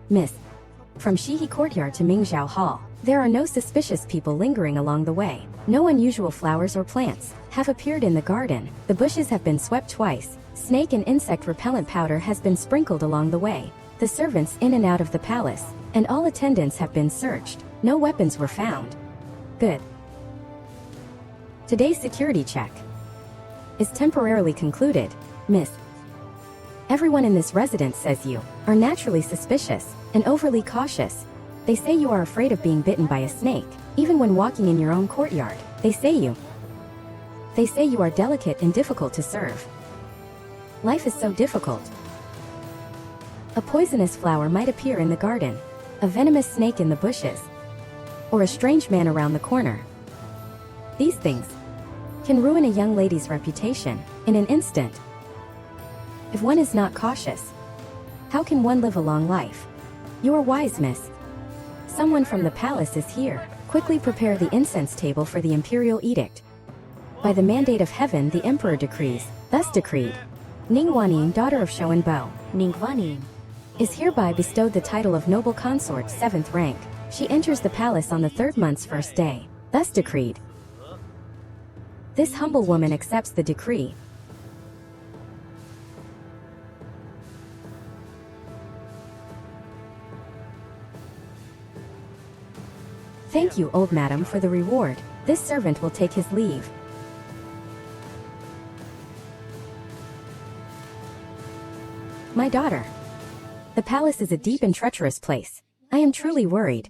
Miss. From Shihi Courtyard to Mingzhou Hall, there are no suspicious people lingering along the way. No unusual flowers or plants have appeared in the garden. The bushes have been swept twice. Snake and insect repellent powder has been sprinkled along the way. The servants in and out of the palace, and all attendants have been searched. No weapons were found. Good. Today's security check is temporarily concluded, Miss. Everyone in this residence says you are naturally suspicious and overly cautious. They say you are afraid of being bitten by a snake, even when walking in your own courtyard. They say you are delicate and difficult to serve. Life is so difficult. A poisonous flower might appear in the garden, a venomous snake in the bushes, or a strange man around the corner. These things can ruin a young lady's reputation in an instant. If one is not cautious, how can one live a long life? You are wise, miss. Someone from the palace is here. Quickly prepare the incense table for the imperial edict. By the mandate of heaven, the emperor decrees, thus decreed. Ning Wanning, daughter of Shou and Bo, Ning Wanning, is hereby bestowed the title of noble consort, 7th rank. She enters the palace on the 3rd month's 1st day, thus decreed. This humble woman accepts the decree. Thank you, old madam, for the reward. This servant will take his leave. My daughter. The palace is a deep and treacherous place. I am truly worried.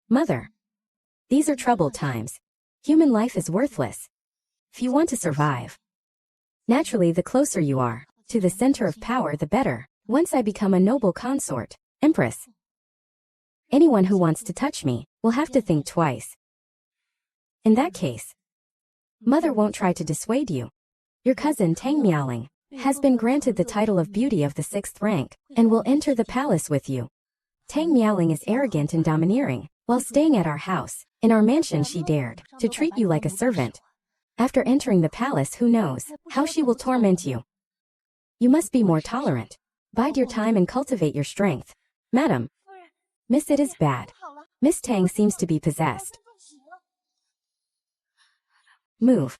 Mother. These are troubled times. Human life is worthless. If you want to survive, naturally the closer you are to the center of power, the better. Once I become a noble consort, empress, anyone who wants to touch me will have to think twice. In that case, mother won't try to dissuade you. Your cousin Tang Miaoling has been granted the title of beauty of the 6th rank and will enter the palace with you. Tang Miaoling is arrogant and domineering. While staying at our house, in our mansion, she dared to treat you like a servant. After entering the palace, who knows how she will torment you. You must be more tolerant. Bide your time and cultivate your strength. Madam. Miss, it is bad. Miss Tang seems to be possessed. Move.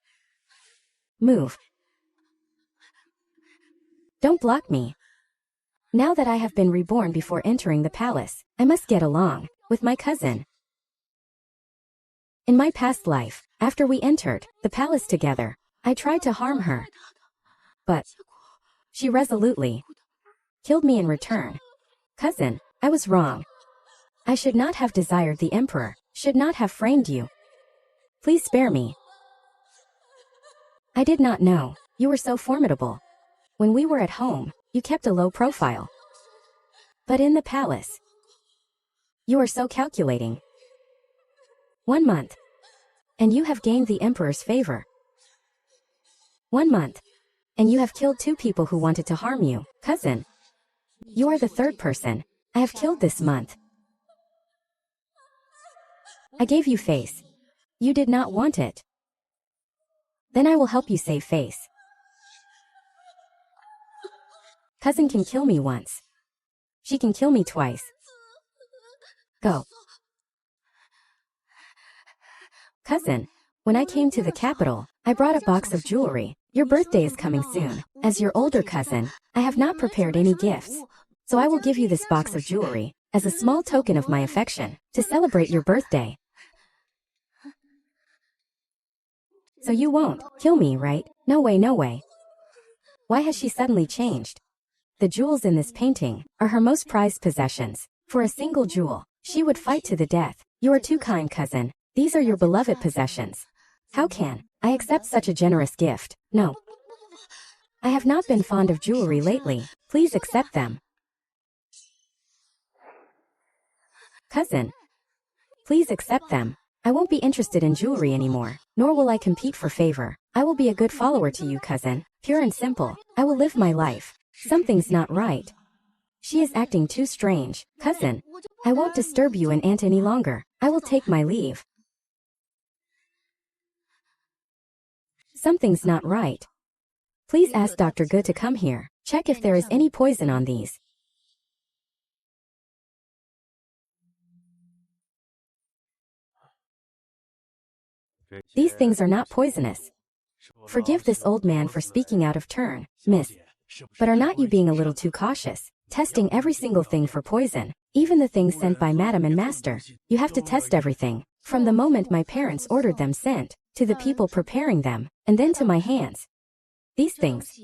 Move. Don't block me. Now that I have been reborn before entering the palace, I must get along with my cousin. In my past life, after we entered the palace together, I tried to harm her. But she resolutely killed me in return. Cousin, I was wrong. I should not have desired the emperor, should not have framed you. Please spare me. I did not know you were so formidable. When we were at home, you kept a low profile. But in the palace, you are so calculating. 1 month, and you have gained the emperor's favor. 1 month, and you have killed 2 people who wanted to harm you. Cousin, you are the 3rd person I have killed this month. I gave you face. You did not want it. Then I will help you save face. Cousin can kill me once. She can kill me twice. Go. Cousin, when I came to the capital, I brought a box of jewelry. Your birthday is coming soon. As your older cousin, I have not prepared any gifts. So I will give you this box of jewelry as a small token of my affection to celebrate your birthday. So you won't kill me, right? No way, no way. Why has she suddenly changed? The jewels in this painting are her most prized possessions. For a single jewel, she would fight to the death. You are too kind, cousin. These are your beloved possessions. How can I accept such a generous gift? No. I have not been fond of jewelry lately. Please accept them. Cousin, please accept them. I won't be interested in jewelry anymore, nor will I compete for favor. I will be a good follower to you, cousin. Pure and simple. I will live my life. Something's not right. She is acting too strange. Cousin, I won't disturb you and aunt any longer. I will take my leave. Something's not right. Please ask Dr. Good to come here. Check if there is any poison on these. These things are not poisonous. Forgive this old man for speaking out of turn, miss. But are not you being a little too cautious, testing every single thing for poison, even the things sent by madam and master? You have to test everything, from the moment my parents ordered them sent, to the people preparing them, and then to my hands. These things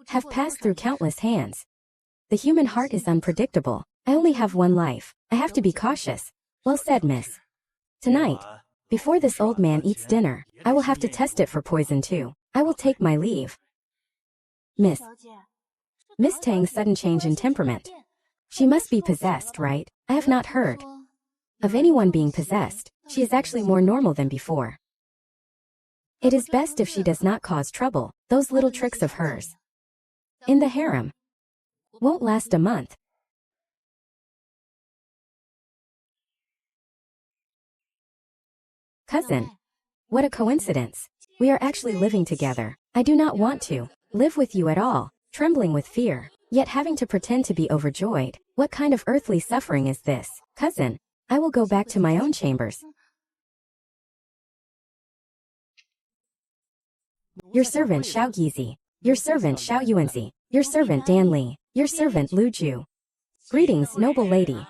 have passed through countless hands. The human heart is unpredictable. I only have one life. I have to be cautious. Well said, miss. Tonight, before this old man eats dinner, I will have to test it for poison too. I will take my leave. Miss Tang's sudden change in temperament. She must be possessed, right? I have not heard of anyone being possessed. She is actually more normal than before. It is best if she does not cause trouble. Those little tricks of hers in the harem won't last a month. Cousin, what a coincidence. We are actually living together. I do not want to live with you at all, trembling with fear, yet having to pretend to be overjoyed. What kind of earthly suffering is this? Cousin, I will go back to my own chambers. Your servant Xiao Gizi. Your servant Xiao Yuanzi. Your servant Dan Li. Your servant Lu Ju. Greetings, noble lady.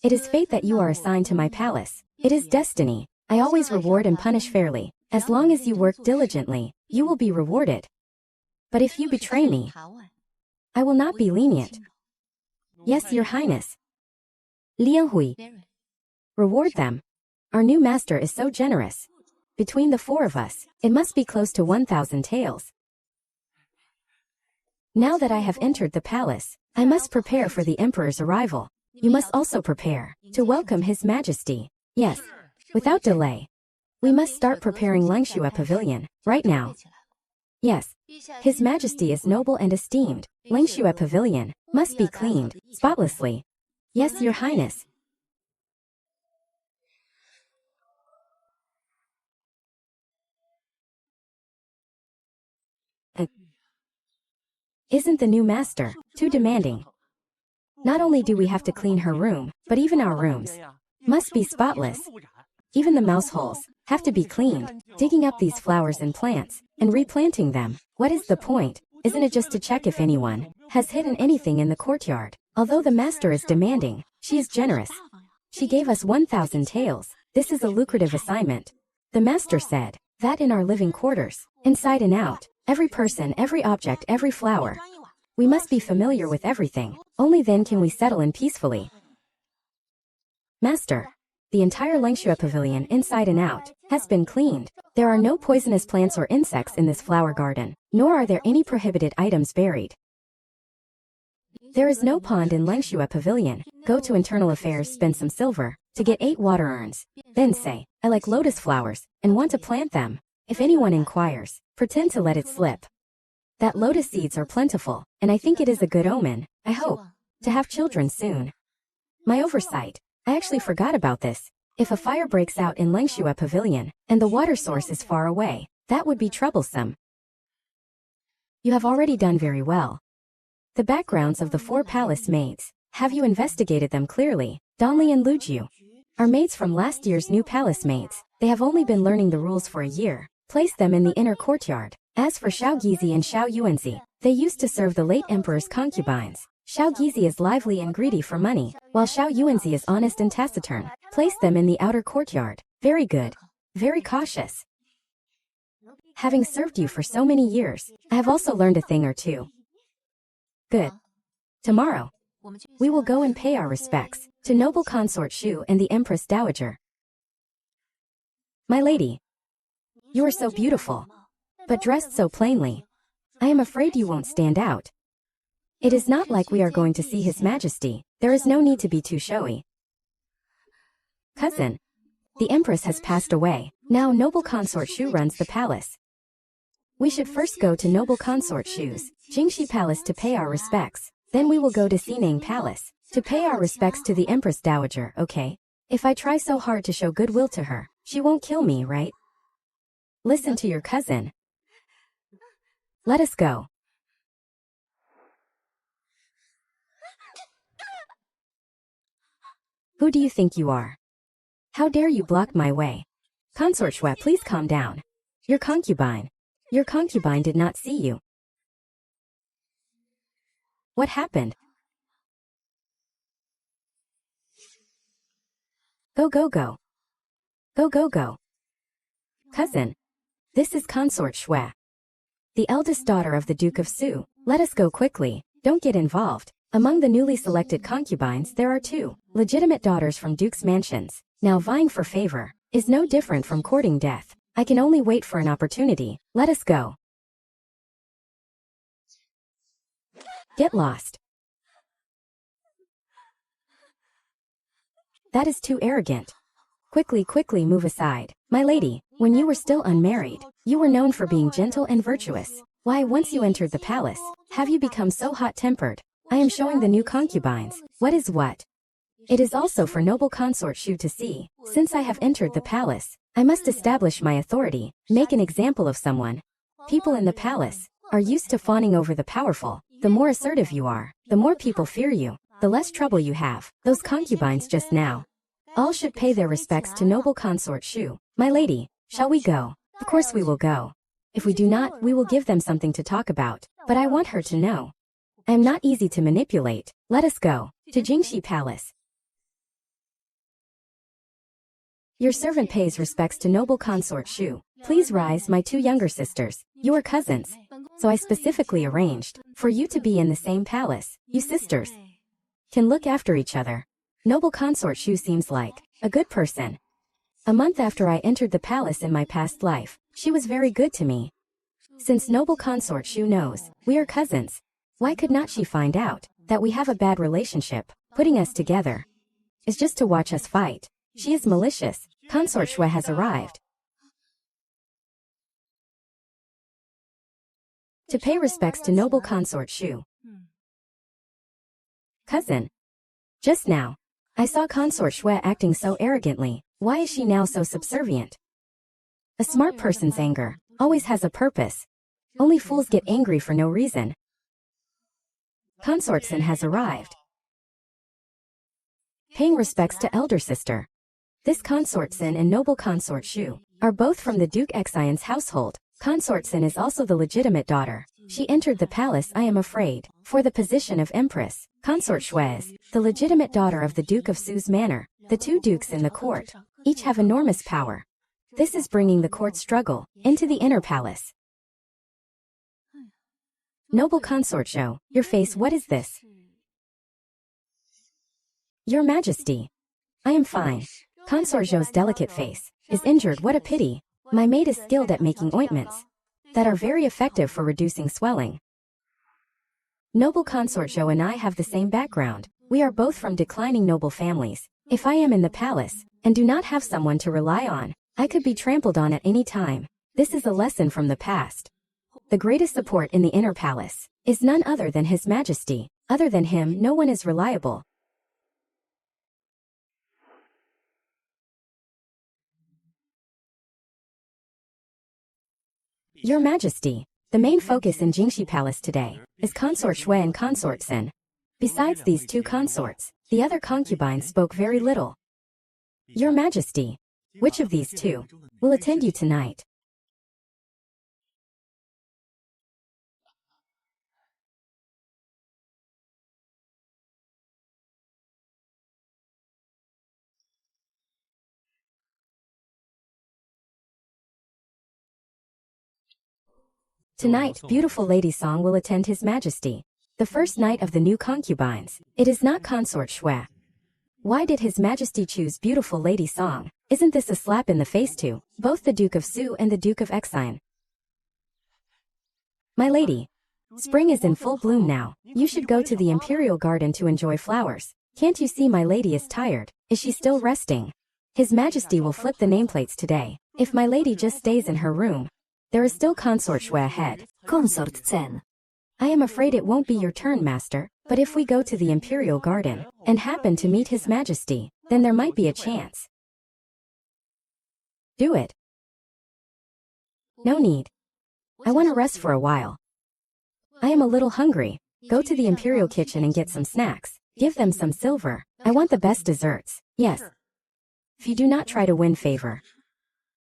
It is fate that you are assigned to my palace. It is destiny. I always reward and punish fairly. As long as you work diligently, you will be rewarded. But if you betray me, I will not be lenient. Yes, your highness. Liang Hui. Reward them. Our new master is so generous. Between the four of us, it must be close to 1,000 taels. Now that I have entered the palace, I must prepare for the emperor's arrival. You must also prepare to welcome his majesty. Yes, without delay. We must start preparing Langxue Pavilion, right now. Yes, his majesty is noble and esteemed. Langxue Pavilion must be cleaned, spotlessly. Yes, your highness. Isn't the new master too demanding? Not only do we have to clean her room, but even our rooms must be spotless. Even the mouse holes have to be cleaned. Digging up these flowers and plants, and replanting them. What is the point? Isn't it just to check if anyone has hidden anything in the courtyard? Although the master is demanding, she is generous. She gave us 1,000 taels. This is a lucrative assignment. The master said that in our living quarters, inside and out, every person, every object, every flower, we must be familiar with everything. Only then can we settle in peacefully. Master, the entire Langxue Pavilion, inside and out, has been cleaned. There are no poisonous plants or insects in this flower garden, nor are there any prohibited items buried. There is no pond in Langxue Pavilion. Go to internal affairs, spend some silver to get 8 water urns. Then say, I like lotus flowers and want to plant them. If anyone inquires, pretend to let it slip. That lotus seeds are plentiful, and I think it is a good omen. I hope to have children soon. My oversight. I actually forgot about this. If a fire breaks out in Langxue Pavilion, and the water source is far away, that would be troublesome. You have already done very well. The backgrounds of the 4 palace maids, have you investigated them clearly? Donli and Luju are maids from last year's new palace maids. They have only been learning the rules for a year. Place them in the inner courtyard. As for Xiao Gizi and Xiao Yuanzi, they used to serve the late emperor's concubines. Xiao Gizi is lively and greedy for money, while Xiao Yuanzi is honest and taciturn. Place them in the outer courtyard. Very good. Very cautious. Having served you for so many years, I have also learned a thing or two. Good. Tomorrow, we will go and pay our respects to noble consort Shu and the Empress Dowager. My lady, you are so beautiful, but dressed so plainly. I am afraid you won't stand out. It is not like we are going to see His Majesty. There is no need to be too showy. Cousin, the Empress has passed away. Now noble consort Shu runs the palace. We should first go to noble consort Shu's Jingxi Palace to pay our respects. Then we will go to Xinang Palace to pay our respects to the Empress Dowager, okay? If I try so hard to show goodwill to her, she won't kill me, right? Listen to your cousin. Let us go. Who do you think you are? How dare you block my way? Consort Xue, please calm down. Your concubine. Your concubine did not see you. What happened? Go, go, go. Go, go, go. Cousin. This is Consort Xue, the eldest daughter of the Duke of Su. Let us go quickly. Don't get involved. Among the newly selected concubines there are 2 legitimate daughters from Duke's mansions. Now vying for favor is no different from courting death. I can only wait for an opportunity. Let us go. Get lost. That is too arrogant. Quickly, quickly move aside. My lady, when you were still unmarried, you were known for being gentle and virtuous. Why, once you entered the palace, have you become so hot-tempered? I am showing the new concubines. What is what? It is also for noble consort Xu to see. Since I have entered the palace, I must establish my authority, make an example of someone. People in the palace are used to fawning over the powerful. The more assertive you are, the more people fear you, the less trouble you have. Those concubines just now. All should pay their respects to noble consort Xu. My lady, shall we go? Of course we will go. If we do not, we will give them something to talk about. But I want her to know. I am not easy to manipulate. Let us go to Jingxi Palace. Your servant pays respects to noble consort Xu. Please rise, my 2 younger sisters. You are cousins. So I specifically arranged for you to be in the same palace. You sisters can look after each other. Noble consort Xu seems like a good person. A month after I entered the palace in my past life, she was very good to me. Since noble consort Xu knows we are cousins, why could not she find out that we have a bad relationship? Putting us together is just to watch us fight. She is malicious. Consort Xue has arrived to pay respects to noble consort Xu. Cousin. Just now, I saw consort Xue acting so arrogantly. Why is she now so subservient? A smart person's anger always has a purpose. Only fools get angry for no reason. Consort Sin has arrived, paying respects to elder sister. This Consort Sin and noble consort Xu are both from the Duke Xian's household. Consort Sin is also the legitimate daughter. She entered the palace, I am afraid, for the position of empress. Consort Xue is the legitimate daughter of the Duke of Su's manor. The 2 dukes in the court each have enormous power. This is bringing the court struggle into the inner palace. Noble consort Zhou, your face, what is this? Your Majesty. I am fine. Consort Zhou's delicate face is injured, what a pity. My maid is skilled at making ointments that are very effective for reducing swelling. Noble consort Zhou and I have the same background. We are both from declining noble families. If I am in the palace and do not have someone to rely on, I could be trampled on at any time. This is a lesson from the past. The greatest support in the inner palace is none other than His Majesty. Other than him, no one is reliable. Your Majesty, the main focus in Jingxi Palace today is Consort Xue and Consort Sin. Besides these 2 consorts, the other concubines spoke very little. Your Majesty, which of these 2 will attend you tonight? Tonight, beautiful Lady Song will attend His Majesty, the first night of the new concubines. It is not Consort Xue. Why did His Majesty choose beautiful Lady Song? Isn't this a slap in the face to both the Duke of Su and the Duke of Xian? My lady, spring is in full bloom now. You should go to the Imperial Garden to enjoy flowers. Can't you see my lady is tired? Is she still resting? His Majesty will flip the nameplates today. If my lady just stays in her room, there is still Consort Xue ahead. Consort Zen. I am afraid it won't be your turn, Master, but if we go to the Imperial Garden and happen to meet His Majesty, then there might be a chance. Do it. No need. I want to rest for a while. I am a little hungry. Go to the Imperial kitchen and get some snacks. Give them some silver. I want the best desserts. Yes. If you do not try to win favor,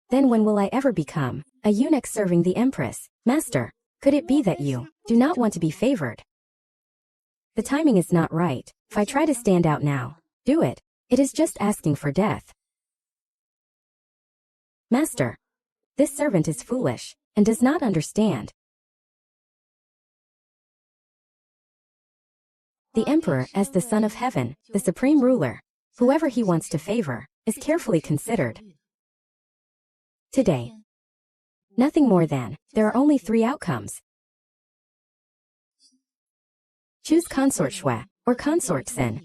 Then when will I ever become a eunuch serving the empress? Master, could it be that you do not want to be favored? The timing is not right. If I try to stand out now, do it. It is just asking for death. Master, this servant is foolish and does not understand. The emperor, as the son of heaven, the supreme ruler, whoever he wants to favor, is carefully considered. Today, nothing more than, there are only 3 outcomes. Choose consort Shui or consort Sin,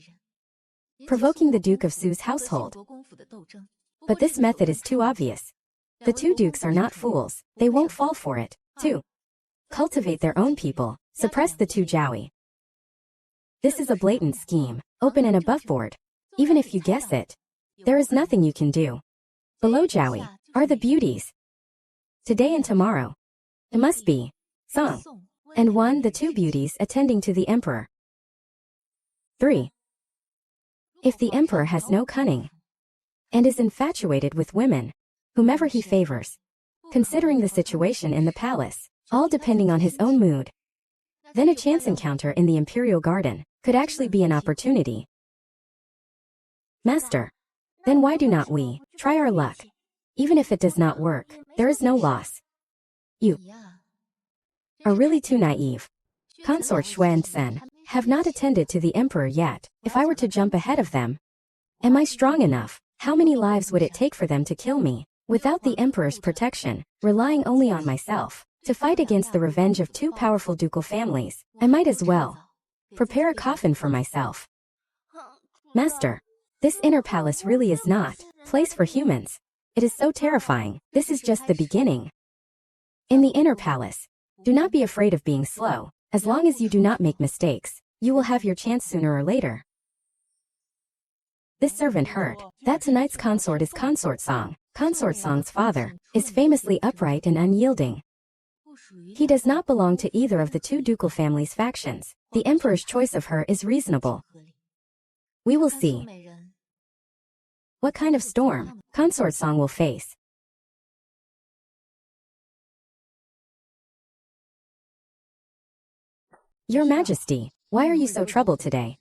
provoking the Duke of Su's household. But this method is too obvious. The 2 dukes are not fools, they won't fall for it. 2. Cultivate their own people, suppress the 2 Jowie. This is a blatant scheme, open and above board. Even if you guess it, there is nothing you can do. Below Jowie are the beauties. Today and tomorrow, it must be Song, and 1 the 2 beauties attending to the emperor. 3. If the emperor has no cunning and is infatuated with women, whomever he favors, considering the situation in the palace, all depending on his own mood, then a chance encounter in the imperial garden could actually be an opportunity. Master, then why do not we try our luck? Even if it does not work, there is no loss. You are really too naive. Consort Shui and Sen have not attended to the emperor yet. If I were to jump ahead of them, am I strong enough? How many lives would it take for them to kill me? Without the emperor's protection, relying only on myself, to fight against the revenge of 2 powerful ducal families, I might as well prepare a coffin for myself. Master, this inner palace really is not a place for humans. It is so terrifying. This is just the beginning. In the inner palace, do not be afraid of being slow. As long as you do not make mistakes, you will have your chance sooner or later. This servant heard that tonight's consort is Consort Song. Consort Song's father is famously upright and unyielding. He does not belong to either of the 2 ducal families' factions. The emperor's choice of her is reasonable. We will see what kind of storm Consort Song will face. Your Majesty, why are you so troubled today?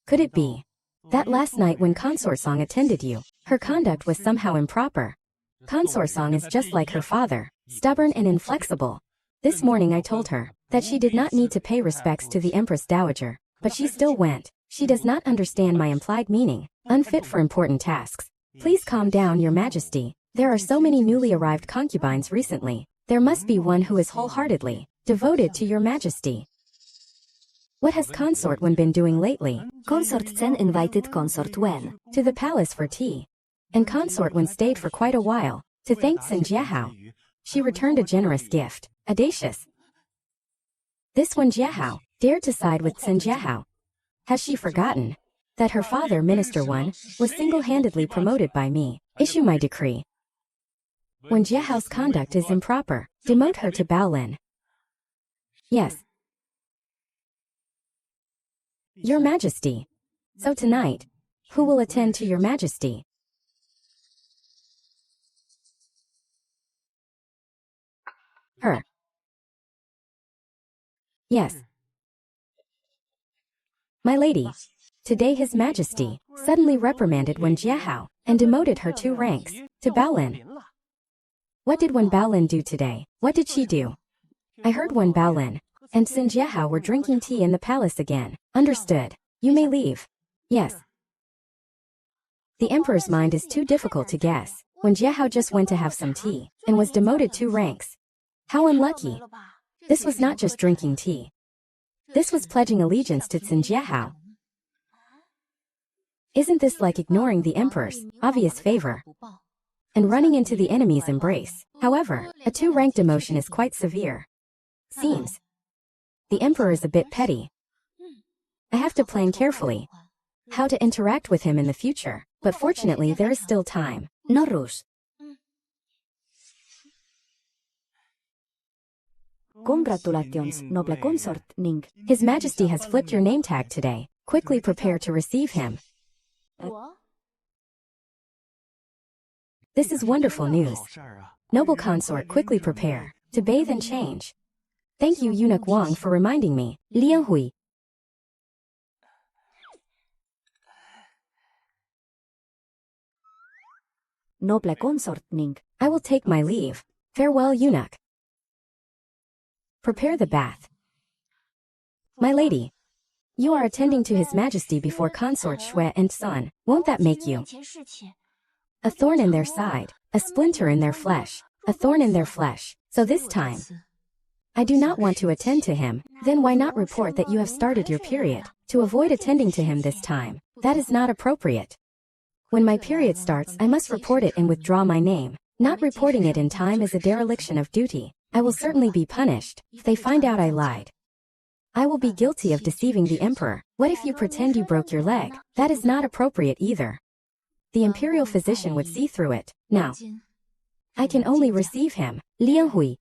Could it be that last night when Consort Song attended you, her conduct was somehow improper? Consort Song is just like her father, stubborn and inflexible. This morning I told her that she did not need to pay respects to the Empress Dowager, but she still went. She does not understand my implied meaning, unfit for important tasks. Please calm down, Your Majesty. There are so many newly arrived concubines recently. There must be one who is wholeheartedly devoted to Your Majesty. What has Consort Wen been doing lately? Consort Chen invited Consort Wen to the palace for tea, and Consort Wen stayed for quite a while to thank Sun Jiahao. She returned a generous gift, audacious. This one Jiahao dared to side with Sun Jiahao. Has she forgotten that her father, Minister Wen, was single-handedly promoted by me? Issue my decree. When Jiahao's conduct is improper, demote her to Baolin. Yes. Your Majesty. So tonight, who will attend to Your Majesty? Her. Yes. My lady. Today His Majesty suddenly reprimanded Wen Jiahao and demoted her 2 ranks to Baolin. What did Wen Baolin do today? What did she do? I heard Wen Baolin and Sun Jiahao were drinking tea in the palace again. Understood. You may leave. Yes. The emperor's mind is too difficult to guess. When Jiahao just went to have some tea and was demoted 2 ranks. How unlucky. This was not just drinking tea. This was pledging allegiance to Sun Jiahao. Isn't this like ignoring the emperor's obvious favor and running into the enemy's embrace? However, a 2-rank demotion is quite severe. Seems the emperor is a bit petty. I have to plan carefully how to interact with him in the future, but fortunately there is still time. No rush. Congratulations, noble consort Ning. His Majesty has flipped your name tag today. Quickly prepare to receive him. This is wonderful news. Noble consort, quickly prepare to bathe and change. Thank you, Eunuch Wang, for reminding me. Liang Hui. Noble consort Ning. I will take my leave. Farewell, Eunuch. Prepare the bath. My lady, you are attending to His Majesty before Consort Shui and Sun. Won't that make you a thorn in their side, a splinter in their flesh, a thorn in their flesh? So this time, I do not want to attend to him. Then why not report that you have started your period? To avoid attending to him this time, that is not appropriate. When my period starts, I must report it and withdraw my name. Not reporting it in time is a dereliction of duty. I will certainly be punished if they find out I lied. I will be guilty of deceiving the emperor. What if you pretend you broke your leg? That is not appropriate either. The imperial physician would see through it. Now, I can only receive him. Liang Hui.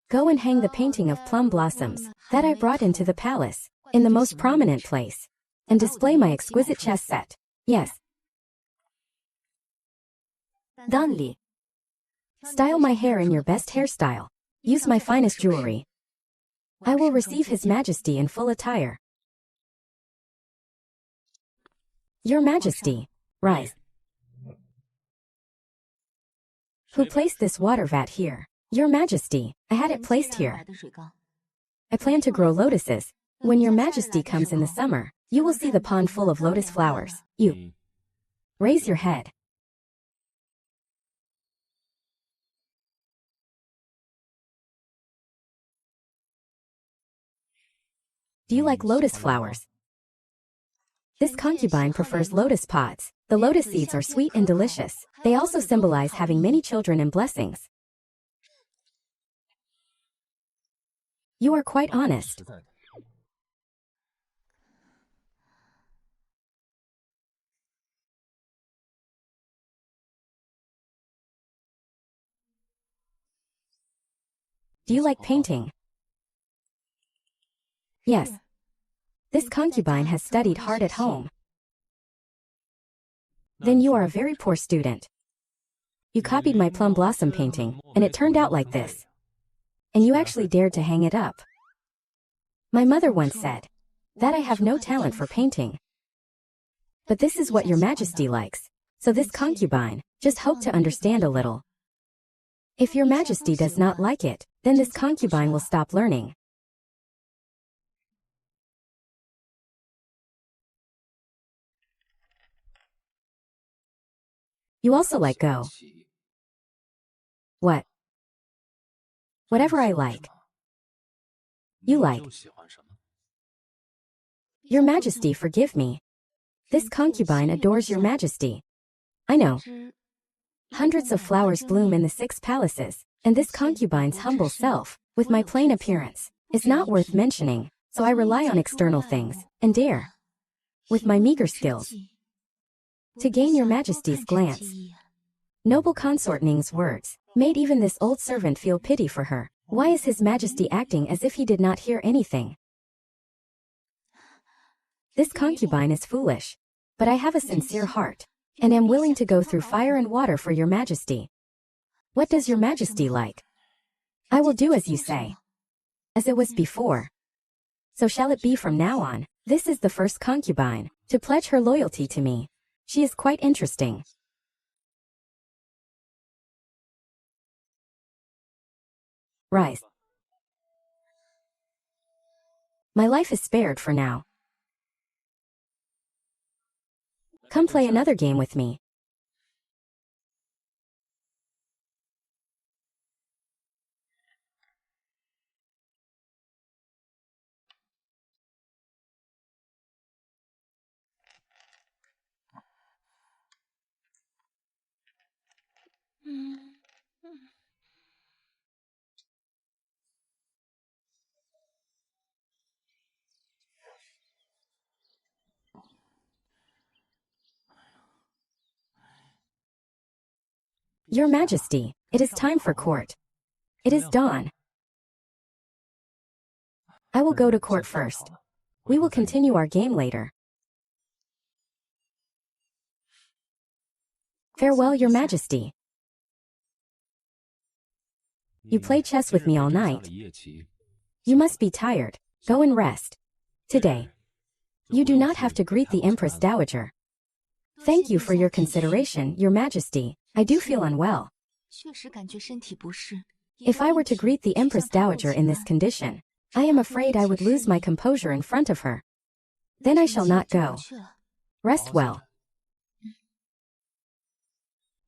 Go and hang the painting of plum blossoms that I brought into the palace, in the most prominent place, and display my exquisite chess set. Yes. Dan Li. Style my hair in your best hairstyle. Use my finest jewelry. I will receive His Majesty in full attire. Your Majesty, rise. Who placed this water vat here? Your Majesty, I had it placed here. I plan to grow lotuses. When Your Majesty comes in the summer, you will see the pond full of lotus flowers. You raise your head. Do you like lotus flowers? This concubine prefers lotus pods. The lotus seeds are sweet and delicious. They also symbolize having many children and blessings. You are quite honest. Do you like painting? Yes. This concubine has studied hard at home. Then you are a very poor student. You copied my plum blossom painting, and it turned out like this. And you actually dared to hang it up. My mother once said that I have no talent for painting. But this is what Your Majesty likes. So this concubine just hoped to understand a little. If Your Majesty does not like it, then this concubine will stop learning. You also like Go. What? Whatever I like. You like. Your Majesty, forgive me. This concubine adores Your Majesty. I know. Hundreds of flowers bloom in the 6 palaces, and this concubine's humble self, with my plain appearance, is not worth mentioning, so I rely on external things, and dare, with my meager skills, to gain Your Majesty's glance. Noble consort Ning's words made even this old servant feel pity for her. Why is His Majesty acting as if he did not hear anything? This concubine is foolish, but I have a sincere heart, and am willing to go through fire and water for Your Majesty. What does Your Majesty like? I will do as you say, as it was before. So shall it be from now on. This is the first concubine to pledge her loyalty to me. She is quite interesting. Rise. My life is spared for now. Come play another game with me. Your Majesty, it is time for court. It is dawn. I will go to court first. We will continue our game later. Farewell, Your Majesty. You played chess with me all night. You must be tired. Go and rest. Today, you do not have to greet the Empress Dowager. Thank you for your consideration, Your Majesty. I do feel unwell. If I were to greet the Empress Dowager in this condition, I am afraid I would lose my composure in front of her. Then I shall not go. Rest well.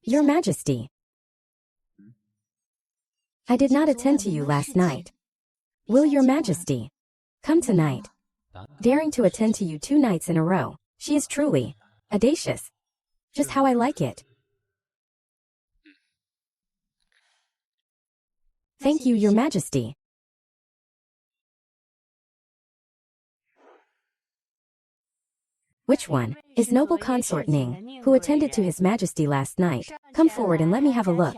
Your Majesty, I did not attend to you last night. Will Your Majesty come tonight? Daring to attend to you 2 nights in a row. She is truly audacious. Just how I like it. Thank you, Your Majesty. Which one is noble consort Ning, who attended to His Majesty last night? Come forward and let me have a look.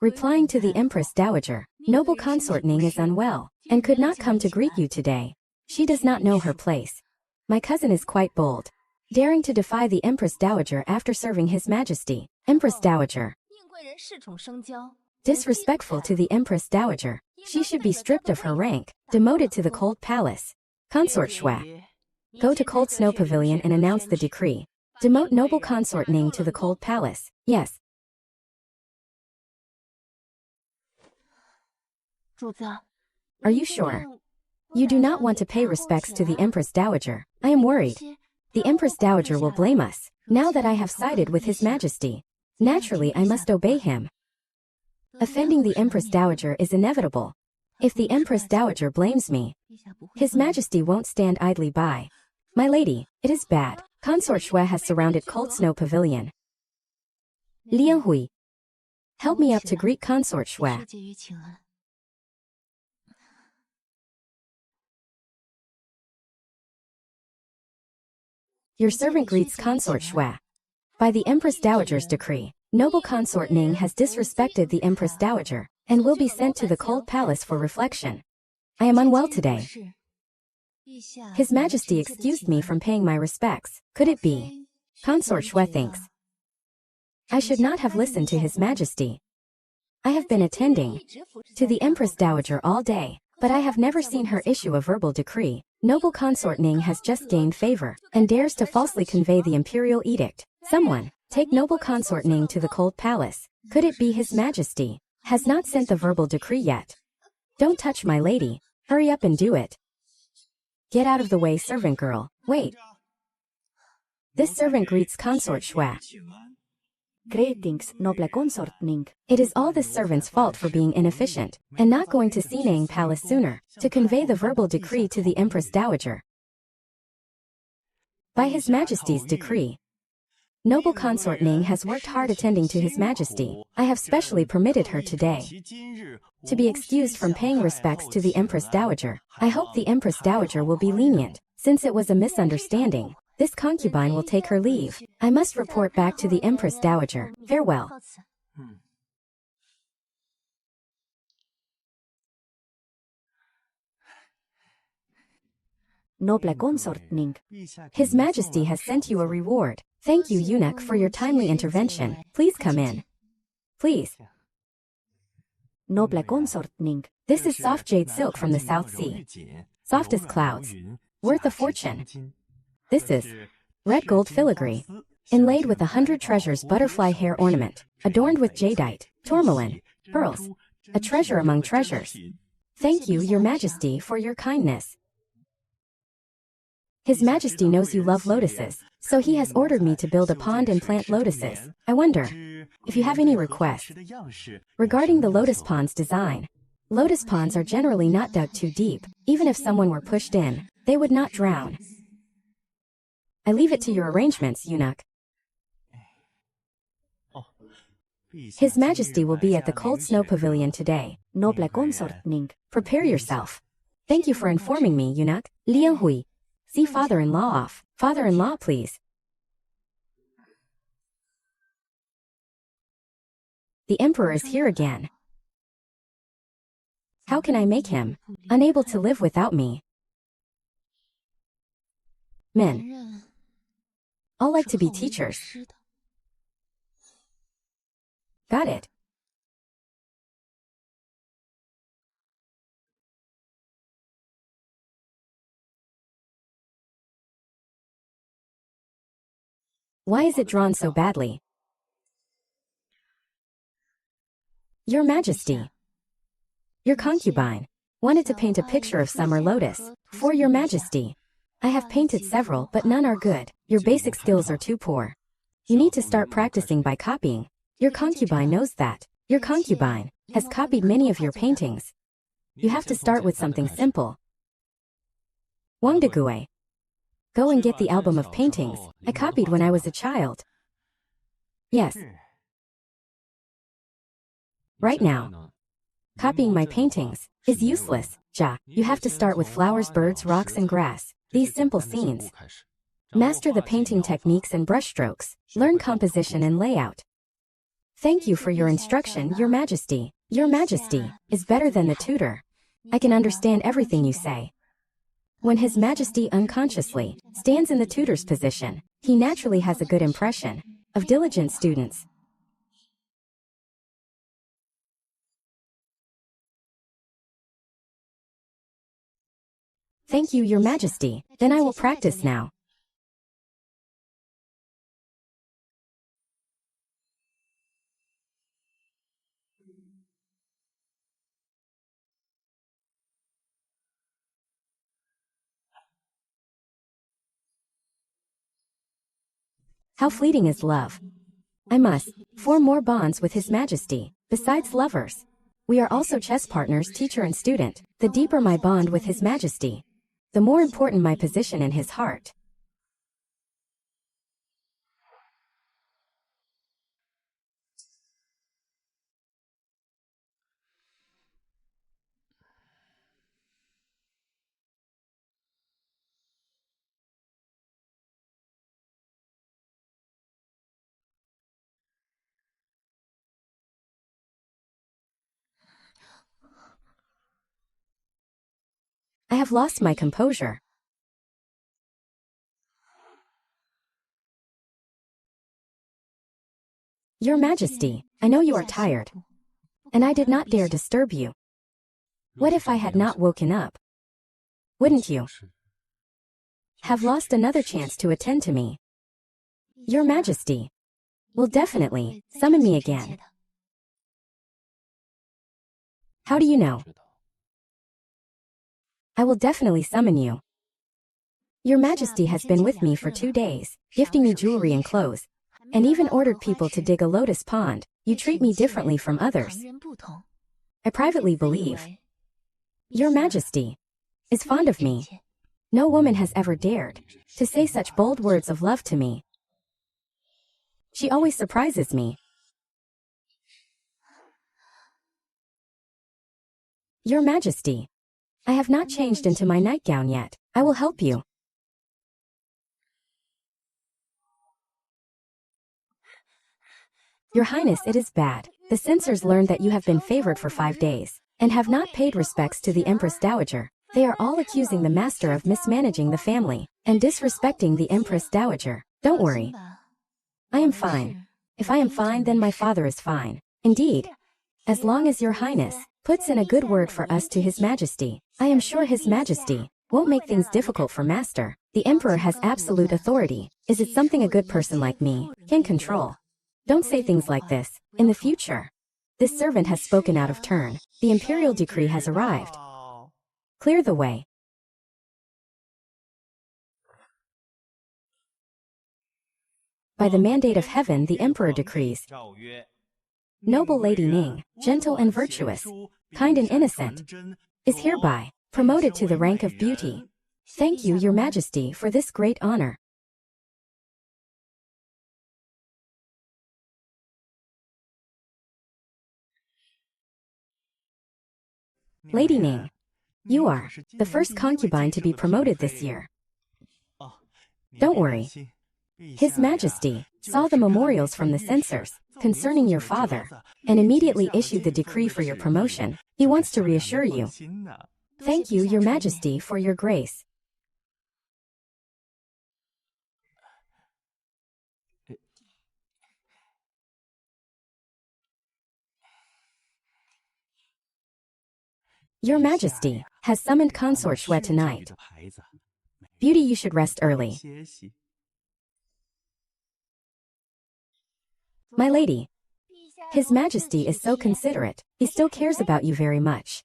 Replying to the Empress Dowager, noble consort Ning is unwell, and could not come to greet you today. She does not know her place. My cousin is quite bold, daring to defy the Empress Dowager after serving His Majesty. Empress Dowager. Disrespectful to the Empress Dowager. She should be stripped of her rank, demoted to the cold palace. Consort Shui. Go to Cold Snow Pavilion and announce the decree. Demote noble consort Ning to the cold palace. Yes. Are you sure? You do not want to pay respects to the Empress Dowager. I am worried. The Empress Dowager will blame us, now that I have sided with His Majesty. Naturally, I must obey him. Offending the Empress Dowager is inevitable. If the Empress Dowager blames me, His Majesty won't stand idly by. My lady, it is bad. Consort Shui has surrounded Cold Snow Pavilion. Liang Hui, help me up to greet Consort Shui. Your servant greets Consort Shui. By the Empress Dowager's decree, noble consort Ning has disrespected the Empress Dowager, and will be sent to the cold palace for reflection. I am unwell today. His Majesty excused me from paying my respects. Could it be? Consort Shui thinks I should not have listened to His Majesty. I have been attending to the Empress Dowager all day, but I have never seen her issue a verbal decree. Noble consort Ning has just gained favor, and dares to falsely convey the imperial edict. Someone, take noble consort Ning to the cold palace. Could it be His Majesty has not sent the verbal decree yet? Don't touch my lady. Hurry up and do it. Get out of the way, servant girl. Wait. This servant greets Consort Shui. Greetings, noble consort Ning. It is all this servant's fault for being inefficient, and not going to Sinang Palace sooner, to convey the verbal decree to the Empress Dowager. By His Majesty's decree, noble consort Ning has worked hard attending to His Majesty. I have specially permitted her today to be excused from paying respects to the Empress Dowager. I hope the Empress Dowager will be lenient, since it was a misunderstanding. This concubine will take her leave. I must report back to the Empress Dowager. Farewell. Noble consort Ning. His Majesty has sent you a reward. Thank you, eunuch, for your timely intervention. Please come in. Please. Noble consort Ning. This is soft jade silk from the South Sea. Soft as clouds. Worth a fortune. This is red gold filigree, inlaid with 100 treasures butterfly hair ornament, adorned with jadeite, tourmaline, pearls, a treasure among treasures. Thank you, Your Majesty, for your kindness. His Majesty knows you love lotuses, so he has ordered me to build a pond and plant lotuses. I wonder if you have any requests regarding the lotus pond's design. Lotus ponds are generally not dug too deep. Even if someone were pushed in, they would not drown. I leave it to your arrangements, eunuch. His Majesty will be at the Cold Snow Pavilion today. Noble consort Ning. Prepare yourself. Thank you for informing me, eunuch. Liang Hui. See father-in-law off. Father-in-law, please. The Emperor is here again. How can I make him unable to live without me? Men all like to be teachers. Got it. Why is it drawn so badly? Your Majesty. Your concubine wanted to paint a picture of summer lotus. For Your Majesty. I have painted several, but none are good. Your basic skills are too poor. You need to start practicing by copying. Your concubine knows that. Your concubine has copied many of your paintings. You have to start with something simple. Wang Degue. Go and get the album of paintings I copied when I was a child. Yes. Right now. Copying my paintings is useless. Ja, you have to start with flowers, birds, rocks, and grass. These simple scenes. Master the painting techniques and brushstrokes. Learn composition and layout. Thank you for your instruction, Your Majesty. Your Majesty is better than the tutor. I can understand everything you say. When His Majesty unconsciously stands in the tutor's position, he naturally has a good impression of diligent students. Thank you, Your Majesty. Then I will practice now. How fleeting is love. I must form more bonds with His Majesty, besides lovers. We are also chess partners, teacher and student. The deeper my bond with His Majesty, the more important my position in his heart. I have lost my composure. Your Majesty, I know you are tired, and I did not dare disturb you. What if I had not woken up? Wouldn't you have lost another chance to attend to me? Your Majesty will definitely summon me again. How do you know? I will definitely summon you. Your Majesty has been with me for 2 days, gifting me jewelry and clothes, and even ordered people to dig a lotus pond. You treat me differently from others. I privately believe Your Majesty is fond of me. No woman has ever dared to say such bold words of love to me. She always surprises me. Your Majesty, I have not changed into my nightgown yet. I will help you. Your Highness, it is bad. The censors learned that you have been favored for 5 days and have not paid respects to the Empress Dowager. They are all accusing the master of mismanaging the family and disrespecting the Empress Dowager. Don't worry. I am fine. If I am fine, then my father is fine. Indeed. As long as Your Highness puts in a good word for us to His Majesty, I am sure His Majesty won't make things difficult for Master. The Emperor has absolute authority. Is it something a good person like me can control? Don't say things like this. In the future. This servant has spoken out of turn. The imperial decree has arrived. Clear the way. By the mandate of heaven, the Emperor decrees. Noble Lady Ning, gentle and virtuous, kind and innocent, is hereby promoted to the rank of beauty. Thank you, Your Majesty, for this great honor. Lady Ning, you are the first concubine to be promoted this year. Don't worry. His Majesty saw the memorials from the censors concerning your father and immediately issued the decree for your promotion. He wants to reassure you. Thank you, Your Majesty, for your grace. Your Majesty has summoned Consort Shui tonight. Beauty, you should rest early. My lady, His Majesty is so considerate. He still cares about you very much.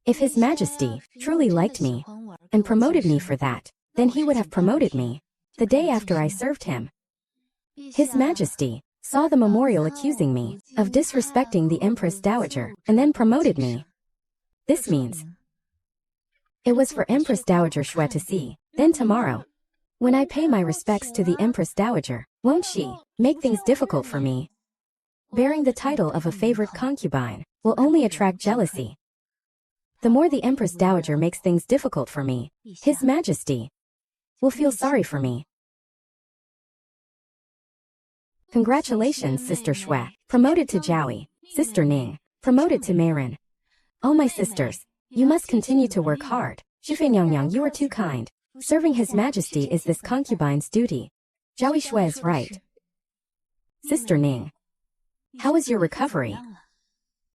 If His Majesty truly liked me and promoted me for that, then he would have promoted me the day after I served him. His Majesty saw the memorial accusing me of disrespecting the Empress Dowager and then promoted me. This means it was for Empress Dowager Shui to see. Then tomorrow, when I pay my respects to the Empress Dowager, won't she make things difficult for me? Bearing the title of a favorite concubine will only attract jealousy. The more the Empress Dowager makes things difficult for me, His Majesty will feel sorry for me. Congratulations, Sister Shui, promoted to Jiaoyi. Sister Ning, promoted to Marin. Oh, my sisters, you must continue to work hard. Shufeinyang, you are too kind. Serving His Majesty is this concubine's duty. Jiaoyi Shui is right. Sister Ning, how is your recovery?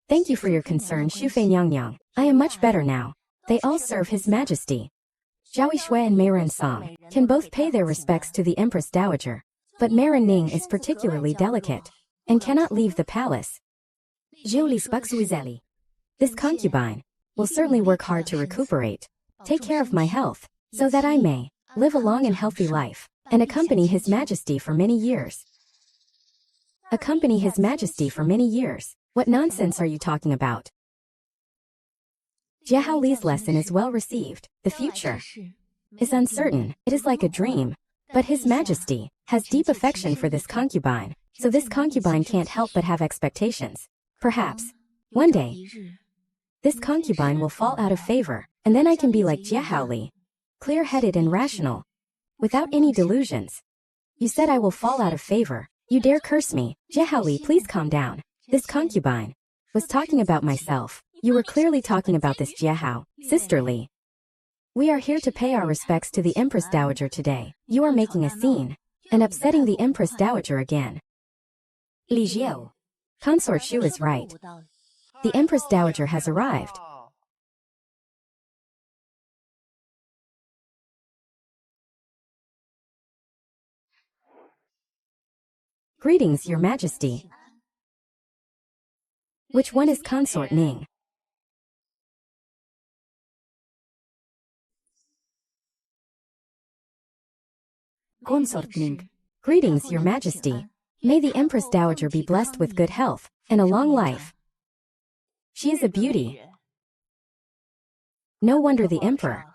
Thank you for your concern, Shufeinyang. I am much better now. They all serve His Majesty. Jiaoyi Shui and Marin Song can both pay their respects to the Empress Dowager, but Marin Ning is particularly delicate and cannot leave the palace. This concubine will certainly work hard to recuperate, take care of my health, so that I may live a long and healthy life and accompany His Majesty for many years. Accompany His Majesty for many years? What nonsense are you talking about? Jie Hao Li's lesson is well received. The future is uncertain. It is like a dream. But His Majesty has deep affection for this concubine, so this concubine can't help but have expectations. Perhaps, one day, this concubine will fall out of favor, and then I can be like Jie Hao Li, clear-headed and rational, without any delusions. You said I will fall out of favor. You dare curse me. Jie Hao Li, please calm down. This concubine was talking about myself. You were clearly talking about this Jie Hao. Sister Li, we are here to pay our respects to the Empress Dowager today. You are making a scene and upsetting the Empress Dowager again. Li Jiao, Consort Shu is right. The Empress Dowager has arrived. Greetings, Your Majesty. Which one is Consort Ning? Consort Ning. Greetings, Your Majesty. May the Empress Dowager be blessed with good health and a long life. She is a beauty. No wonder the Emperor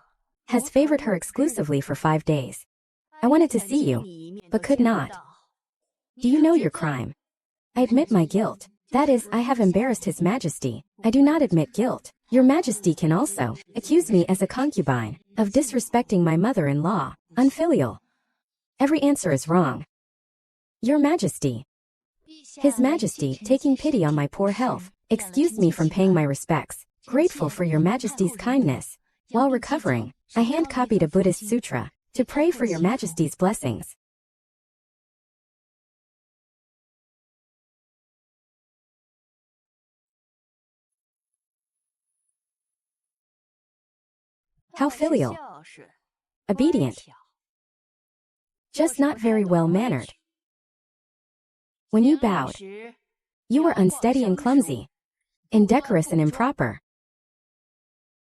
has favored her exclusively for 5 days. I wanted to see you, but could not. Do you know your crime? I admit my guilt. That is, I have embarrassed His Majesty. I do not admit guilt. Your Majesty can also accuse me as a concubine of disrespecting my mother-in-law, unfilial. Every answer is wrong. Your Majesty. His Majesty, taking pity on my poor health, excused me from paying my respects. Grateful for Your Majesty's kindness. While recovering, I hand-copied a Buddhist sutra to pray for Your Majesty's blessings. How filial. Obedient. Just not very well-mannered. When you bowed, you were unsteady and clumsy, indecorous and improper.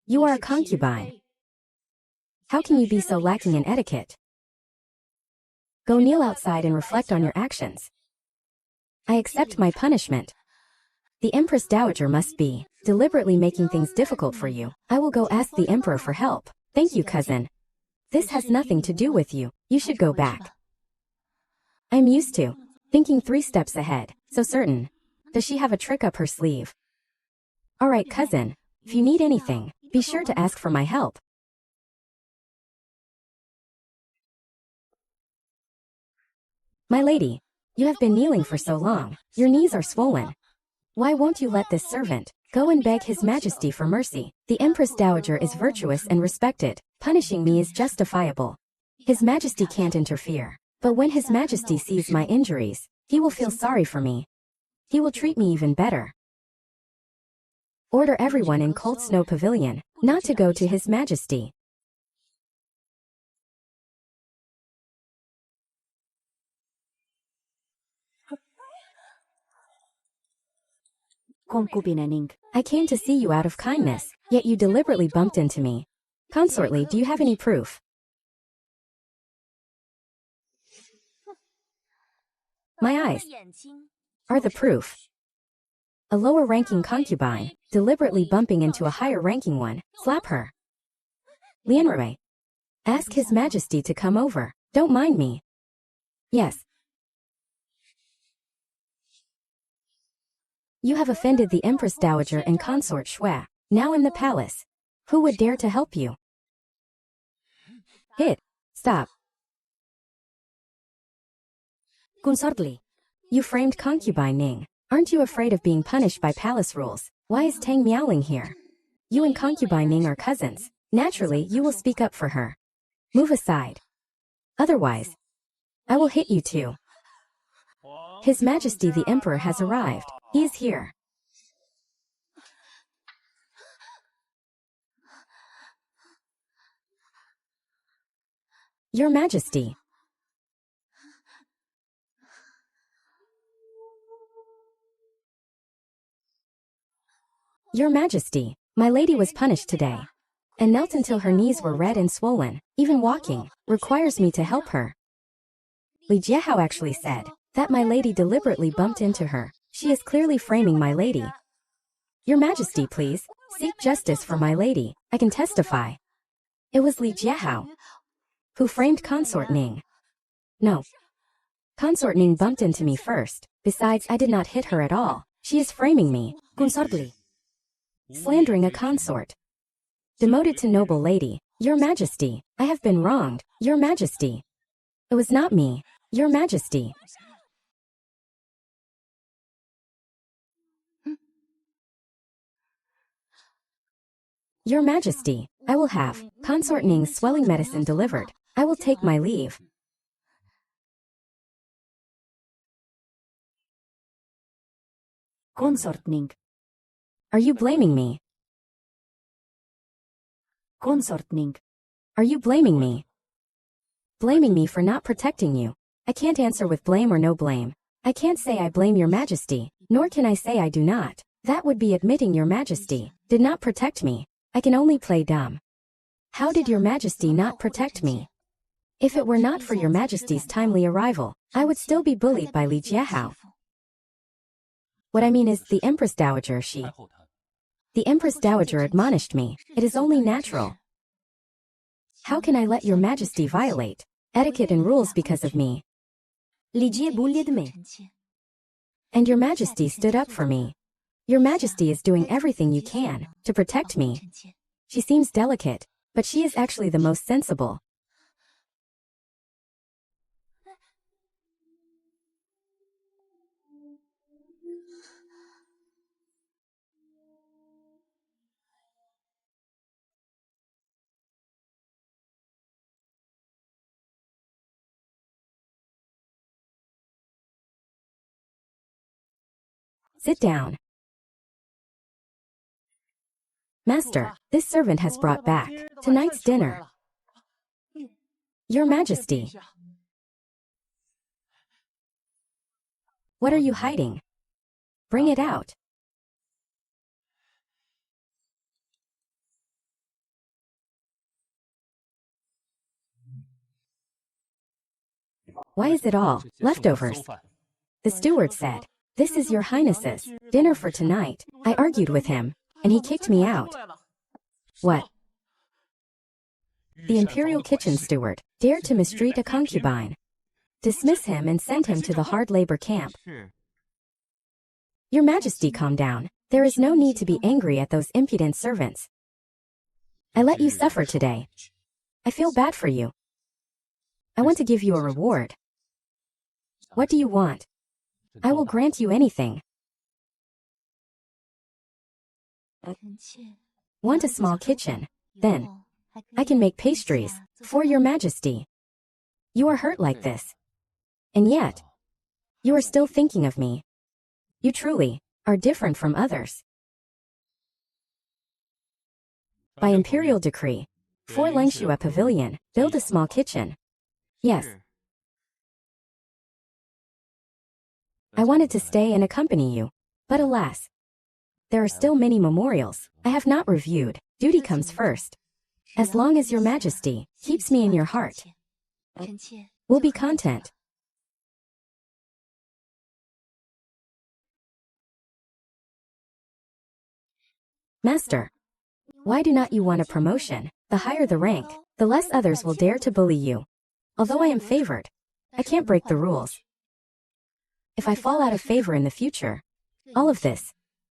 You are a concubine. How can you be so lacking in etiquette? Go kneel outside and reflect on your actions. I accept my punishment. The Empress Dowager must be deliberately making things difficult for you. I will go ask the Emperor for help. Thank you, cousin. This has nothing to do with you. You should go back. I'm used to thinking 3 steps ahead, so certain. Does she have a trick up her sleeve? All right, cousin. If you need anything, be sure to ask for my help. My lady, you have been kneeling for so long. Your knees are swollen. Why won't you let this servant go and beg His Majesty for mercy? The Empress Dowager is virtuous and respected. Punishing me is justifiable. His Majesty can't interfere. But when His Majesty sees my injuries, He will feel sorry for me. He will treat me even better. Order everyone in Cold Snow Pavilion not to go to His Majesty. Concubine. I came to see you out of kindness, yet you deliberately bumped into me. Consortly, do you have any proof? My eyes are the proof. A lower-ranking concubine, deliberately bumping into a higher-ranking one, slap her. Lianrui, ask His Majesty to come over. Don't mind me. Yes. You have offended the Empress Dowager and Consort Shui. Now in the palace. Who would dare to help you? Hit. Stop. Consortly. You framed concubine Ning. Aren't you afraid of being punished by palace rules? Why is Tang Miaoling here? You and concubine Ning are cousins. Naturally, you will speak up for her. Move aside. Otherwise, I will hit you too. His Majesty the Emperor has arrived. He is here. Your Majesty. Your Majesty, my lady was punished today and knelt until her knees were red and swollen. Even walking requires me to help her. Li Jiahao actually said that my lady deliberately bumped into her. She is clearly framing my lady. Your Majesty, please, seek justice for my lady. I can testify. It was Li Jiahao who framed Consort Ning. No. Consort Ning bumped into me first. Besides, I did not hit her at all. She is framing me. Consortly. Slandering a consort. Demoted to noble lady. Your Majesty, I have been wronged. Your Majesty. It was not me. Your Majesty. Your Majesty, I will have Consort Ning's swelling medicine delivered. I will take my leave. Consort Ning. Are you blaming me? Consort Ning. Are you blaming me? Blaming me for not protecting you. I can't answer with blame or no blame. I can't say I blame Your Majesty, nor can I say I do not. That would be admitting Your Majesty did not protect me. I can only play dumb. How did Your Majesty not protect me? If it were not for Your Majesty's timely arrival, I would still be bullied by Li Jiahao. What I mean is, the Empress Dowager, the Empress Dowager admonished me. It is only natural. How can I let Your Majesty violate etiquette and rules because of me? Li Jie bullied me. And Your Majesty stood up for me. Your Majesty is doing everything you can to protect me. She seems delicate, but she is actually the most sensible. Sit down. Master, this servant has brought back tonight's dinner. Your Majesty. What are you hiding? Bring it out. Why is it all leftovers? The steward said, "This is Your Highness's dinner for tonight." I argued with him, and he kicked me out. What? The Imperial Kitchen Steward dared to mistreat a concubine. Dismiss him and send him to the hard labor camp. Your Majesty, calm down. There is no need to be angry at those impudent servants. I let you suffer today. I feel bad for you. I want to give you a reward. What do you want? I will grant you anything. Want a small kitchen? Then I can make pastries for Your Majesty. You are hurt like this. And yet, You are still thinking of me. You truly are different from others. By imperial decree, for Langshua Pavilion, build a small kitchen. Yes. I wanted to stay and accompany you, but alas, there are still many memorials I have not reviewed. Duty comes first. As long as your majesty keeps me in your heart, we'll be content. Master, why do not you want a promotion? The higher the rank, the less others will dare to bully you. Although I am favored, I can't break the rules. If I fall out of favor in the future, all of this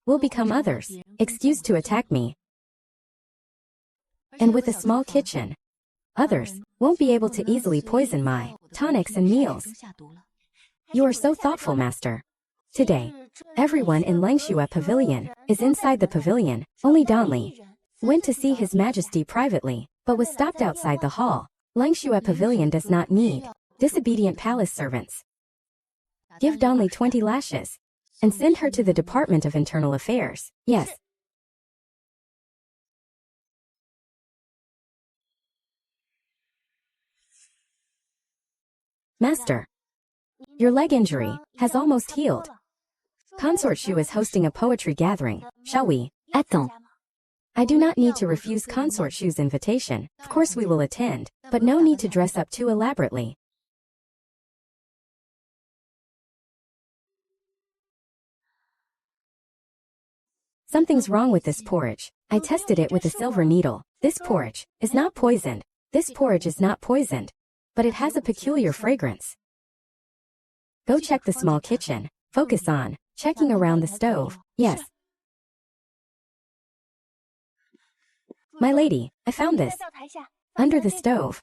will become others' excuse to attack me. And with a small kitchen, others won't be able to easily poison my tonics and meals. You are so thoughtful, Master. Today, everyone in Langshua Pavilion is inside the pavilion. Only Donli went to see His Majesty privately, but was stopped outside the hall. Langshua Pavilion does not need disobedient palace servants. Give Donli 20 lashes and send her to the Department of Internal Affairs. Yes. Master, your leg injury has almost healed. Consort Shu is hosting a poetry gathering. Shall we? Attends. I do not need to refuse Consort Shu's invitation. Of course we will attend, but no need to dress up too elaborately. Something's wrong with this porridge. I tested it with a silver needle. This porridge is not poisoned. This porridge is not poisoned, but it has a peculiar fragrance. Go check the small kitchen. Focus on checking around the stove. Yes. My lady, I found this under the stove.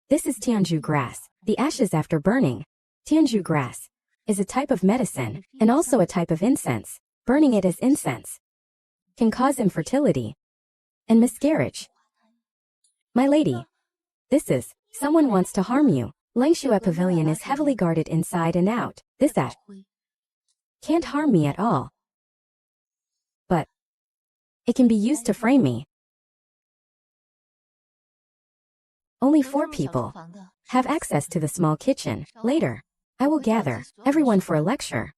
This is Tianju grass, the ashes after burning. Tianju grass is a type of medicine and also a type of incense. Burning it as incense can cause infertility and miscarriage. My lady, this is someone wants to harm you. Langshua Pavilion is heavily guarded inside and out. This ash can't harm me at all, but it can be used to frame me. Only 4 people have access to the small kitchen. Later, I will gather everyone for a lecture.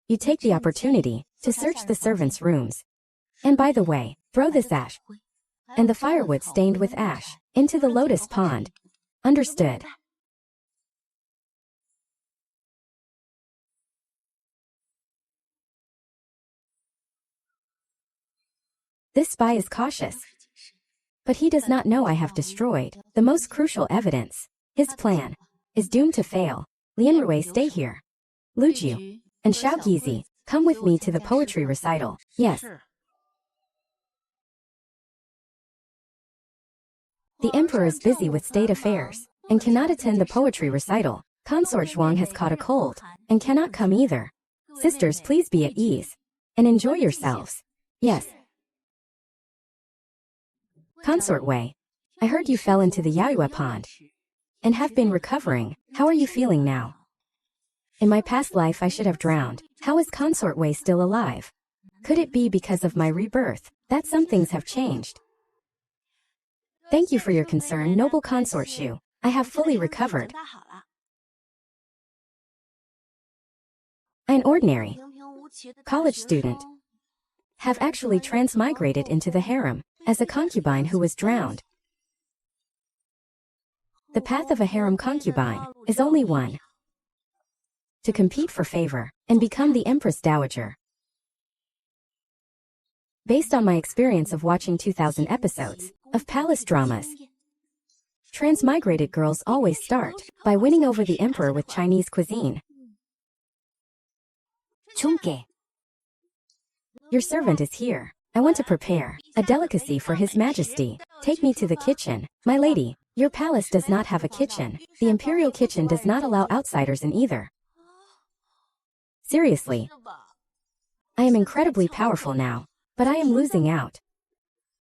You take the opportunity to search the servants' rooms. And by the way, throw this ash and the firewood stained with ash into the lotus pond. Understood? This spy is cautious, but he does not know I have destroyed the most crucial evidence. His plan is doomed to fail. Lianrui, stay here. Lujiu and Xiaogizi, come with me to the poetry recital. Yes. The emperor is busy with state affairs and cannot attend the poetry recital. Consort Zhuang has caught a cold and cannot come either. Sisters, please be at ease and enjoy yourselves. Yes. Consort Wei, I heard you fell into the Yaoyue pond and have been recovering. How are you feeling now? In my past life I should have drowned. How is Consort Wei still alive? Could it be because of my rebirth that some things have changed? Thank you for your concern, noble Consort Shu. I have fully recovered. An ordinary college student have actually transmigrated into the harem as a concubine who was drowned. The path of a harem concubine is only one: to compete for favor and become the Empress Dowager. Based on my experience of watching 2,000 episodes of palace dramas, transmigrated girls always start by winning over the emperor with Chinese cuisine. Chunke. Your servant is here. I want to prepare a delicacy for His Majesty. Take me to the kitchen. My lady, your palace does not have a kitchen. The imperial kitchen does not allow outsiders in either. Seriously. I am incredibly powerful now, but I am losing out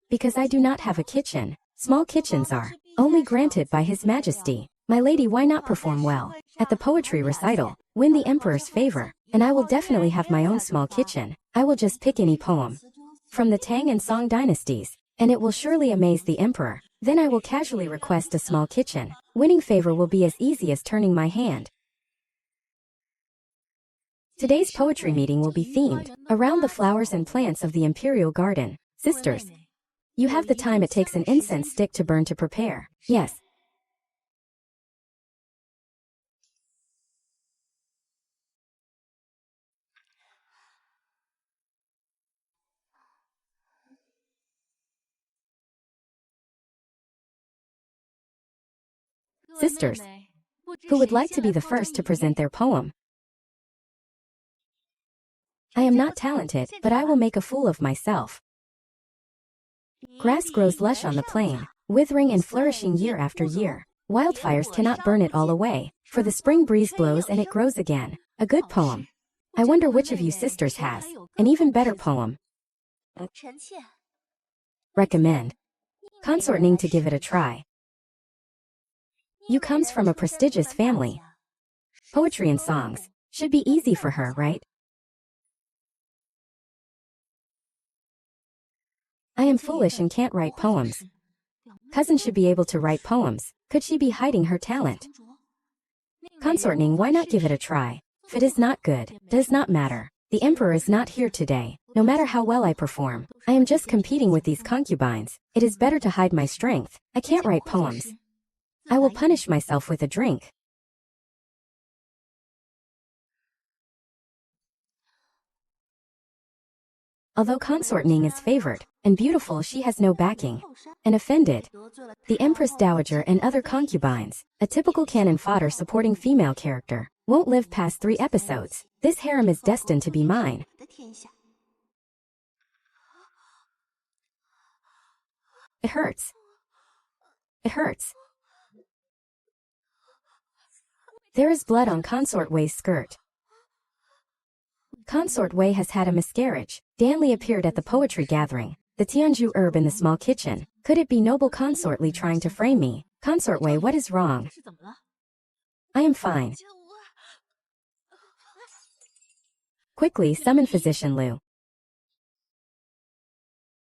because I do not have a kitchen. Small kitchens are Only granted by His Majesty. My lady, why not perform well at the poetry recital? Win the Emperor's favor, and I will definitely have my own small kitchen. I will just pick any poem from the Tang and Song dynasties, and it will surely amaze the Emperor. Then I will casually request a small kitchen. Winning favor will be as easy as turning my hand. Today's poetry meeting will be themed around the flowers and plants of the imperial garden. Sisters, you have the time it takes an incense stick to burn to prepare. Yes. Sisters, who would like to be the first to present their poem? I am not talented, but I will make a fool of myself. Grass grows lush on the plain, withering and flourishing year after year. Wildfires cannot burn it all away, for the spring breeze blows and it grows again. A good poem. I wonder which of you sisters has an even better poem. Recommend. Consort Ning to give it a try. You comes from a prestigious family. Poetry and songs should be easy for her, right? I am foolish and can't write poems. Cousin should be able to write poems. Could she be hiding her talent? Consort Ning, why not give it a try? If it is not good, does not matter. The Emperor is not here today. No matter how well I perform, I am just competing with these concubines. It is better to hide my strength. I can't write poems. I will punish myself with a drink. Although Consort Ning is favored and beautiful, she has no backing. And offended the Empress Dowager and other concubines, a typical cannon fodder supporting female character, won't live past 3 episodes. This harem is destined to be mine. It hurts. It hurts. There is blood on Consort Wei's skirt. Consort Wei has had a miscarriage. Danley appeared at the poetry gathering. The Tianju herb in the small kitchen. Could it be noble Consort Li trying to frame me? Consort Wei, what is wrong? I am fine. Quickly summon Physician Liu.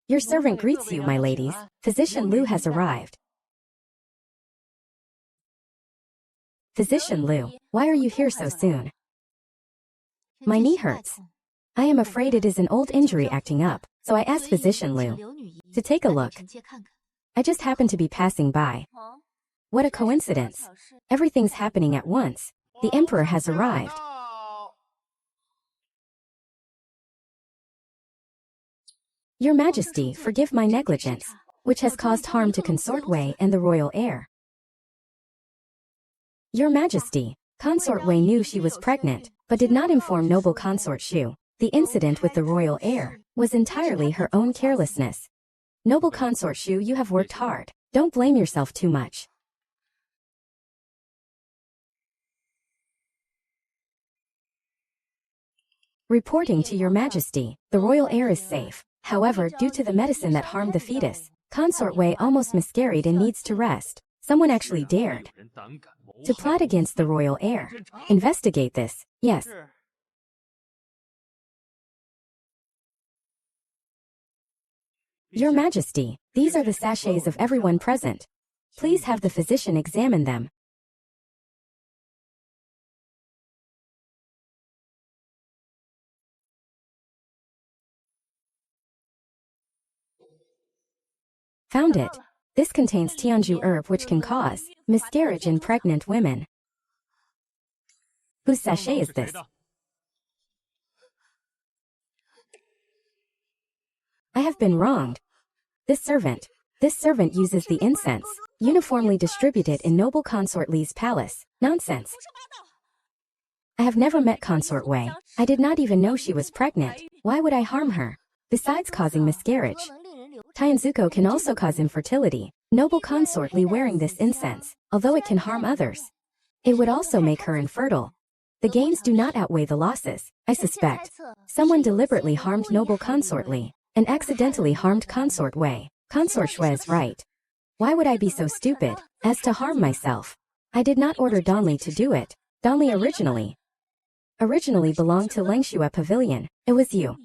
Your servant greets you, my ladies. Physician Liu has arrived. Physician Liu, why are you here so soon? My knee hurts. I am afraid it is an old injury acting up, so I asked Physician Liu to take a look. I just happened to be passing by. What a coincidence. Everything's happening at once. The Emperor has arrived. Your Majesty, forgive my negligence, which has caused harm to Consort Wei and the royal heir. Your Majesty, Consort Wei knew she was pregnant, but did not inform noble Consort Shu. The incident with the royal heir was entirely her own carelessness. Noble Consort Shu, you have worked hard. Don't blame yourself too much. Reporting to Your Majesty, the royal heir is safe. However, due to the medicine that harmed the fetus, Consort Wei almost miscarried and needs to rest. Someone actually dared to plot against the royal heir. Investigate this. Yes. Your Majesty, these are the sachets of everyone present. Please have the physician examine them. Found it. This contains Tianju herb, which can cause miscarriage in pregnant women. Whose sachet is this? I have been wronged. This servant uses the incense, uniformly distributed in noble Consort Li's palace. Nonsense. I have never met Consort Wei. I did not even know she was pregnant. Why would I harm her? Besides causing miscarriage, Tianzuko can also cause infertility. Noble Consort Li wearing this incense, although it can harm others, it would also make her infertile. The gains do not outweigh the losses. I suspect someone deliberately harmed noble Consort Li and accidentally harmed Consort Wei. Consort Shui is right. Why would I be so stupid as to harm myself? I did not order Donli to do it. Donli originally belonged to Langshua Pavilion. It was you.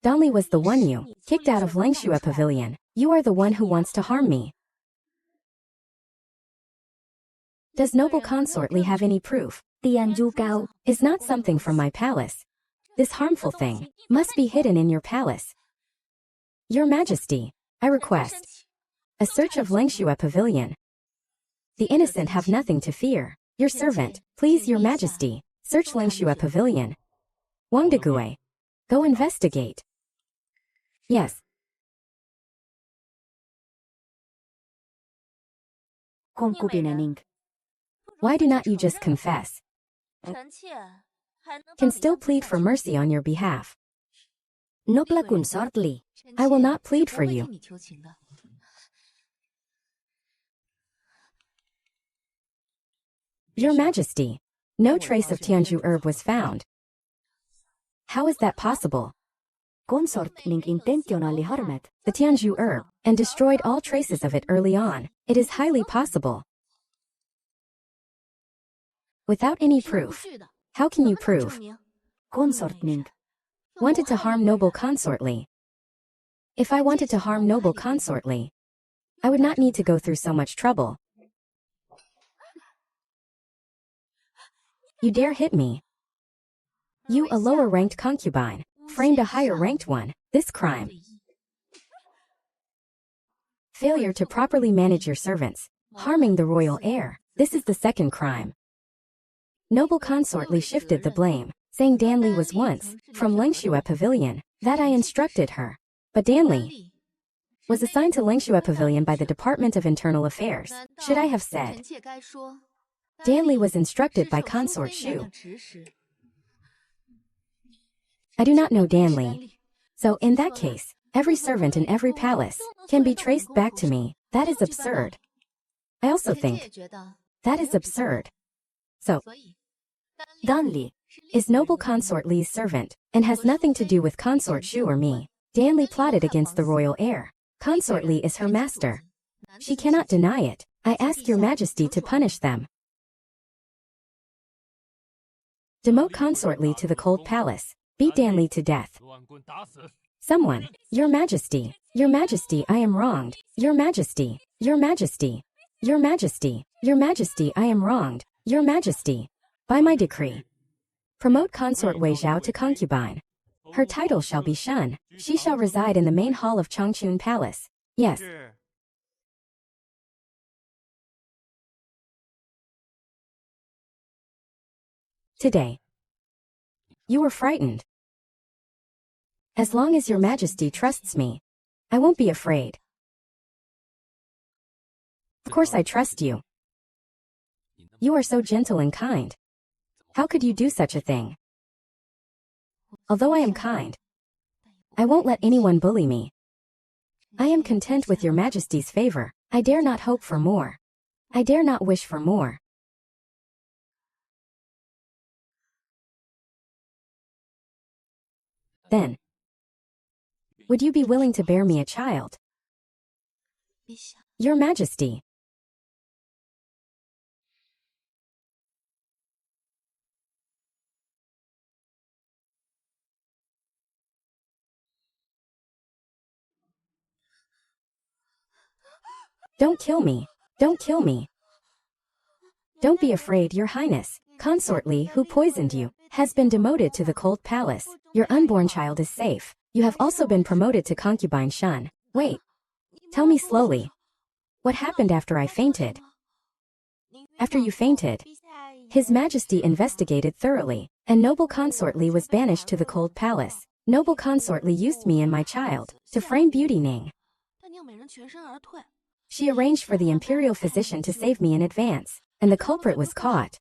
Donli was the one you kicked out of Langshua Pavilion. You are the one who wants to harm me. Does noble consort Li have any proof? Tiền du cao. Is not something from my palace. This harmful thing must be hidden in your palace. Your Majesty, I request a search of Langshua Pavilion. The innocent have nothing to fear. Your servant, please, Your Majesty, search Langshua Pavilion. Wangdegue, go investigate. Yes. Concubinering. Why do not you just confess? Can still plead for mercy on your behalf. Noble consort Li. I will not plead for you. Your Majesty, no trace of Tianju herb was found. How is that possible? Consort ning intentionally harmed. The Tianju herb, and destroyed all traces of it early on. It is highly possible. Without any proof. How can you prove? Consort ning. Wanted to harm noble consort Li. If I wanted to harm noble consort Li, I would not need to go through so much trouble. You dare hit me. You, a lower-ranked concubine, framed a higher-ranked one. This crime. Failure to properly manage your servants. Harming the royal heir. This is the second crime. Noble consort Li shifted the blame, saying Danli was once from Langshua Pavilion, that I instructed her. But Danli was assigned to Langshua Pavilion by the Department of Internal Affairs. Should I have said Danli was instructed by Consort Shu? I do not know Danli. So in that case, every servant in every palace can be traced back to me. That is absurd. I also think that is absurd. So, Danli is noble consort Li's servant, and has nothing to do with Consort Shu or me. Danli plotted against the royal heir. Consort Li is her master. She cannot deny it. I ask your Majesty to punish them. Demote Consort Li to the cold palace. Beat Danli to death. Someone, Your Majesty, Your Majesty, I am wronged. Your Majesty, Your Majesty, Your Majesty, Your Majesty, I am wronged. Your Majesty, by my decree, promote Consort Wei Zhao to concubine. Her title shall be Shun. She shall reside in the main hall of Changchun Palace. Yes. Today. You were frightened. As long as Your Majesty trusts me, I won't be afraid. Of course I trust you. You are so gentle and kind. How could you do such a thing? Although I am kind, I won't let anyone bully me. I am content with Your Majesty's favor. I dare not hope for more. I dare not wish for more. Then, would you be willing to bear me a child? Your Majesty. Don't kill me. Don't kill me. Don't be afraid, Your Highness. Consort Li, who poisoned you, has been demoted to the cold palace. Your unborn child is safe. You have also been promoted to concubine Shun. Wait. Tell me slowly. What happened after I fainted? After you fainted, His Majesty investigated thoroughly, and noble Consort Li was banished to the cold palace. Noble Consort Li used me and my child to frame Beauty Ning. She arranged for the imperial physician to save me in advance, and the culprit was caught.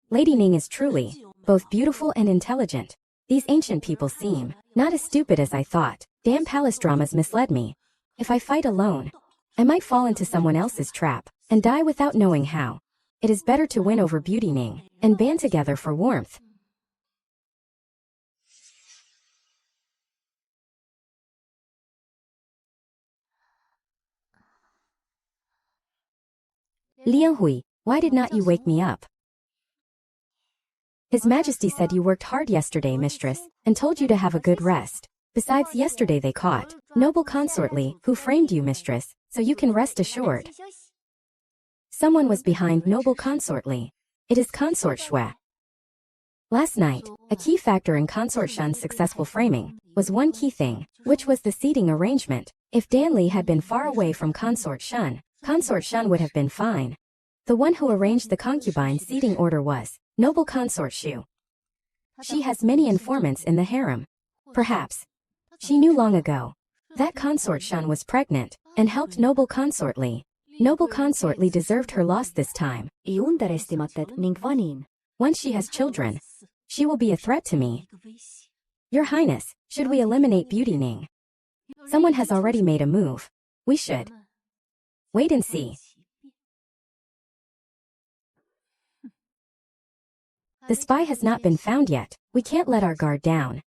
Lady Ning is truly both beautiful and intelligent. These ancient people seem not as stupid as I thought. Damn palace dramas misled me. If I fight alone, I might fall into someone else's trap and die without knowing how. It is better to win over Beauty Ning and band together for warmth. Liang Hui, why did not you wake me up? His Majesty said you worked hard yesterday, mistress, and told you to have a good rest. Besides, yesterday they caught noble consort Li, who framed you, mistress, so you can rest assured. Someone was behind noble consort Li. It is consort Shui. Last night, a key factor in consort Shun's successful framing was one key thing, which was the seating arrangement. If Dan Li had been far away from consort Shun would have been fine. The one who arranged the concubine seating order was noble consort Shu. She has many informants in the harem. Perhaps she knew long ago that consort Shun was pregnant and helped noble consort Li. Noble consort Li deserved her loss this time. Underestimated ning vanin. Once she has children, she will be a threat to me. Your Highness, should we eliminate Beauty Ning? Someone has already made a move. We should wait and see. The spy has not been found yet. We can't let our guard down.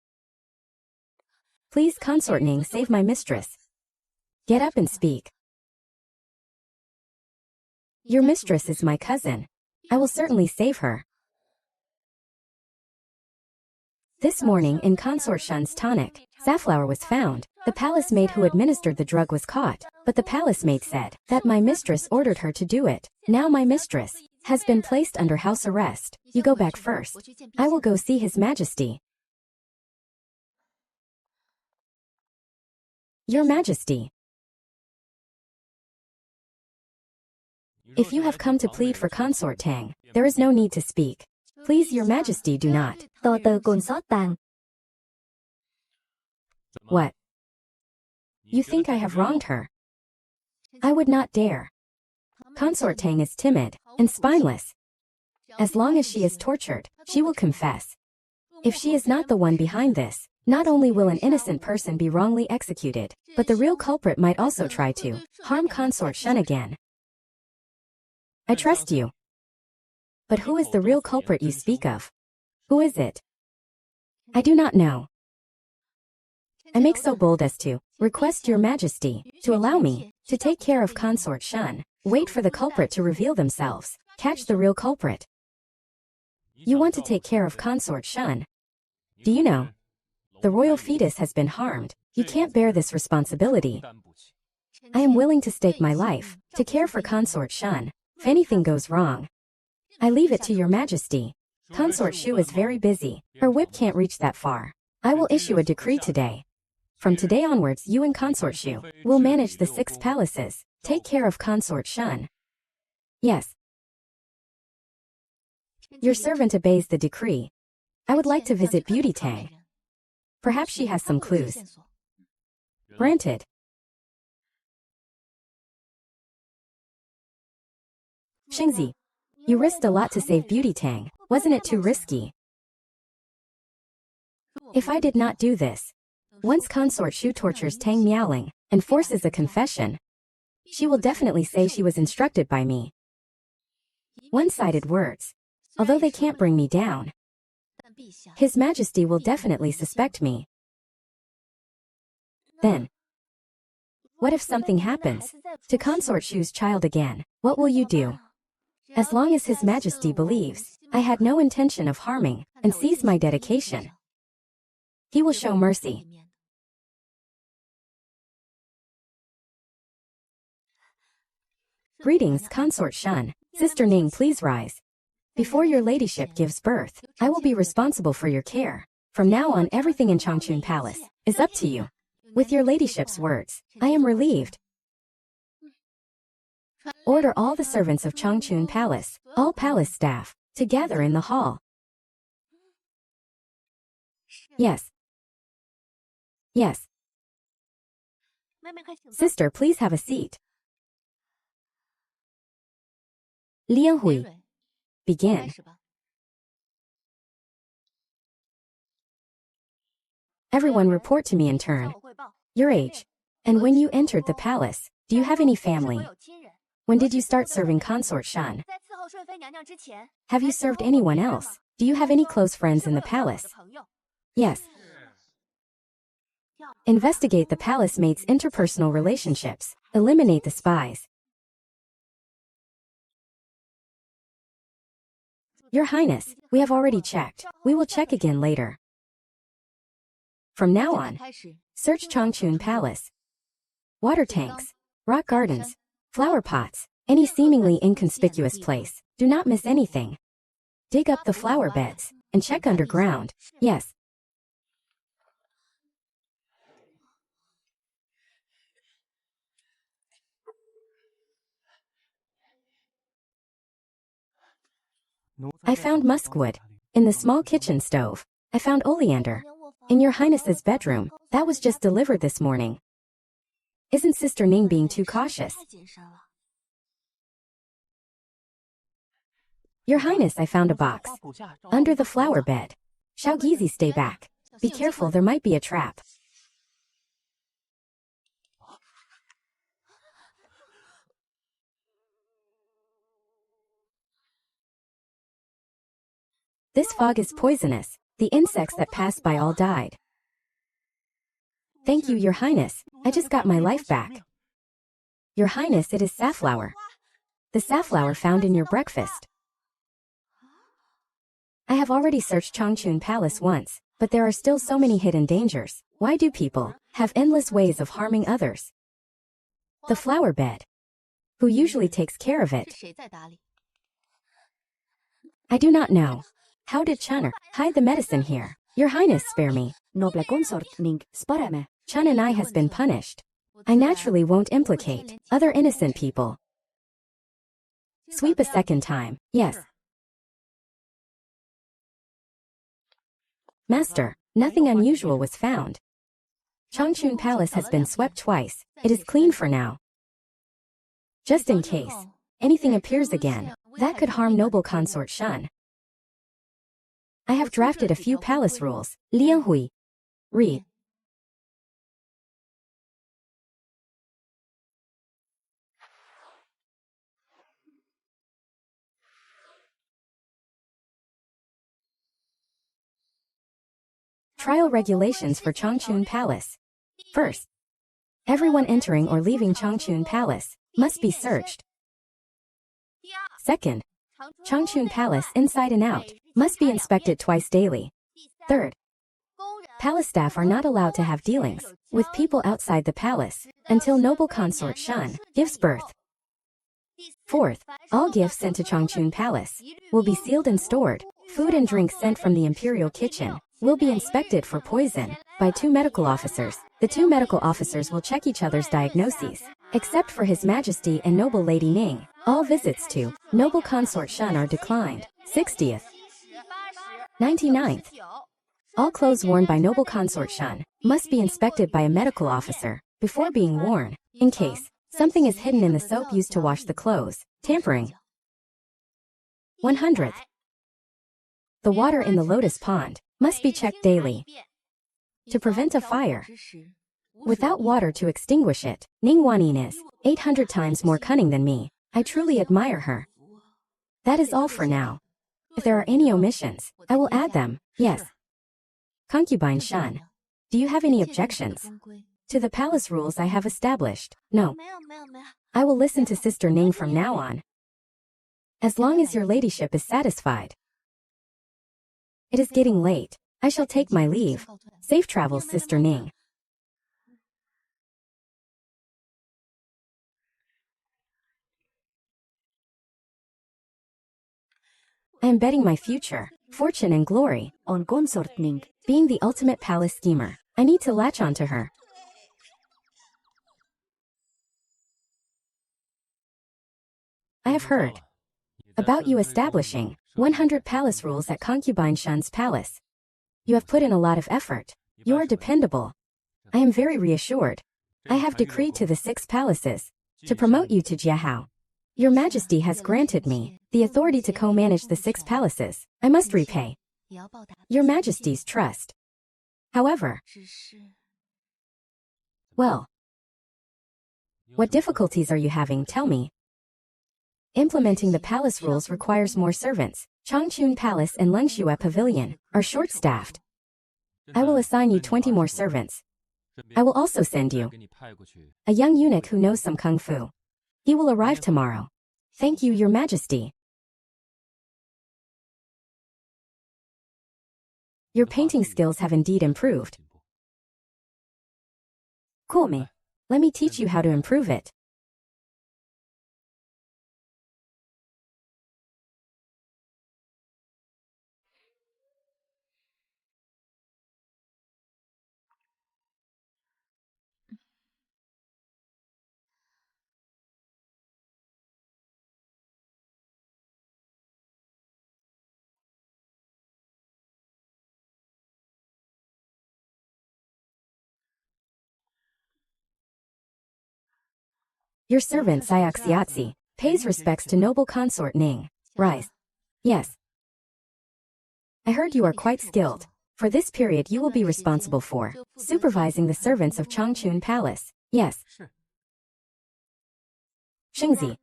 Please, Consort Ning, save my mistress. Get up and speak. Your mistress is my cousin. I will certainly save her. This morning in Consort Shun's tonic, safflower was found. The palace maid who administered the drug was caught, but the palace maid said that my mistress ordered her to do it. Now my mistress has been placed under house arrest. You go back first. I will go see His Majesty. Your Majesty. If you have come to plead for Consort Tang, there is no need to speak. Please, Your Majesty, do not. To từ consort Tang. What? You think I have wronged her? I would not dare. Consort Tang is timid and spineless. As long as she is tortured, she will confess. If she is not the one behind this, not only will an innocent person be wrongly executed, but the real culprit might also try to harm Consort Shun again. I trust you. But who is the real culprit you speak of? Who is it? I do not know. I make so bold as to request Your Majesty to allow me to take care of Consort Shun. Wait for the culprit to reveal themselves. Catch the real culprit. You want to take care of Consort Shun. Do you know? The royal fetus has been harmed. You can't bear this responsibility. I am willing to stake my life to care for Consort Shun. If anything goes wrong, I leave it to Your Majesty. Consort Shu is very busy. Her whip can't reach that far. I will issue a decree today. From today onwards, you and Consort Shu will manage the 6 palaces. Take care of Consort Shun. Yes. Your servant obeys the decree. I would like to visit Beauty Tang. Perhaps she has some clues. Granted. Xingzi, you risked a lot to save Beauty Tang. Wasn't it too risky? If I did not do this, once Consort Shu tortures Tang Miaoling and forces a confession, she will definitely say she was instructed by me. One-sided words. Although they can't bring me down, His Majesty will definitely suspect me. Then, what if something happens to Consort Shu's child again? What will you do? As long as His Majesty believes I had no intention of harming and sees my dedication, he will show mercy. Greetings, Consort Shun. Sister Ning, please rise. Before your ladyship gives birth, I will be responsible for your care. From now on, everything in Changchun Palace is up to you. With your ladyship's words, I am relieved. Order all the servants of Changchun Palace, all palace staff, to gather in the hall. Yes. Yes. Sister, please have a seat. Liang Hui, begin. Everyone report to me in turn. Your age. And when you entered the palace, do you have any family? When did you start serving Consort Shun? Have you served anyone else? Do you have any close friends in the palace? Yes. Investigate the palace mates' interpersonal relationships. Eliminate the spies. Your Highness, we have already checked. We will check again later. From now on, search Changchun Palace. Water tanks, rock gardens, flower pots, any seemingly inconspicuous place. Do not miss anything. Dig up the flower beds and check underground. Yes. I found muskwood in the small kitchen stove. I found oleander in your Highness's bedroom. That was just delivered this morning. Isn't Sister Ning being too cautious? Your Highness, I found a box under the flower bed. Xiaogizi, stay back. Be careful, there might be a trap. This fog is poisonous. The insects that passed by all died. Thank you, Your Highness. I just got my life back. Your Highness, it is safflower. The safflower found in your breakfast. I have already searched Changchun Palace once, but there are still so many hidden dangers. Why do people have endless ways of harming others? The flower bed. Who usually takes care of it? I do not know. How did Chun'er hide the medicine here? Your Highness, spare me. Noble consort ning spare me. Chun and I has been punished. I naturally won't implicate other innocent people. Sweep a second time. Yes. Master, nothing unusual was found. Changchun Palace has been swept twice. It is clean for now. Just in case anything appears again, that could harm noble consort Shun. I have drafted a few palace rules. Liang Hui. Read. Trial regulations for Changchun Palace. First, everyone entering or leaving Changchun Palace must be searched. Second, Changchun Palace inside and out must be inspected twice daily. Third, palace staff are not allowed to have dealings with people outside the palace until noble consort Shun gives birth. Fourth, all gifts sent to Changchun Palace will be sealed and stored. Food and drinks sent from the imperial kitchen will be inspected for poison by 2 medical officers. The 2 medical officers will check each other's diagnoses. Except for His Majesty and Noble Lady Ning, all visits to Noble Consort Shun are declined. 60th. 99th. All clothes worn by Noble Consort Shun must be inspected by a medical officer before being worn, in case something is hidden in the soap used to wash the clothes. Tampering. 100th. The water in the lotus pond must be checked daily to prevent a fire. Without water to extinguish it, Ning Wanyin is 800 times more cunning than me. I truly admire her. That is all for now. If there are any omissions, I will add them. Yes. Concubine Shun, do you have any objections to the palace rules I have established? No. I will listen to Sister Ning from now on. As long as your ladyship is satisfied. It is getting late. I shall take my leave. Safe travels, Sister Ning. I am betting my future, fortune and glory On consort ning. being the ultimate palace schemer. I need to latch onto her. I have heard about you establishing 100 palace rules at Concubine Shun's palace. You have put in a lot of effort. You are dependable. I am very reassured. I have decreed to the 6 palaces to promote you to Jiahao. Your Majesty has granted me the authority to co-manage the 6 palaces. I must repay Your Majesty's trust. However, well, what difficulties are you having? Tell me. Implementing the palace rules requires more servants. Changchun Palace and Lengxue Pavilion are short-staffed. I will assign you 20 more servants. I will also send you a young eunuch who knows some kung fu. He will arrive tomorrow. Thank you, Your Majesty. Your painting skills have indeed improved. Come? Let me teach you how to improve it. Your servant Xiaoxiatzi pays respects to noble consort Ning. Rise. Yes. I heard you are quite skilled. For this period you will be responsible for supervising the servants of Changchun Palace. Yes. Xingzi.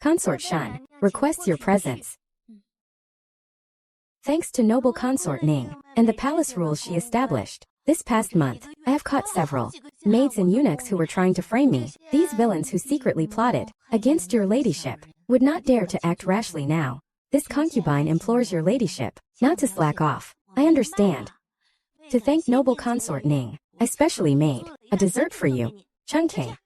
Consort Shan requests your presence. Thanks to noble consort Ning and the palace rules she established, this past month, I have caught several maids and eunuchs who were trying to frame me. These villains who secretly plotted against your ladyship would not dare to act rashly now. This concubine implores your ladyship not to slack off. I understand. To thank noble consort Ning, I specially made a dessert for you. Chungking.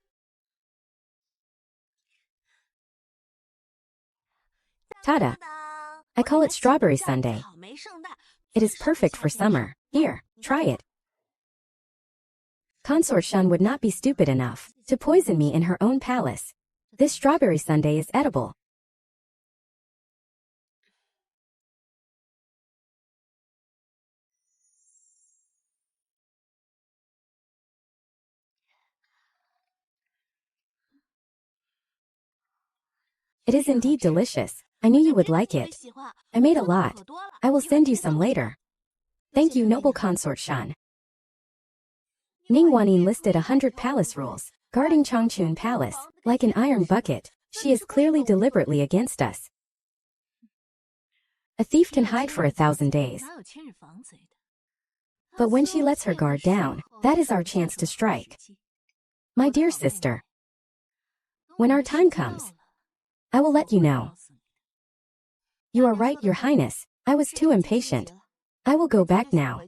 Tada! I call it strawberry sundae. It is perfect for summer. Here, try it. Consort Shan would not be stupid enough to poison me in her own palace. This strawberry sundae is edible. It is indeed delicious. I knew you would like it. I made a lot. I will send you some later. Thank you, noble consort Shan. Ning Wanyin listed 100 palace rules, guarding Changchun Palace, like an iron bucket. She is clearly deliberately against us. A thief can hide for 1,000 days. But when she lets her guard down, that is our chance to strike. My dear sister, when our time comes, I will let you know. You are right, Your Highness. I was too impatient. I will go back now.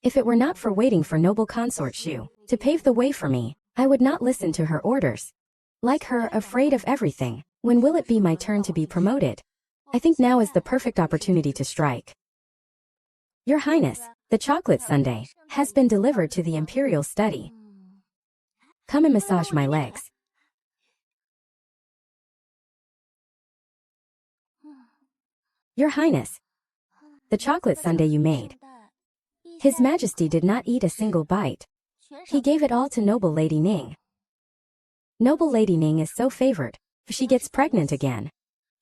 If it were not for waiting for noble consort Shu to pave the way for me, I would not listen to her orders. Like her, afraid of everything. When will it be my turn to be promoted? I think now is the perfect opportunity to strike. Your Highness, the chocolate sundae has been delivered to the imperial study. Come and massage my legs. Your Highness, the chocolate sundae you made. His Majesty did not eat a single bite. He gave it all to noble Lady Ning. Noble Lady Ning is so favored. If she gets pregnant again,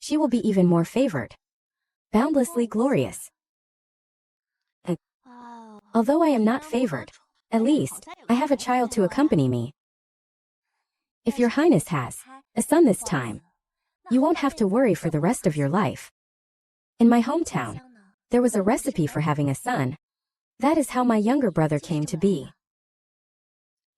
she will be even more favored. Boundlessly glorious. And although I am not favored, at least I have a child to accompany me. If Your Highness has a son this time, you won't have to worry for the rest of your life. In my hometown, there was a recipe for having a son. That is how my younger brother came to be.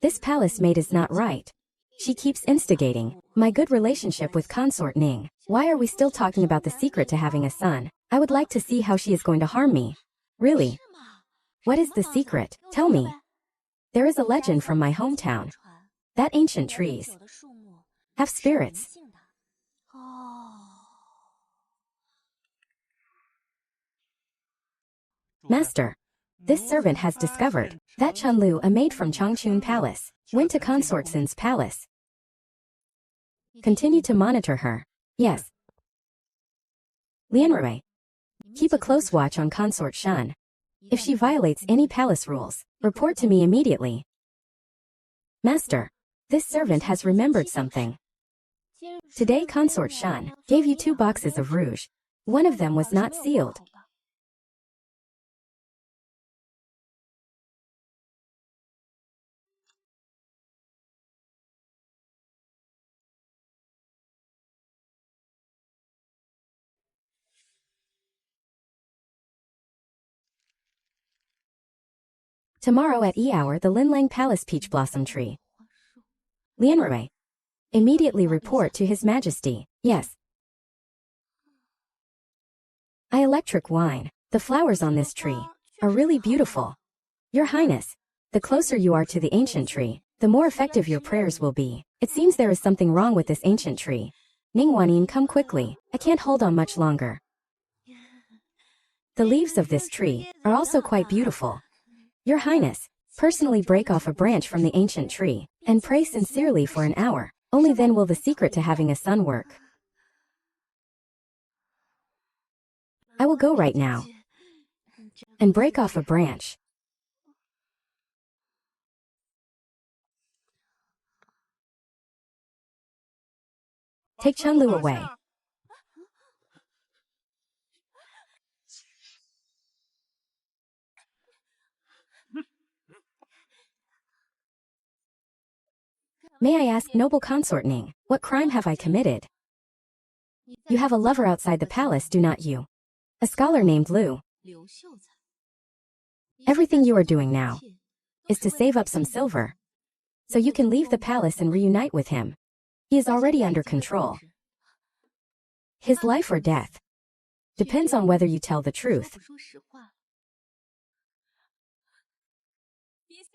This palace maid is not right. She keeps instigating my good relationship with consort Ning. Why are we still talking about the secret to having a son? I would like to see how she is going to harm me. Really? What is the secret? Tell me. There is a legend from my hometown that ancient trees have spirits. Master, this servant has discovered that Chunlu, a maid from Changchun Palace, went to Consort Sin's palace. Continue to monitor her. Yes. Lianrui, keep a close watch on Consort Shan. If she violates any palace rules, report to me immediately. Master, this servant has remembered something. Today Consort Shan gave you 2 boxes of rouge. One of them was not sealed. Tomorrow at E-hour the Linlang Palace Peach Blossom Tree. Lianrui, immediately report to His Majesty. Yes. I electric wine. The flowers on this tree are really beautiful. Your Highness, the closer you are to the ancient tree, the more effective your prayers will be. It seems there is something wrong with this ancient tree. Ningguanin, come quickly. I can't hold on much longer. The leaves of this tree are also quite beautiful. Your Highness, personally break off a branch from the ancient tree and pray sincerely for an hour. Only then will the secret to having a son work. I will go right now and break off a branch. Take Chunlu away. May I ask, noble consort Ning, what crime have I committed? You have a lover outside the palace, do not you? A scholar named Liu. Everything you are doing now is to save up some silver, so you can leave the palace and reunite with him. He is already under control. His life or death depends on whether you tell the truth.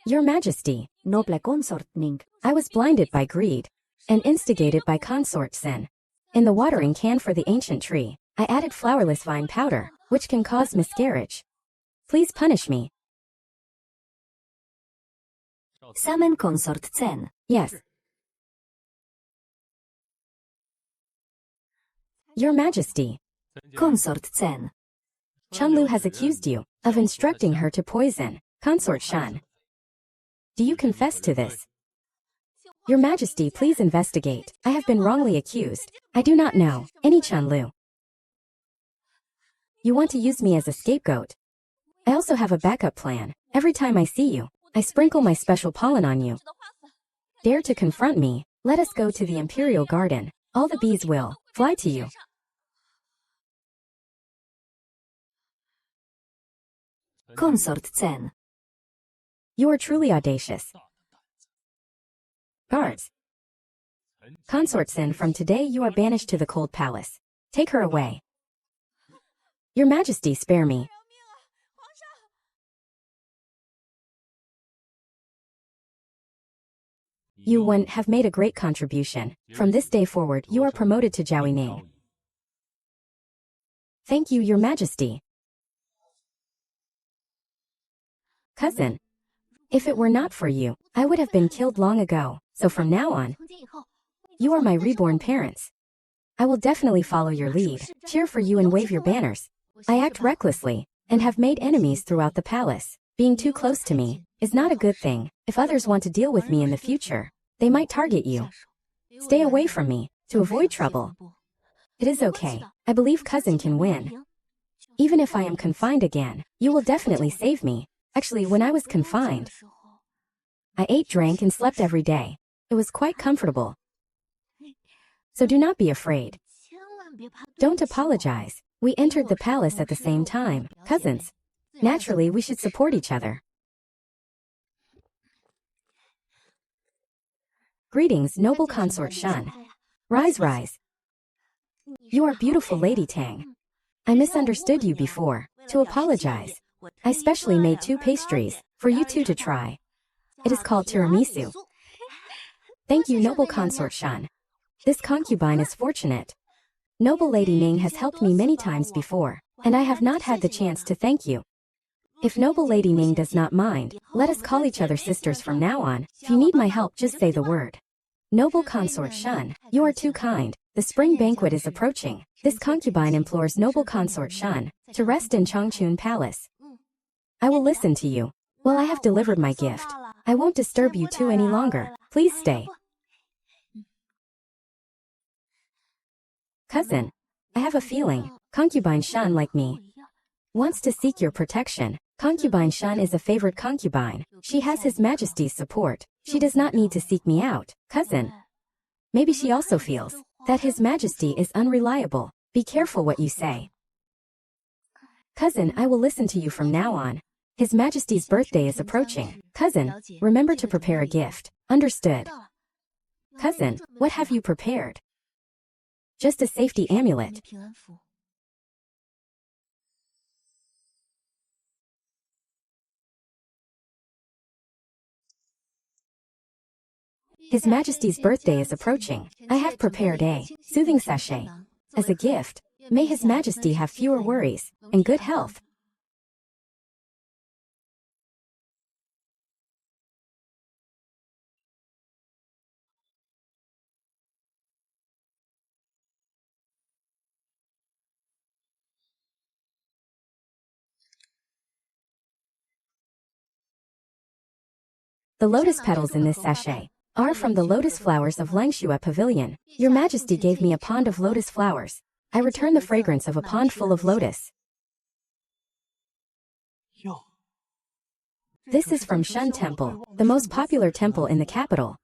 Your Majesty, Noble consort Ning. I was blinded by greed and instigated by consort Sin. In the watering can for the ancient tree, I added flowerless vine powder, which can cause miscarriage. Please punish me. Summon consort Chen. Yes. Your Majesty, Consort Chen. Chunlu has accused you of instructing her to poison consort Shan. Do you confess to this? Your Majesty, please investigate. I have been wrongly accused. I do not know any Chunlu. You want to use me as a scapegoat. I also have a backup plan. Every time I see you, I sprinkle my special pollen on you. Dare to confront me, let us go to the Imperial Garden. All the bees will fly to you. Consort Chen. You are truly audacious. Guards. Consort Sin, from today you are banished to the cold palace. Take her away. Your Majesty, spare me. You have made a great contribution. From this day forward, you are promoted to Jiaoyi Ning. Thank you, Your Majesty. Cousin, if it were not for you, I would have been killed long ago. So from now on, you are my reborn parents. I will definitely follow your lead, cheer for you and wave your banners. I act recklessly and have made enemies throughout the palace. Being too close to me is not a good thing. If others want to deal with me in the future, they might target you. Stay away from me to avoid trouble. It is okay. I believe cousin can win. Even if I am confined again, you will definitely save me. Actually, when I was confined, I ate, drank, and slept every day. It was quite comfortable. So do not be afraid. Don't apologize. We entered the palace at the same time, cousins. Naturally, we should support each other. Greetings, noble consort Shan. Rise, rise. You are beautiful, Lady Tang. I misunderstood you before. To apologize. I specially made 2 pastries for you 2 to try. It is called tiramisu. Thank you, noble consort Shan. This concubine is fortunate. Noble Lady Ning has helped me many times before, and I have not had the chance to thank you. If noble Lady Ning does not mind, let us call each other sisters from now on. If you need my help, just say the word. Noble consort Shan, you are too kind. The spring banquet is approaching. This concubine implores noble consort Shan to rest in Changchun Palace. I will listen to you. Well, I have delivered my gift. I won't disturb you 2 any longer. Please stay. Cousin, I have a feeling concubine Shan, like me, wants to seek your protection. Concubine Shan is a favorite concubine. She has His Majesty's support. She does not need to seek me out. Cousin, maybe she also feels that His Majesty is unreliable. Be careful what you say. Cousin, I will listen to you from now on. His Majesty's birthday is approaching. Cousin, remember to prepare a gift. Understood. Cousin, what have you prepared? Just a safety amulet. His Majesty's birthday is approaching. I have prepared a soothing sachet as a gift. May His Majesty have fewer worries and good health. The lotus petals in this sachet are from the lotus flowers of Langshua Pavilion. Your Majesty gave me a pond of lotus flowers. I return the fragrance of a pond full of lotus. This is from Shun Temple, the most popular temple in the capital.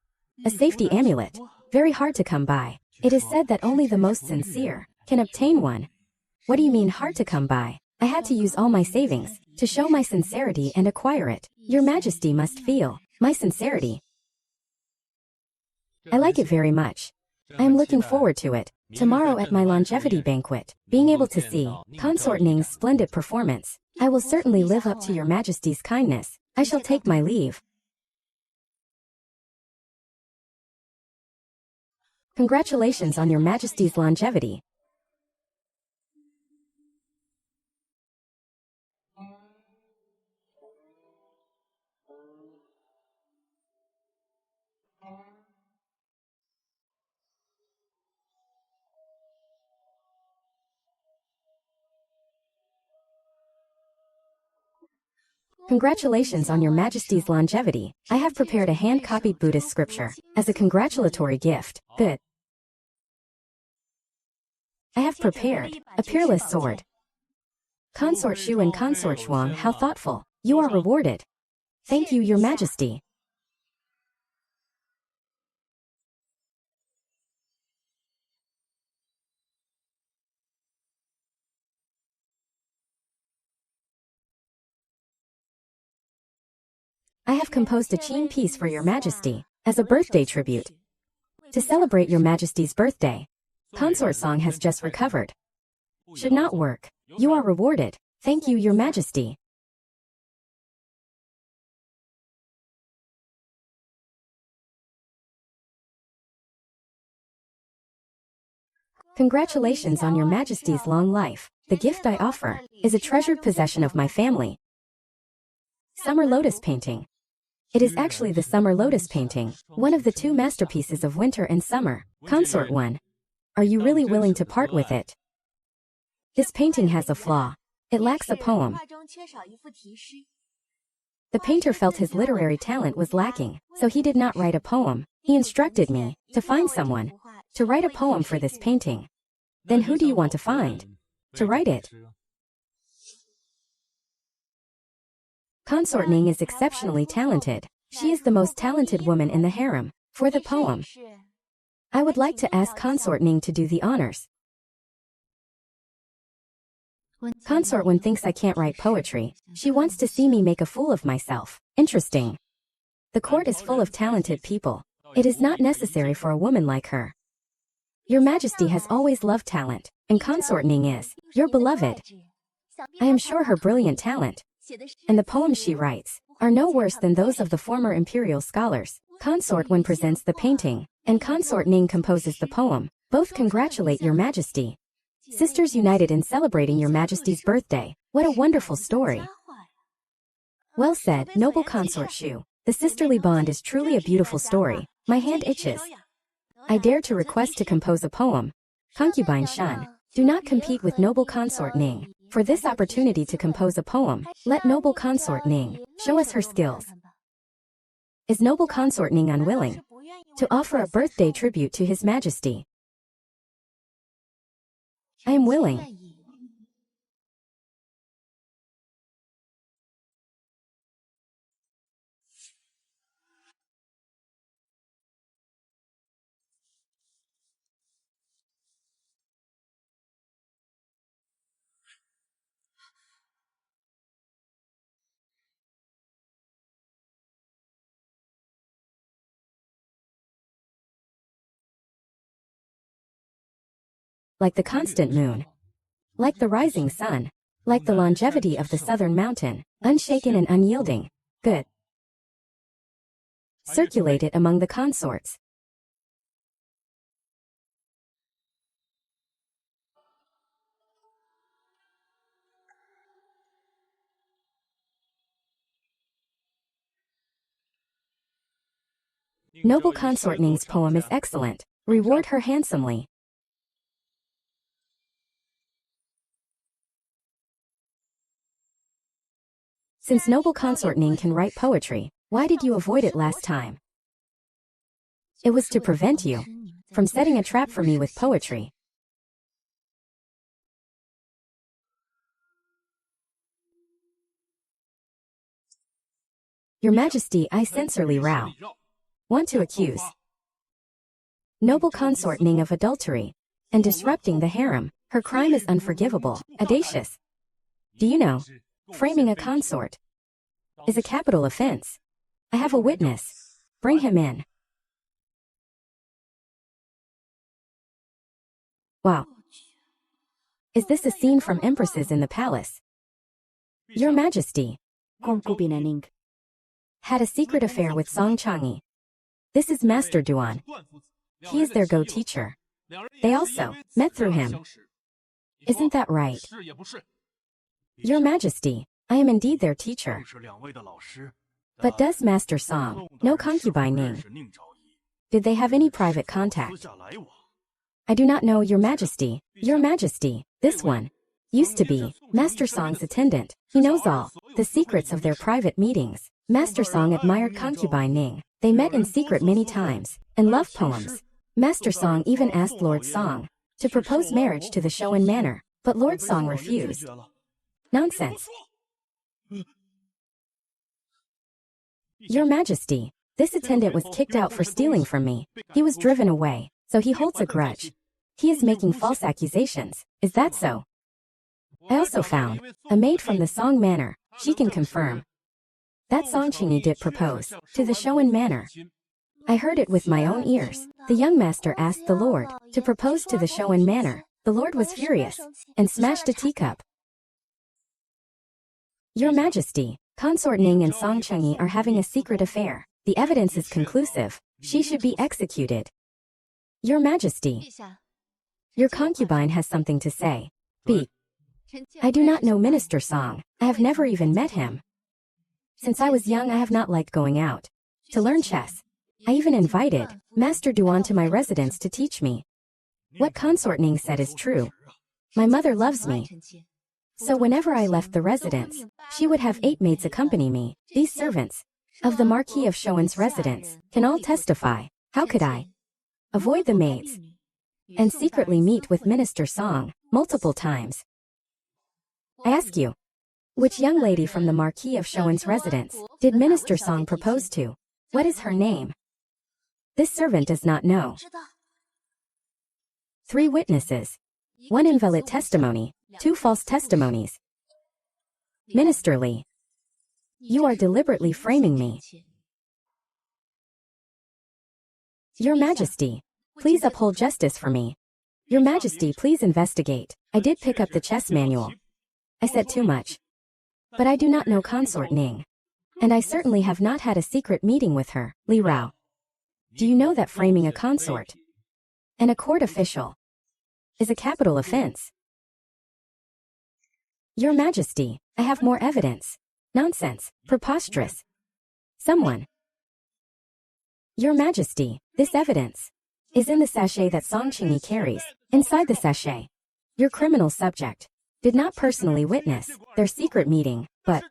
A safety amulet, very hard to come by. It is said that only the most sincere can obtain one. What do you mean hard to come by? I had to use all my savings to show my sincerity and acquire it. Your Majesty must feel my sincerity. I like it very much. I am looking forward to it. Tomorrow at my longevity banquet, being able to see Consort Ning's splendid performance, I will certainly live up to Your Majesty's kindness. I shall take my leave. Congratulations on Your Majesty's longevity. Congratulations on Your Majesty's longevity. I have prepared a hand-copied Buddhist scripture as a congratulatory gift. Good. I have prepared a peerless sword. Consort Shu and Consort Shuang, how thoughtful. You are rewarded. Thank you, Your Majesty. I have composed a Qin piece for Your Majesty as a birthday tribute. To celebrate Your Majesty's birthday, Consort Song has just recovered. Should not work. You are rewarded. Thank you, Your Majesty. Congratulations on Your Majesty's long life. The gift I offer is a treasured possession of my family. Summer Lotus Painting. It is actually the Summer Lotus Painting, one of the two masterpieces of winter and summer. Consort 1. Are you really willing to part with it? This painting has a flaw. It lacks a poem. The painter felt his literary talent was lacking, so he did not write a poem. He instructed me to find someone to write a poem for this painting. Then who do you want to find to write it? Consort Ning is exceptionally talented. She is the most talented woman in the harem. For the poem, I would like to ask Consort Ning to do the honors. Consort 1 thinks I can't write poetry. She wants to see me make a fool of myself. Interesting. The court is full of talented people. It is not necessary for a woman like her. Your Majesty has always loved talent, and Consort Ning is your beloved. I am sure her brilliant talent and the poems she writes are no worse than those of the former imperial scholars. Consort 1 presents the painting, and Consort Ning composes the poem. Both congratulate Your Majesty. Sisters united in celebrating Your Majesty's birthday. What a wonderful story. Well said, noble Consort Shu. The sisterly bond is truly a beautiful story. My hand itches. I dare to request to compose a poem. Concubine Shun, do not compete with noble Consort Ning. For this opportunity to compose a poem, let noble Consort Ning show us her skills. Is noble Consort Ning unwilling to offer a birthday tribute to His Majesty? I am willing. Like the constant moon, like the rising sun, like the longevity of the southern mountain, unshaken and unyielding. Good. circulate it among the consorts. Noble Consort Ning's poem is excellent. Reward her handsomely. Since Noble Consort Ning can write poetry, why did you avoid it last time? It was to prevent you from setting a trap for me with poetry. Your Majesty, I censor Li Rao. Want to accuse Noble Consort Ning of adultery and disrupting the harem. Her crime is unforgivable, audacious. Do you know, framing a consort is a capital offense. I have a witness. Bring him in. Wow. Is this a scene from Empresses in the Palace? Your Majesty, Concubine Ning. had a secret affair with Song Changi. This is Master Duan. He is their go-teacher. They also met through him. Isn't that right? Your Majesty, I am indeed their teacher. But does Master Song know concubine Ning? Did they have any private contact? I do not know, Your Majesty. Your Majesty, this one used to be Master Song's attendant. He knows all the secrets of their private meetings. Master Song admired concubine Ning. They met in secret many times and loved poems. Master Song even asked Lord Song to propose marriage to the Showan manor, but Lord Song refused. Nonsense. Your Majesty, this attendant was kicked out for stealing from me. He was driven away, so he holds a grudge. He is making false accusations. Is that so? I also found a maid from the Song manor. She can confirm that Song Qingyi did propose to the Showan manor. I heard it with my own ears. The young master asked the Lord to propose to the Showan manor. The Lord was furious and smashed a teacup. Your Majesty, Consort Ning and Song Chengyi are having a secret affair. The evidence is conclusive. She should be executed. Your Majesty, your concubine has something to say. B. I do not know Minister Song. I have never even met him. Since I was young, I have not liked going out to learn chess. I even invited Master Duan to my residence to teach me. What Consort Ning said is true. My mother loves me. So whenever I left the residence, she would have 8 maids accompany me. These servants of the Marquis of Showan's residence can all testify. How could I avoid the maids and secretly meet with Minister Song multiple times? I ask you, which young lady from the Marquis of Showan's residence did Minister Song propose to? What is her name? This servant does not know. 3 witnesses. 1 invalid testimony. 2 false testimonies. Minister Li, you are deliberately framing me. Your Majesty, please uphold justice for me. Your Majesty, please investigate. I did pick up the chess manual. I said too much. But I do not know Consort Ning. And I certainly have not had a secret meeting with her. Li Rao, do you know that framing a consort and a court official is a capital offense? Your Majesty, I have more evidence. Nonsense. Preposterous. Someone. Your Majesty, this evidence is in the sachet that Song Qingyi carries. Inside the sachet, your criminal subject did not personally witness their secret meeting, but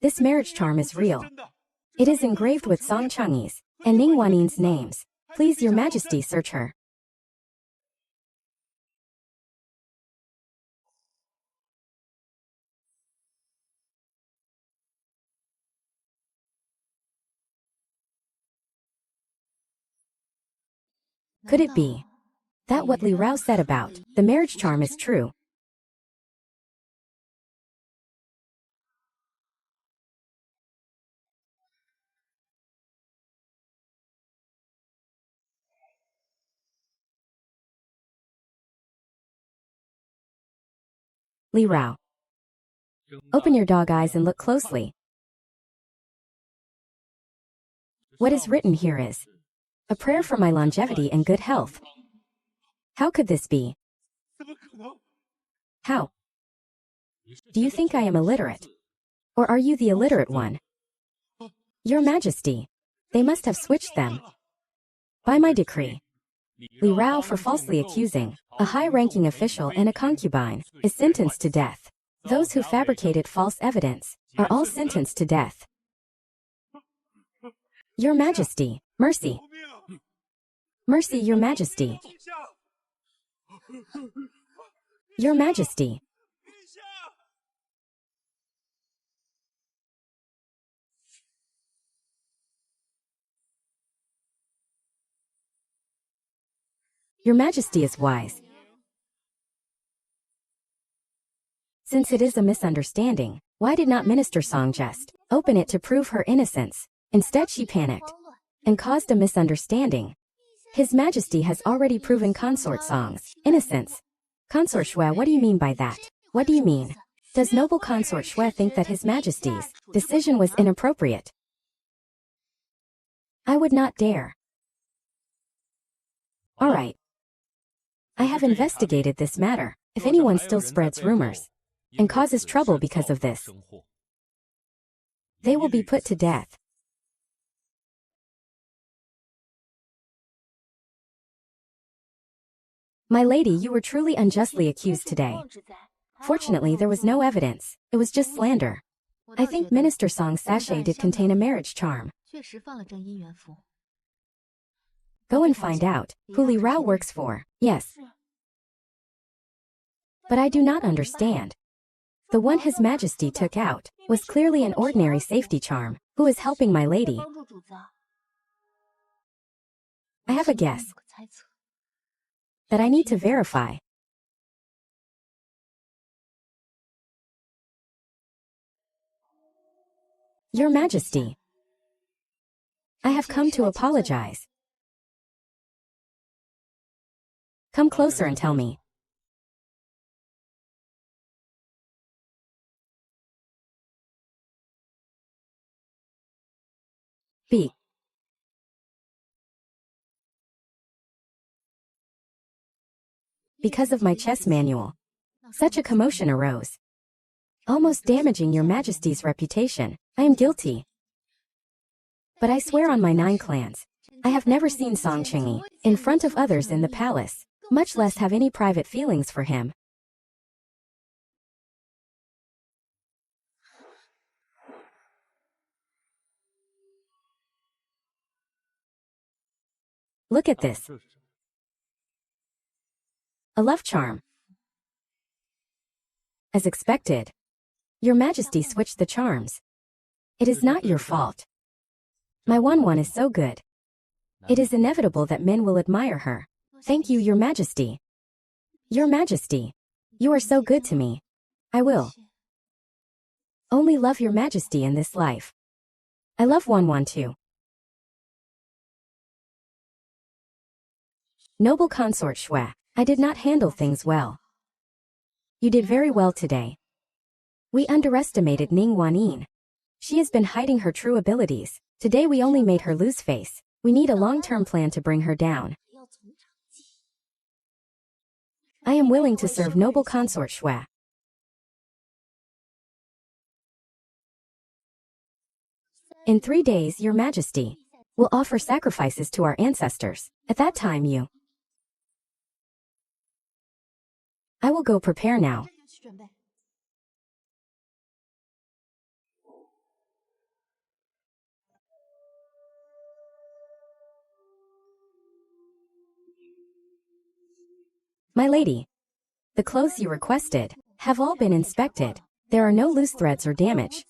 this marriage charm is real. It is engraved with Song Chengyi's and Ning Wannin's names. Please, Your Majesty, search her. Could it be that what Li Rao said about the marriage charm is true? Li Rao, open your dog eyes and look closely. What is written here is a prayer for my longevity and good health. How could this be? How? Do you think I am illiterate? Or are you the illiterate one? Your Majesty, they must have switched them. By my decree, Li Rao, for falsely accusing a high-ranking official and a concubine, is sentenced to death. Those who fabricated false evidence are all sentenced to death. Your Majesty, mercy. Mercy, Your Majesty. Your Majesty. Your Majesty is wise. Since it is a misunderstanding, why did not Minister Song just open it to prove her innocence? Instead she panicked and caused a misunderstanding. His Majesty has already proven Consort Song's innocence. Consort Shui, what do you mean by that? What do you mean? Does noble Consort Shui think that His Majesty's decision was inappropriate? I would not dare. All right. I have investigated this matter. If anyone still spreads rumors and causes trouble because of this, they will be put to death. My lady, you were truly unjustly accused today. Fortunately, there was no evidence. It was just slander. I think Minister Song's sachet did contain a marriage charm. Go and find out who Li Rao works for. Yes. But I do not understand. The one His Majesty took out was clearly an ordinary safety charm. Who is helping my lady? I have a guess that I need to verify. Your Majesty, I have come to apologize. Come closer and tell me. B. Because of my chess manual, such a commotion arose, almost damaging Your Majesty's reputation. I am guilty. But I swear on my 9 clans, I have never seen Song Chingy in front of others in the palace, much less have any private feelings for him. Look at this. A love charm. As expected, Your Majesty switched the charms. It is not your fault. My one is so good. It is inevitable that men will admire her. Thank you, Your Majesty. Your Majesty, you are so good to me. I will only love Your Majesty in this life. I love one too. Noble Consort Shui, I did not handle things well. You did very well today. We underestimated Ning Wanyin. She has been hiding her true abilities. Today we only made her lose face. We need a long-term plan to bring her down. I am willing to serve noble Consort Shui. In 3 days, Your Majesty will offer sacrifices to our ancestors. At that time I will go prepare now. My lady, the clothes you requested have all been inspected. There are no loose threads or damage.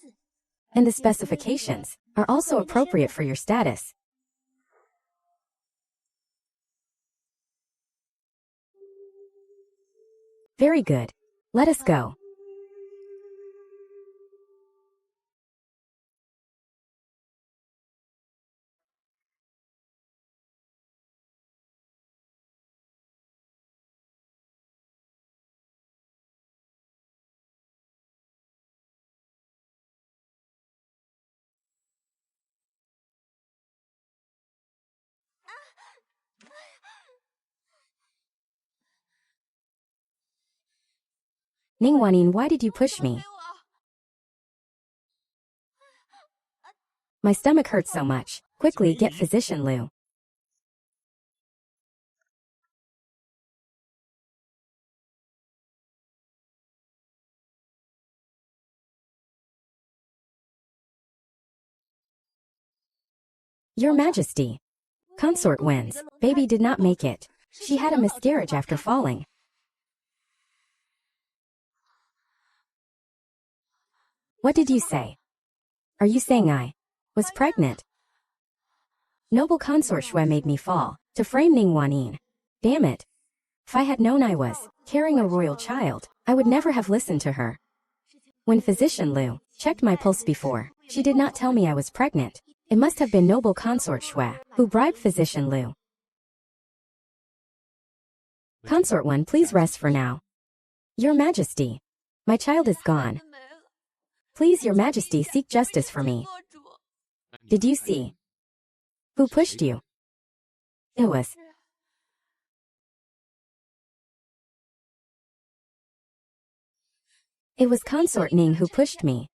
And the specifications are also appropriate for your status. Very good. Let us go. Ningwanin, why did you push me? My stomach hurts so much. Quickly get physician Liu. Your Majesty. Consort wins. Baby did not make it. She had a miscarriage after falling. What did you say? Are you saying I was pregnant? Noble consort Shui made me fall to frame Ningwanin. Damn it. If I had known I was carrying a royal child, I would never have listened to her. When physician Liu checked my pulse before, she did not tell me I was pregnant. It must have been noble consort Shui who bribed physician Liu. Consort 1, please rest for now. Your Majesty. My child is gone. Please, Your Majesty, seek justice for me. Did you see? Who pushed you? It was. It was Consort Ning who pushed me.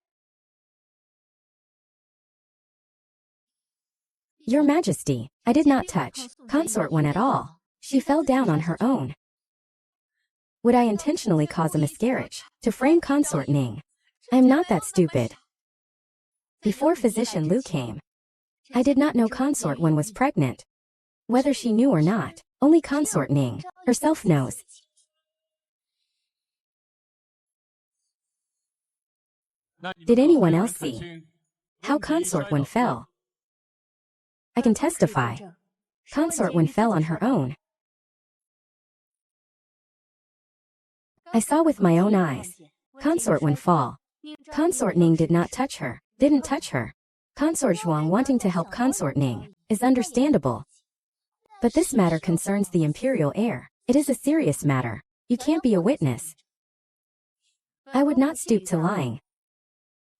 Your Majesty, I did not touch Consort 1 at all. She fell down on her own. Would I intentionally cause a miscarriage to frame Consort Ning? I am not that stupid. Before physician Liu came, I did not know Consort 1 was pregnant. Whether she knew or not, only Consort Ning herself knows. Did anyone else see how Consort 1 fell? I can testify. Consort 1 fell on her own. I saw with my own eyes Consort 1 fall. Consort Ning did not touch her, didn't touch her. Consort Zhuang wanting to help Consort Ning is understandable. But this matter concerns the imperial heir. It is a serious matter. You can't be a witness. I would not stoop to lying.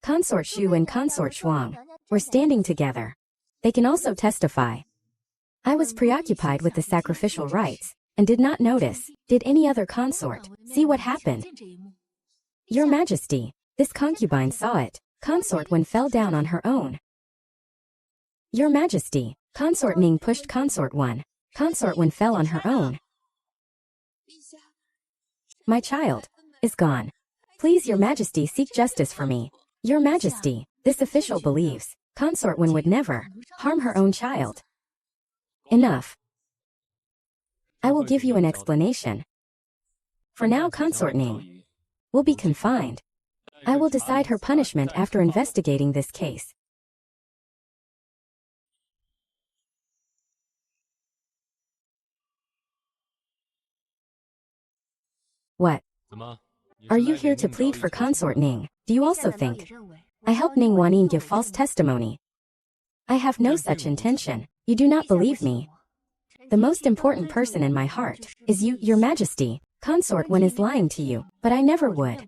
Consort Shu and Consort Zhuang were standing together. They can also testify. I was preoccupied with the sacrificial rites and did not notice. Did any other consort see what happened? Your Majesty, this concubine saw it. Consort 1 fell down on her own. Your Majesty, Consort Ning pushed Consort 1. Consort 1 fell on her own. My child is gone. Please, Your Majesty, seek justice for me. Your Majesty, this official believes Consort 1 would never harm her own child. Enough. I will give you an explanation. For now, Consort Ning will be confined. I will decide her punishment after investigating this case. What? Are you here to plead for Consort Ning? Do you also think I helped Ning Wanyin give false testimony? I have no such intention. You do not believe me. The most important person in my heart is you, Your Majesty. Consort 1 is lying to you, but I never would.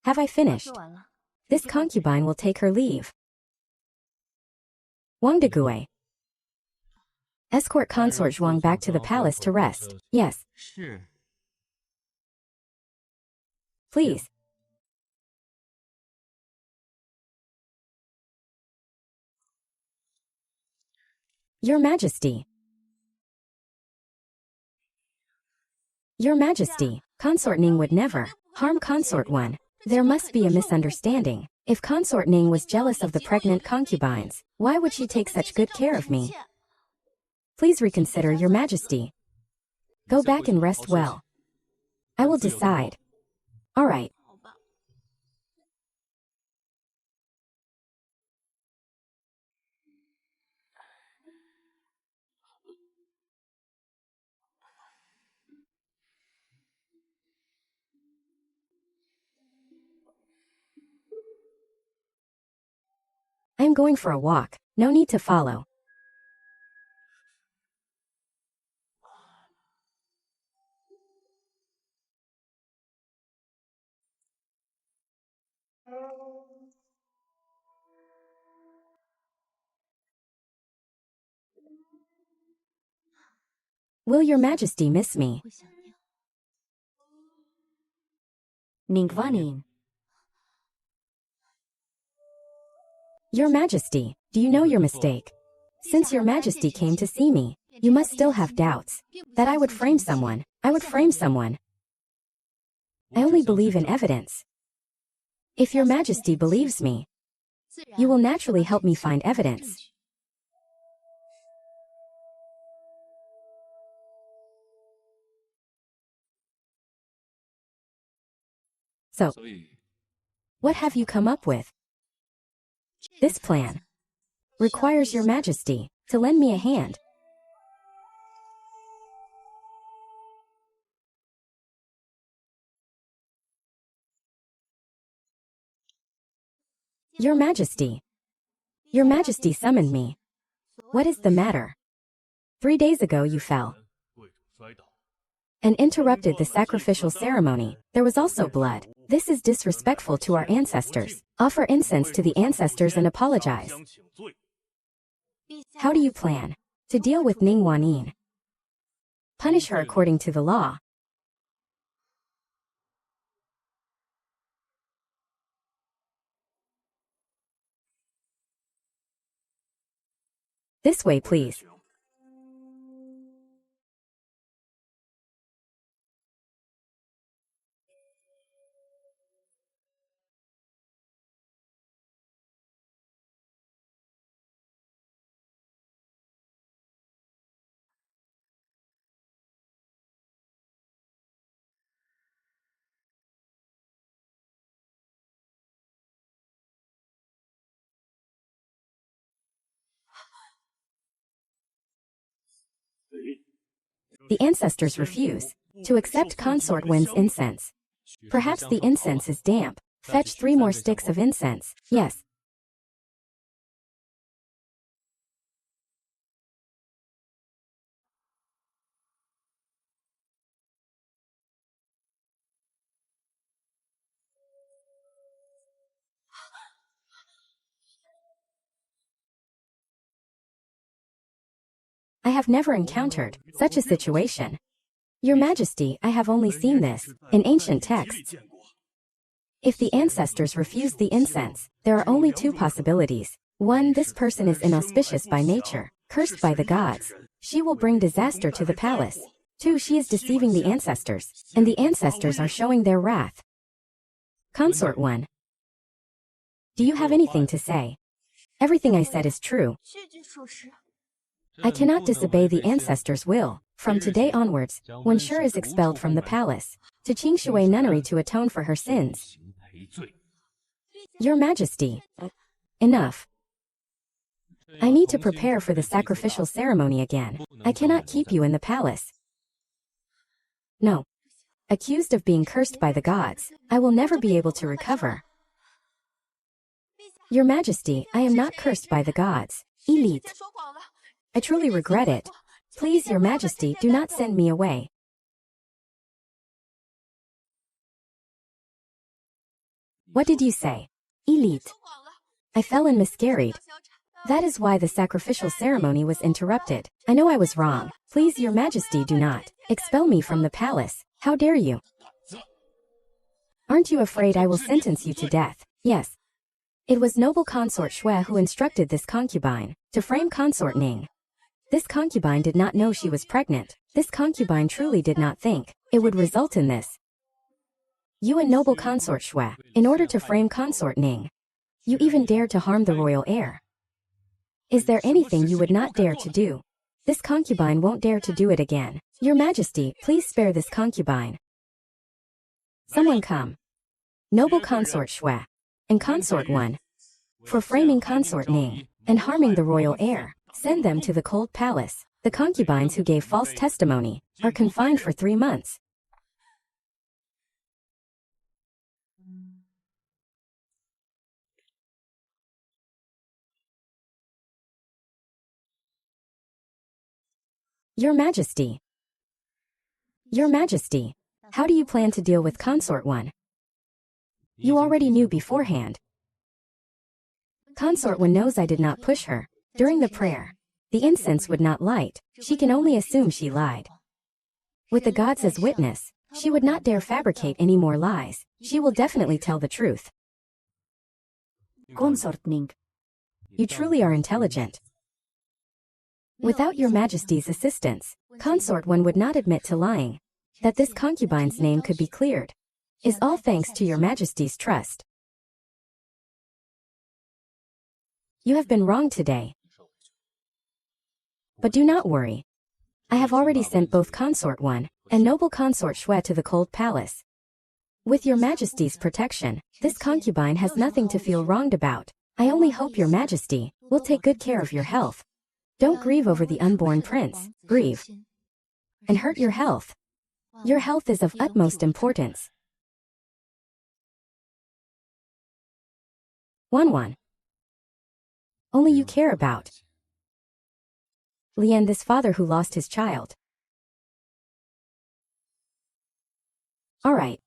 Have I finished? This concubine will take her leave. Wang Degue. Escort Consort Zhuang back to the palace to rest. Yes. Please. Your Majesty. Your Majesty, Consort Ning would never harm Consort 1. There must be a misunderstanding. If Consort Ning was jealous of the pregnant concubines, why would she take such good care of me? Please reconsider, Your Majesty. Go back and rest well. I will decide. All right. I am going for a walk. No need to follow. Will Your Majesty miss me? ning vanin. Your Majesty, do you know your mistake? Since your Majesty came to see me, you must still have doubts that I would frame someone. I would frame someone. I only believe in evidence. If your Majesty believes me, you will naturally help me find evidence. So, what have you come up with? This plan requires your Majesty to lend me a hand. Your Majesty. Your Majesty summoned me. What is the matter? 3 days ago you fell and interrupted the sacrificial ceremony. There was also blood. This is disrespectful to our ancestors. Offer incense to the ancestors and apologize. How do you plan to deal with Ning Wanyin? Punish her according to the law. This way, please. The ancestors refuse to accept Consort Wen's incense. Perhaps the incense is damp. Fetch 3 more sticks of incense. Yes. I have never encountered such a situation. Your Majesty, I have only seen this in ancient texts. If the ancestors refuse the incense, there are only 2 possibilities. 1. This person is inauspicious by nature, cursed by the gods. She will bring disaster to the palace. 2. She is deceiving the ancestors, and the ancestors are showing their wrath. Consort 1. Do you have anything to say? Everything I said is true. I cannot disobey the ancestors' will. From today onwards, when Shur is expelled from the palace, to Qingshui nunnery to atone for her sins. Your Majesty. Enough. I need to prepare for the sacrificial ceremony again. I cannot keep you in the palace. No. Accused of being cursed by the gods, I will never be able to recover. Your Majesty, I am not cursed by the gods. Elite. I truly regret it. Please, Your Majesty, do not send me away. What did you say? Elite. I fell and miscarried. That is why the sacrificial ceremony was interrupted. I know I was wrong. Please, Your Majesty, do not expel me from the palace. How dare you? Aren't you afraid I will sentence you to death? Yes. It was noble consort Shui who instructed this concubine to frame consort Ning. This concubine did not know she was pregnant. This concubine truly did not think it would result in this. You and noble consort Shui, in order to frame consort Ning, you even dared to harm the royal heir. Is there anything you would not dare to do? This concubine won't dare to do it again. Your Majesty, please spare this concubine. Someone come. Noble consort Shui and consort 1, for framing consort Ning and harming the royal heir. Send them to the cold palace. The concubines who gave false testimony are confined for 3 months. Your Majesty. Your Majesty, how do you plan to deal with consort 1? You already knew beforehand. Consort 1 knows I did not push her. During the prayer, the incense would not light. She can only assume she lied. With the gods as witness, She would not dare fabricate any more lies. She will definitely tell the truth. Konsortning. You truly are intelligent. Without your majesty's assistance, consort one would not admit to lying. That this concubine's name could be cleared is all thanks to your majesty's trust. You have been wrong today. But do not worry. I have already sent both Consort 1 and noble Consort Shui to the cold palace. With your majesty's protection, this concubine has nothing to feel wronged about. I only hope your majesty will take good care of your health. Don't grieve over the unborn prince, grieve and hurt your health. Your health is of utmost importance. 1-1. Only you care about. Lian, this father who lost his child. Alright.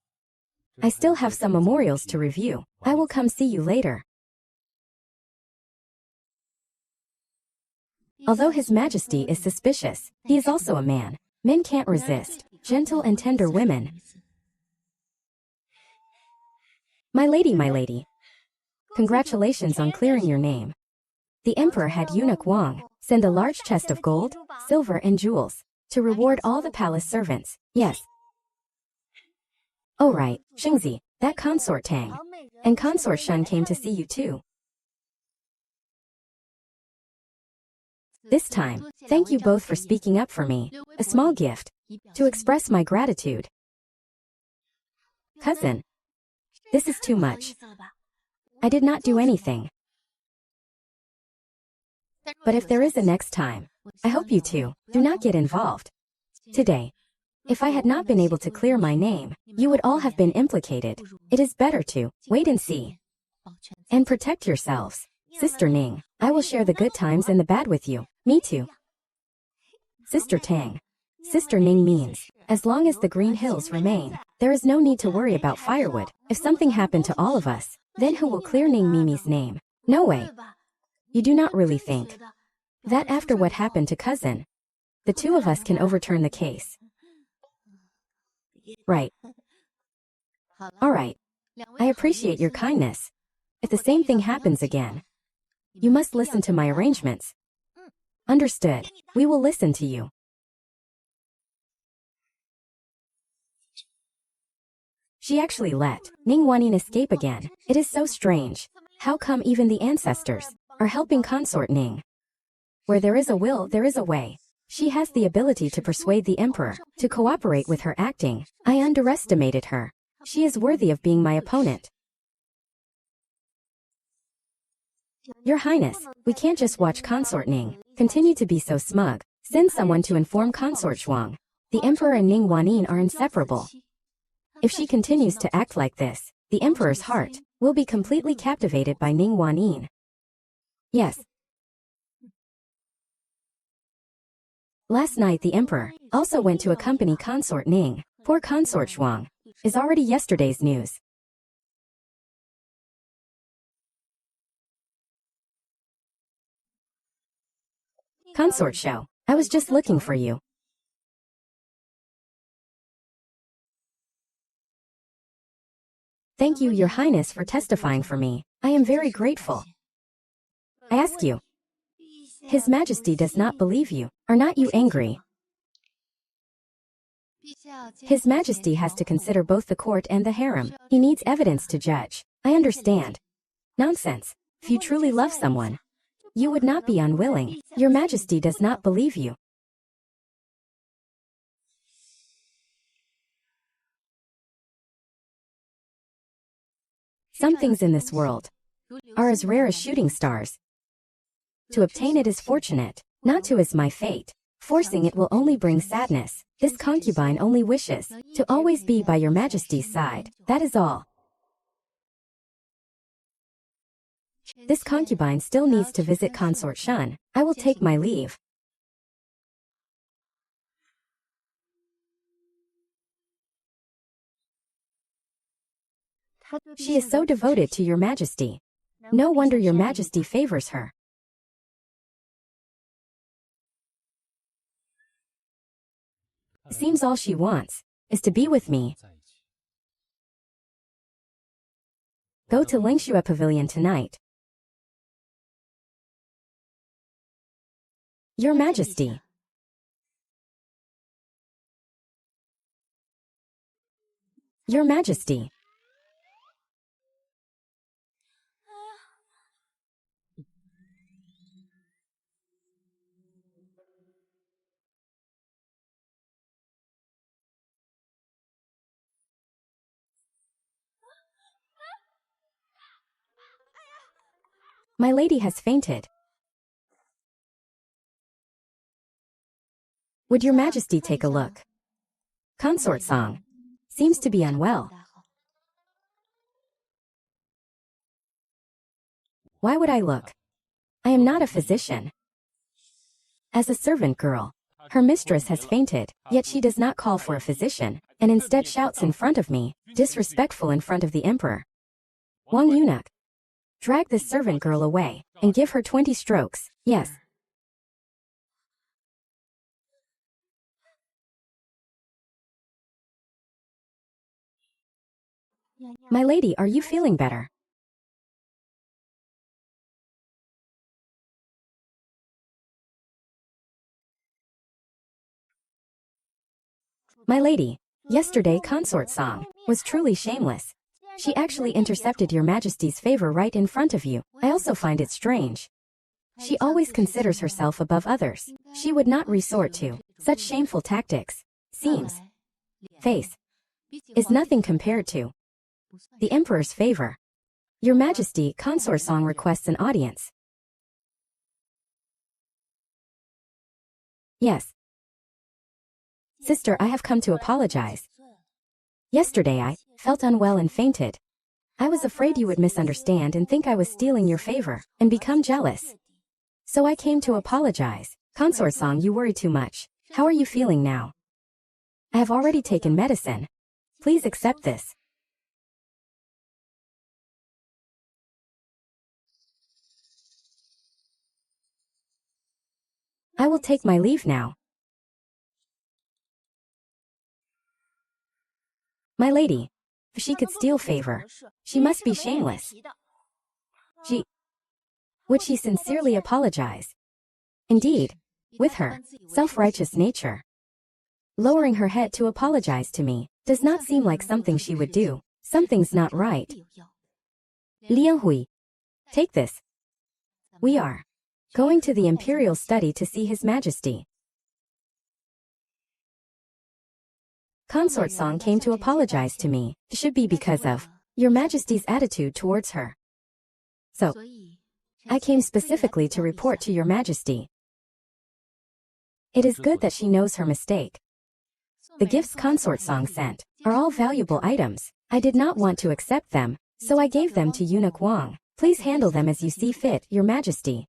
I still have some memorials to review. I will come see you later. Although His Majesty is suspicious, he is also a man. Men can't resist gentle and tender women. My lady, congratulations on clearing your name. The emperor had eunuch Wang send a large chest of gold, silver and jewels to reward all the palace servants. Yes. Oh right, Xingzi, that consort Tang and consort Shun came to see you too. This time, thank you both for speaking up for me. A small gift to express my gratitude. Cousin, this is too much. I did not do anything. But if there is a next time, I hope you two do not get involved. Today, if I had not been able to clear my name, you would all have been implicated. It is better to wait and see. And protect yourselves. Sister Ning, I will share the good times and the bad with you. Me too. Sister Tang. Sister Ning means, as long as the green hills remain, there is no need to worry about firewood. If something happened to all of us, then who will clear Ning Mimi's name? No way. You do not really think that after what happened to cousin, the two of us can overturn the case. Right. Alright. I appreciate your kindness. If the same thing happens again, you must listen to my arrangements. Understood. We will listen to you. She actually let Ning Wanyin escape again. It is so strange. How come even the ancestors are helping consort Ning? Where there is a will, there is a way. She has the ability to persuade the emperor to cooperate with her acting. I underestimated her. She is worthy of being my opponent. Your Highness, we can't just watch consort Ning continue to be so smug. Send someone to inform consort Shuang. The emperor and Ning Wanyin are inseparable. If she continues to act like this, the emperor's heart will be completely captivated by Ning Wanyin. Yes. Last night the emperor also went to accompany consort Ning. Poor consort Shuang is already yesterday's news. Consort Show, I was just looking for you. Thank you, Your Highness, for testifying for me. I am very grateful. I ask you. His Majesty does not believe you. Are not you angry? His Majesty has to consider both the court and the harem. He needs evidence to judge. I understand. Nonsense. If you truly love someone, you would not be unwilling. Your Majesty does not believe you. Some things in this world are as rare as shooting stars. To obtain it is fortunate, not to is my fate. Forcing it will only bring sadness. This concubine only wishes to always be by your Majesty's side. That is all. This concubine still needs to visit consort Shun. I will take my leave. She is so devoted to your Majesty. No wonder your Majesty favors her. Seems all she wants is to be with me. Go to Lingxue Pavilion tonight. Your Majesty. Your Majesty. My lady has fainted. Would your Majesty take a look? Consort Song seems to be unwell. Why would I look? I am not a physician. As a servant girl, her mistress has fainted, yet she does not call for a physician, and instead shouts in front of me, disrespectful in front of the emperor. Wang eunuch, drag this servant girl away, and give her 20 strokes, yes. My lady, are you feeling better? My lady, yesterday Consort Song was truly shameless. She actually intercepted your Majesty's favor right in front of you. I also find it strange. She always considers herself above others. She would not resort to such shameful tactics. Seems. Face. Is nothing compared to the Emperor's favor. Your Majesty, Consort Song requests an audience. Yes. Sister, I have come to apologize. Yesterday I felt unwell and fainted. I was afraid you would misunderstand and think I was stealing your favor and become jealous. So I came to apologize. Consort Song, you worry too much. How are you feeling now? I have already taken medicine. Please accept this. I will take my leave now. My lady, if she could steal favor, she must be shameless. Would she sincerely apologize? Indeed, with her self-righteous nature, lowering her head to apologize to me does not seem like something she would do. Something's not right. Liang Hui, take this. We are going to the imperial study to see His Majesty. Consort Song came to apologize to me. It should be because of your Majesty's attitude towards her. So, I came specifically to report to your Majesty. It is good that she knows her mistake. The gifts Consort Song sent are all valuable items. I did not want to accept them, so I gave them to Eunuch Wang. Please handle them as you see fit, your Majesty.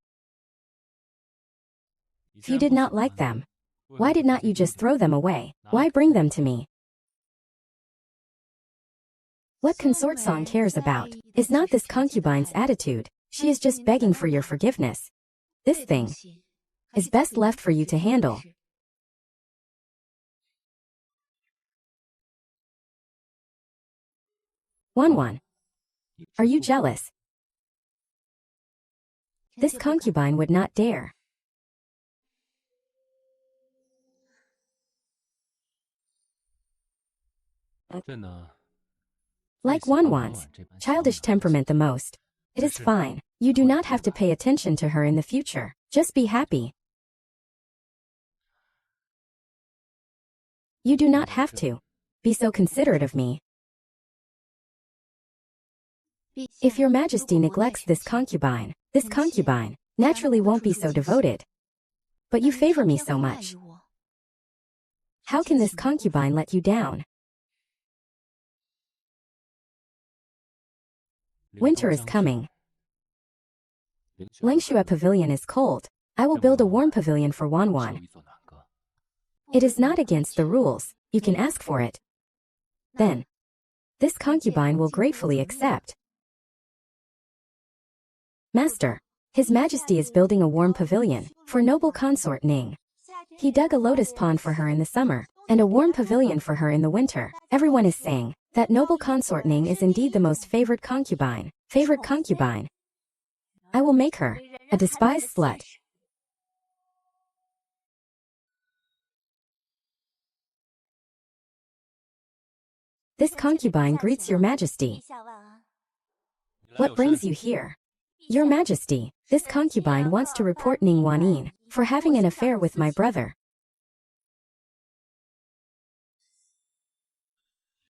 If you did not like them, why did not you just throw them away? Why bring them to me? What Consort Song cares about is not this concubine's attitude. She is just begging for your forgiveness. This thing is best left for you to handle. One. Are you jealous? This concubine would not dare. Like Wan's childish temperament the most. It is fine. You do not have to pay attention to her in the future. Just be happy. You do not have to be so considerate of me. If your Majesty neglects this concubine naturally won't be so devoted. But you favor me so much. How can this concubine let you down? Winter is coming. Lingxue Pavilion is cold. I will build a warm pavilion for Wan. It is not against the rules. You can ask for it. Then, this concubine will gratefully accept. Master, His Majesty is building a warm pavilion for noble consort Ning. He dug a lotus pond for her in the summer and a warm pavilion for her in the winter. Everyone is saying that noble consort Ning is indeed the most favored concubine. Favorite concubine. I will make her a despised slut. This concubine greets your majesty. What brings you here? Your majesty, this concubine wants to report Ning Wanyin for having an affair with my brother.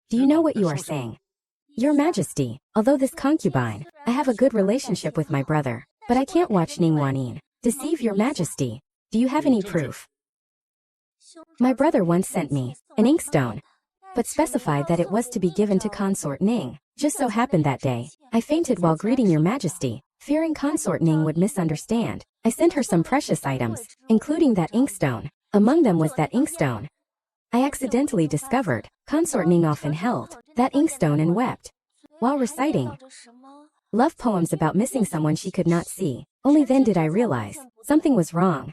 Do you know what you are saying? Your majesty, although this concubine, I have a good relationship with my brother, but I can't watch Ning Wanyin deceive your majesty. Do you have any proof? My brother once sent me an inkstone, but specified that it was to be given to consort Ning. Just so happened that day, I fainted while greeting your majesty, fearing consort Ning would misunderstand. I sent her some precious items, including that inkstone. Among them was that inkstone. I accidentally discovered consort Ning often held that inkstone and wept while reciting love poems about missing someone she could not see. Only then did I realize something was wrong.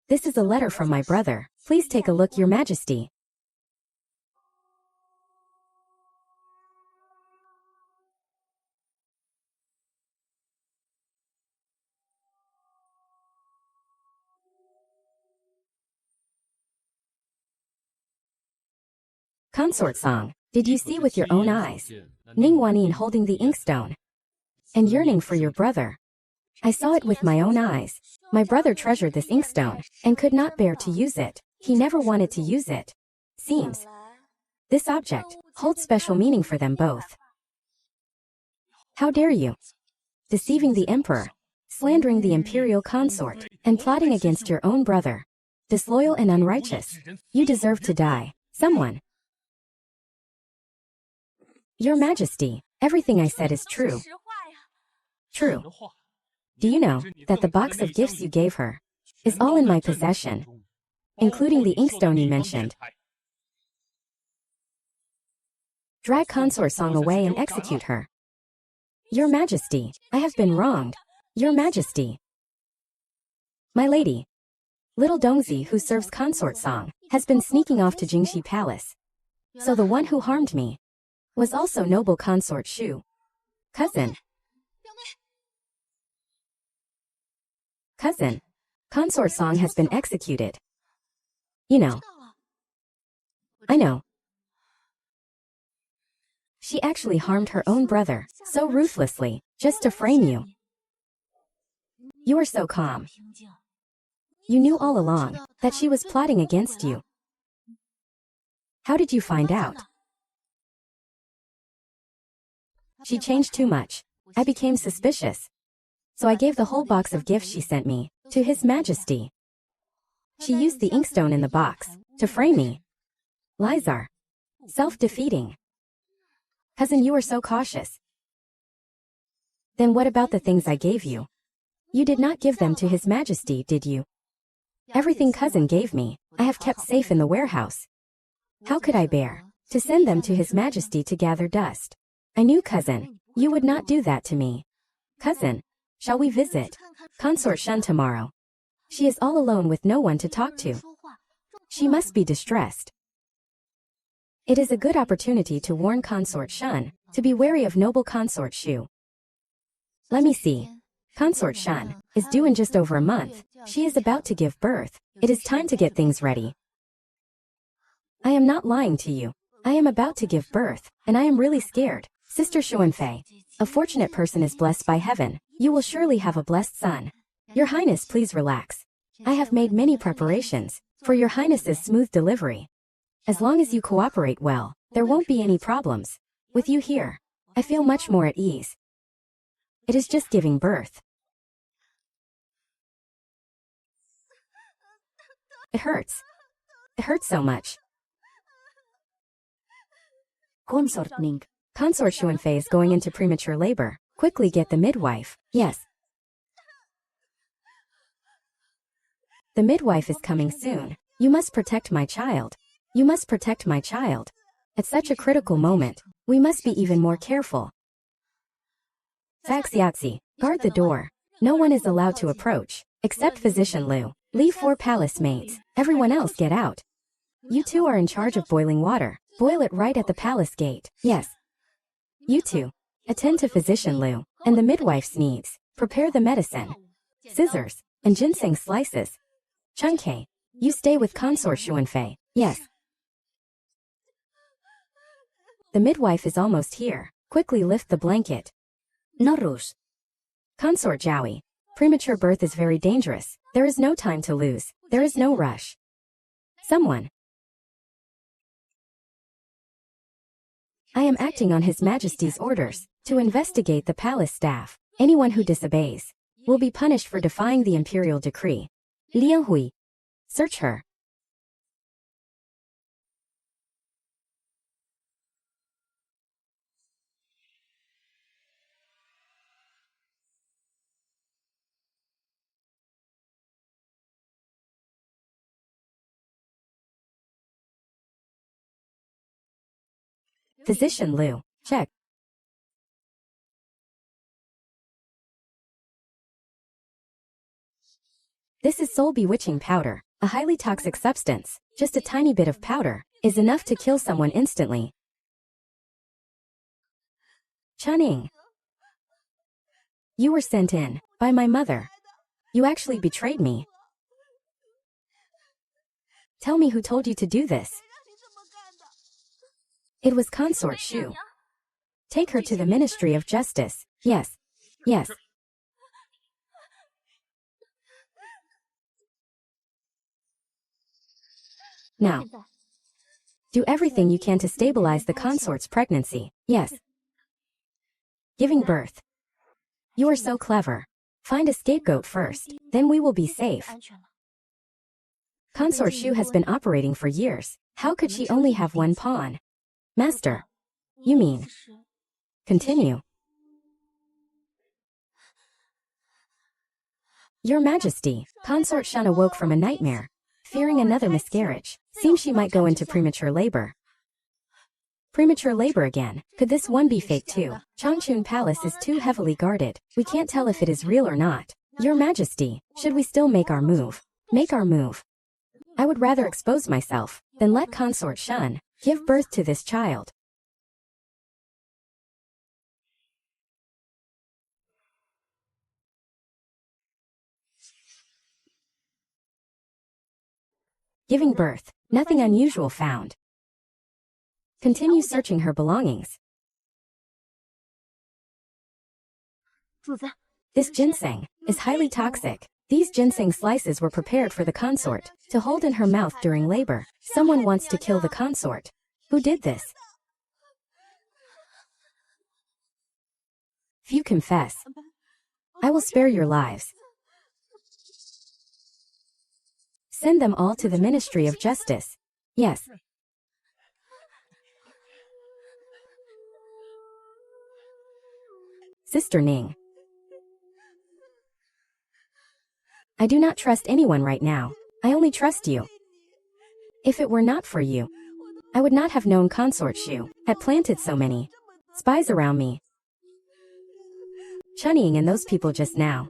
This is a letter from my brother. Please take a look, your majesty. Consort song. Did you see with your own eyes Ning Wanyin holding the inkstone and yearning for your brother? I saw it with my own eyes. My brother treasured this inkstone and could not bear to use it. He never wanted to use it. Seems this object holds special meaning for them both. How dare you? Deceiving the emperor, slandering the imperial consort, and plotting against your own brother. Disloyal and unrighteous. You deserve to die. Someone. Your majesty, everything I said is true. True. Do you know that the box of gifts you gave her is all in my possession, including the inkstone you mentioned? Drag consort song away and execute her. Your majesty, I have been wronged. Your majesty. My lady, little Dongzi who serves consort song, has been sneaking off to Jingxi Palace. So the one who harmed me was also noble consort Shu. Cousin. Cousin. Consort song has been executed. You know. I know. She actually harmed her own brother, so ruthlessly, just to frame you. You are so calm. You knew all along that she was plotting against you. How did you find out? She changed too much. I became suspicious. So I gave the whole box of gifts she sent me to His Majesty. She used the inkstone in the box to frame me. Lies are self-defeating. Cousin, you are so cautious. Then what about the things I gave you? You did not give them to His Majesty, did you? Everything cousin gave me, I have kept safe in the warehouse. How could I bear to send them to His Majesty to gather dust? I knew, cousin, you would not do that to me. Cousin, shall we visit Consort Shun tomorrow? She is all alone with no one to talk to. She must be distressed. It is a good opportunity to warn Consort Shun to be wary of noble Consort Shu. Let me see. Consort Shun is due in just over a month. She is about to give birth. It is time to get things ready. I am not lying to you. I am about to give birth, and I am really scared. Sister Xuanfei, a fortunate person is blessed by heaven. You will surely have a blessed son. Your Highness, please relax. I have made many preparations for your Highness's smooth delivery. As long as you cooperate well, there won't be any problems. With you here, I feel much more at ease. It is just giving birth. It hurts. It hurts so much. Consort Ning. Consort Xuanfei is going into premature labor. Quickly get the midwife. Yes. The midwife is coming soon. You must protect my child. You must protect my child. At such a critical moment, we must be even more careful. Faxiazi, guard the door. No one is allowed to approach, except Physician Liu. Leave 4 palace maids. Everyone else get out. You two are in charge of boiling water. Boil it right at the palace gate. Yes. You two. Attend to physician Liu and the midwife's needs. Prepare the medicine. Scissors and ginseng slices. Chunke. You stay with consort Xuanfei. Yes. The midwife is almost here. Quickly lift the blanket. Norus. Consort Jowie. Premature birth is very dangerous. There is no time to lose. There is no rush. Someone. I am acting on His Majesty's orders to investigate the palace staff. Anyone who disobeys will be punished for defying the imperial decree. Liang Hui. Search her. Physician Liu. Check. This is soul bewitching powder, a highly toxic substance. Just a tiny bit of powder is enough to kill someone instantly. Chunning. You were sent in by my mother. You actually betrayed me. Tell me who told you to do this. It was Consort Shu. Take her to the Ministry of Justice. Yes. Yes. Now, do everything you can to stabilize the consort's pregnancy. Yes. Giving birth. You are so clever. Find a scapegoat first, then we will be safe. Consort Shu has been operating for years. How could she only have one pawn? Master. You mean. Continue. Your Majesty, Consort Shun awoke from a nightmare, fearing another miscarriage. Seems she might go into premature labor. Premature labor again. Could this one be fake too? Changchun Palace is too heavily guarded. We can't tell if it is real or not. Your Majesty, should we still make our move? Make our move. I would rather expose myself than let Consort Shun give birth to this child. Giving birth. Nothing unusual found. Continue searching her belongings. This ginseng is highly toxic. These ginseng slices were prepared for the consort to hold in her mouth during labor. Someone wants to kill the consort. Who did this? Few confess. I will spare your lives. Send them all to the Ministry of Justice. Yes. Sister Ning. I do not trust anyone right now. I only trust you. If it were not for you, I would not have known Consort Shu had planted so many spies around me. Chunning and those people just now.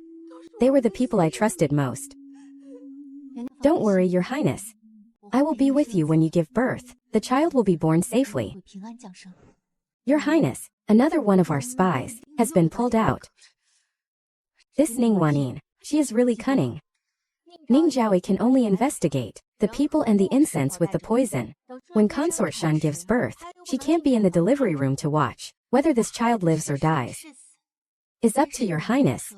They were the people I trusted most. Don't worry, Your Highness. I will be with you when you give birth. The child will be born safely. Your Highness, another one of our spies has been pulled out. This Ning Wanin, she is really cunning. Ning Jiaowei can only investigate the people and the incense with the poison. When Consort Shun gives birth, she can't be in the delivery room to watch. Whether this child lives or dies is up to Your Highness.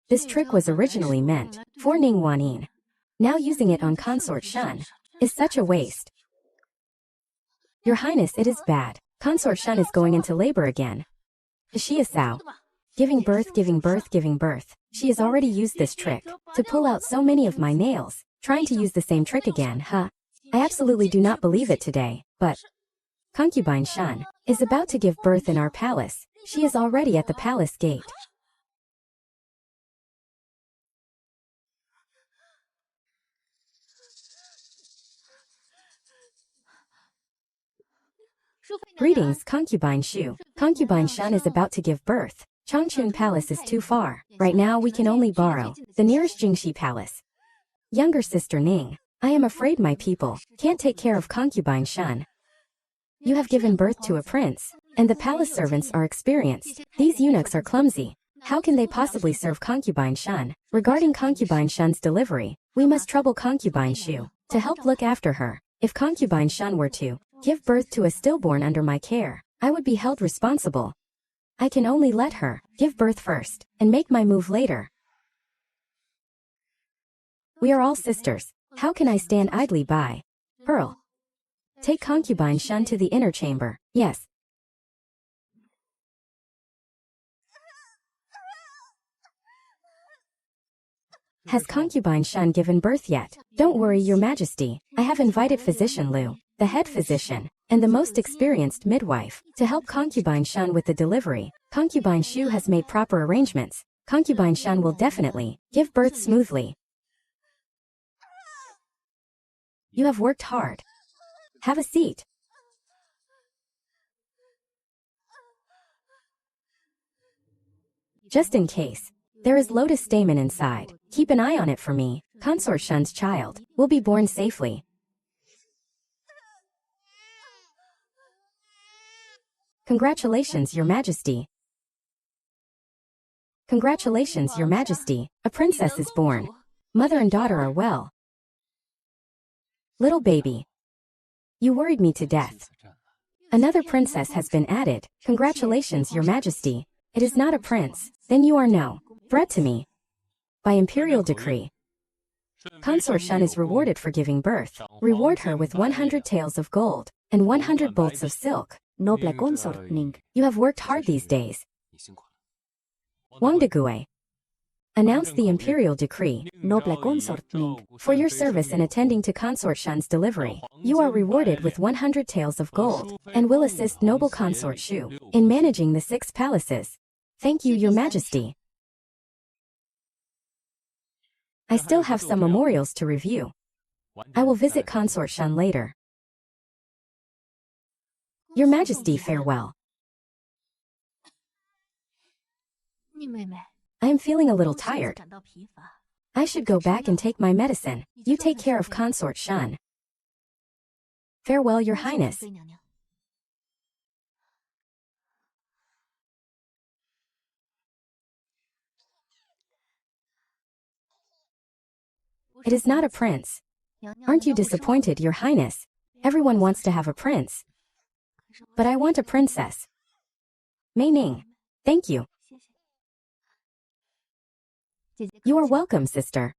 This trick was originally meant for Ning Wanin. Now using it on Consort Shun is such a waste. Your Highness, it is bad. Consort Shun is going into labor again. She is Sao. Giving birth, giving birth, giving birth. She has already used this trick to pull out so many of my nails. Trying to use the same trick again, huh? I absolutely do not believe it today, but concubine Shun is about to give birth in our palace. She is already at the palace gate. Greetings, Concubine Shu. Concubine Shun is about to give birth. Changchun Palace is too far. Right now we can only borrow the nearest Jingxi Palace. Younger sister Ning, I am afraid my people can't take care of concubine Shun. You have given birth to a prince, and the palace servants are experienced. These eunuchs are clumsy. How can they possibly serve concubine Shun? Regarding concubine Shun's delivery, we must trouble concubine Shu to help look after her. If concubine Shun were to give birth to a stillborn under my care, I would be held responsible. I can only let her give birth first and make my move later. We are all sisters. How can I stand idly by? Pearl. Take concubine Shun to the inner chamber. Yes. Has concubine Shun given birth yet? Don't worry, Your Majesty. I have invited physician Liu, the head physician, and the most experienced midwife, to help concubine Shun with the delivery. Concubine Shu has made proper arrangements. Concubine Shun will definitely give birth smoothly. You have worked hard. Have a seat. Just in case, there is lotus stamen inside. Keep an eye on it for me. Consort Shun's child will be born safely. Congratulations, Your Majesty. Congratulations, Your Majesty. A princess is born. Mother and daughter are well. Little baby. You worried me to death. Another princess has been added. Congratulations, Your Majesty. It is not a prince. Then you are no threat to me. By imperial decree, Consort Shun is rewarded for giving birth. Reward her with 100 taels of gold and 100 bolts of silk. Noble consortning. You have worked hard these days. Wang Degue. Announce the imperial decree. Noble consortning. For your service in attending to Consort Shun's delivery, you are rewarded with 100 taels of gold and will assist noble consort Shu in managing the 6 palaces. Thank you, Your Majesty. I still have some memorials to review. I will visit Consort Shun later. Your Majesty, farewell. I am feeling a little tired. I should go back and take my medicine. You take care of Consort Shun. Farewell, Your Highness. It is not a prince. Aren't you disappointed, Your Highness? Everyone wants to have a prince. But I want a princess. Mei Ning. Thank you. You are welcome, sister.